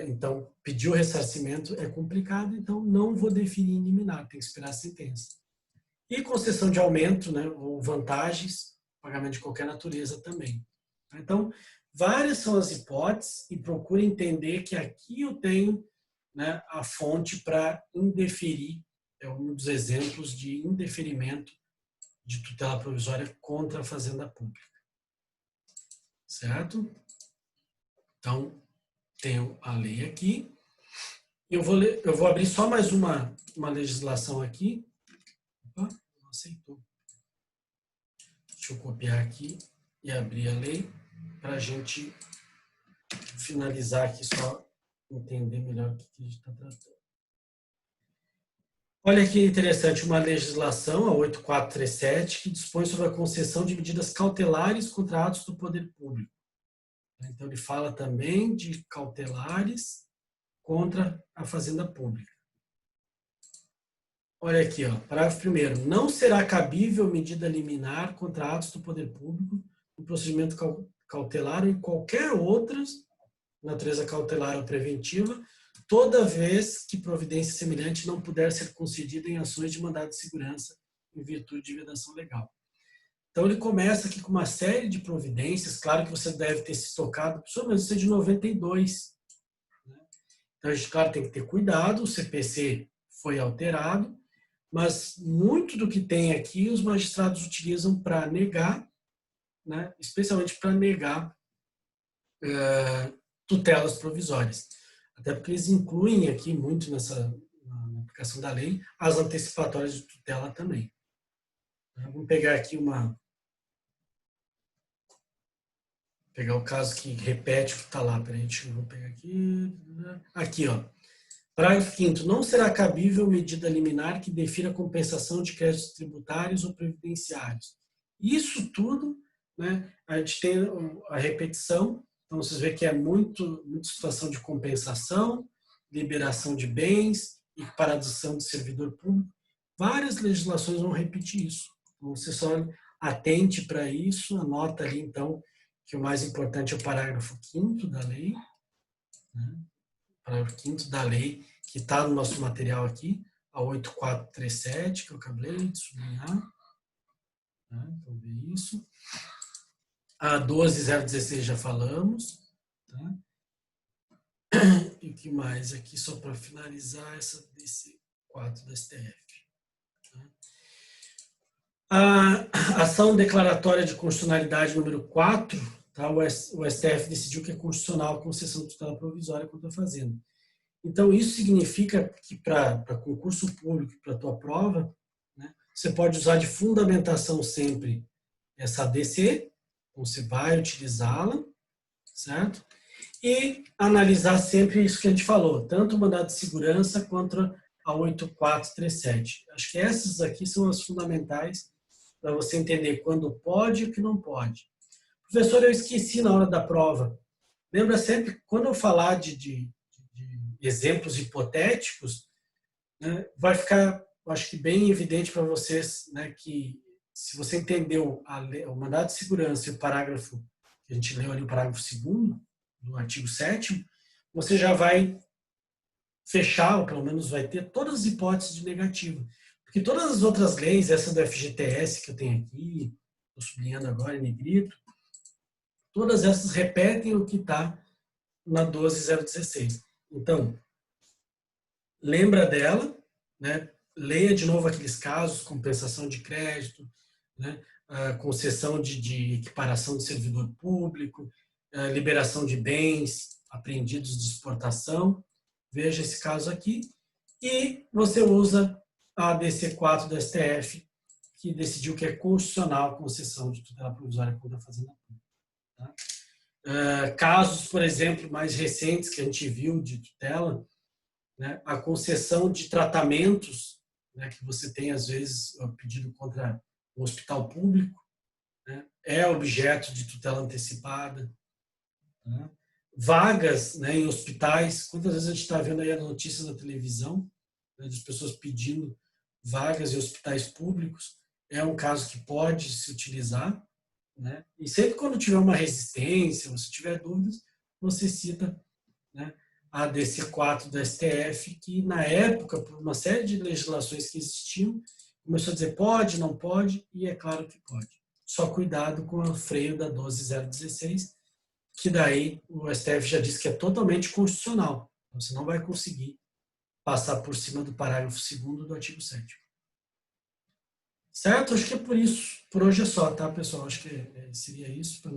Então, pedir o ressarcimento é complicado, então não vou definir em liminar, tem que esperar a sentença. E concessão de aumento, né, ou vantagens, pagamento de qualquer natureza também. Então, várias são as hipóteses e procure entender que aqui eu tenho, né, a fonte para indeferir, é um dos exemplos de indeferimento de tutela provisória contra a fazenda pública. Certo? Então, tenho a lei aqui. Eu vou abrir só mais uma legislação aqui. Opa, não aceitou. Deixa eu copiar aqui e abrir a lei para a gente finalizar aqui, só entender melhor o que a gente está tratando. Olha que interessante, uma legislação, a 8437, que dispõe sobre a concessão de medidas cautelares contra atos do poder público. Então, ele fala também de cautelares contra a fazenda pública. Olha aqui, ó, parágrafo 1º. Não será cabível medida liminar contra atos do poder público no procedimento cautelar ou em qualquer outra natureza cautelar ou preventiva, toda vez que providência semelhante não puder ser concedida em ações de mandado de segurança em virtude de vedação legal. Então, ele começa aqui com uma série de providências, claro que você deve ter se tocado, principalmente isso é de 92. Né? Então, a gente, claro, tem que ter cuidado, o CPC foi alterado, mas muito do que tem aqui os magistrados utilizam para negar, né? Especialmente para negar tutelas provisórias. Até porque eles incluem aqui muito na aplicação da lei as antecipatórias de tutela também. Vamos pegar aqui pegar o caso que repete o que está lá. Peraí, deixa eu pegar aqui. Aqui, ó. Parágrafo 5º. Não será cabível medida liminar que defira a compensação de créditos tributários ou previdenciários. Isso tudo, né, a gente tem a repetição. Então, vocês veem que é muita situação de compensação, liberação de bens, equiparação de servidor público. Várias legislações vão repetir isso. Então, você só atente para isso, anota ali, então, que o mais importante é o parágrafo 5º da lei, né? Parágrafo 5º da lei, que está no nosso material aqui, a 8437, que eu acabei de sublinhar. Né? Então, ver isso. A 12016 já falamos. Tá? E o que mais aqui, só para finalizar, essa DC4 da STF. Tá? A ação declaratória de constitucionalidade número 4, tá? O STF decidiu que é constitucional a concessão de tutela provisória contra a Fazenda. Então, isso significa que para concurso público, para a tua prova, né, você pode usar de fundamentação sempre essa ADC, então você vai utilizá-la, certo? E analisar sempre isso que a gente falou, tanto o mandado de segurança quanto a 8437. Acho que essas aqui são as fundamentais para você entender quando pode e o que não pode. Professor, eu esqueci na hora da prova. Lembra sempre, quando eu falar de exemplos hipotéticos, né, vai ficar, acho que bem evidente para vocês, né, que se você entendeu o mandado de segurança e o parágrafo, que a gente leu ali, o parágrafo 2º, do artigo 7º, você já vai fechar, ou pelo menos vai ter todas as hipóteses de negativa. Porque todas as outras leis, essa do FGTS que eu tenho aqui, estou sublinhando agora em negrito, todas essas repetem o que está na 12016. Então, lembra dela, né? Leia de novo aqueles casos, compensação de crédito, né? Concessão de equiparação de servidor público, liberação de bens, apreendidos de exportação. Veja esse caso aqui. E você usa a DC4 do STF, que decidiu que é constitucional a concessão de tutela provisória contra a Fazenda Pública. Tá? Casos, por exemplo, mais recentes que a gente viu de tutela, né, a concessão de tratamentos, né, que você tem, às vezes, pedido contra um hospital público, né, é objeto de tutela antecipada. Tá? Vagas, né, em hospitais, quantas vezes a gente está vendo aí as notícias na televisão, né, das pessoas pedindo vagas em hospitais públicos, é um caso que pode se utilizar, né? E sempre quando tiver uma resistência, ou se tiver dúvidas, você cita, né, a DC4 do STF, que na época, por uma série de legislações que existiam, começou a dizer pode, não pode, e é claro que pode. Só cuidado com o freio da 12016, que daí o STF já disse que é totalmente constitucional. Você não vai conseguir passar por cima do parágrafo 2º do artigo 7º. Certo? Acho que é por isso. Por hoje é só, tá, pessoal? Acho que seria isso, para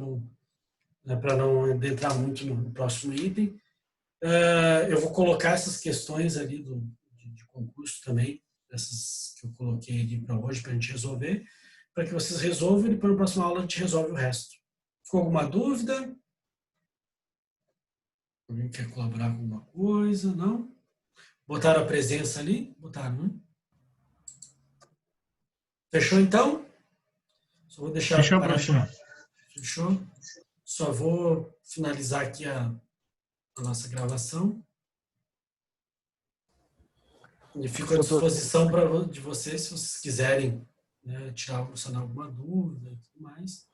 não adentrar muito no próximo item. Eu vou colocar essas questões ali de concurso também, essas que eu coloquei ali para hoje, para a gente resolver, para que vocês resolvam e depois na próxima aula a gente resolve o resto. Ficou alguma dúvida? Alguém quer colaborar com alguma coisa? Não? Botaram a presença ali? Botaram, né? Fechou, então? Só vou deixar... Fechou, professor. Fechou? Só vou finalizar aqui a nossa gravação. E fico à disposição de vocês, se vocês quiserem, né, sanar alguma dúvida e tudo mais.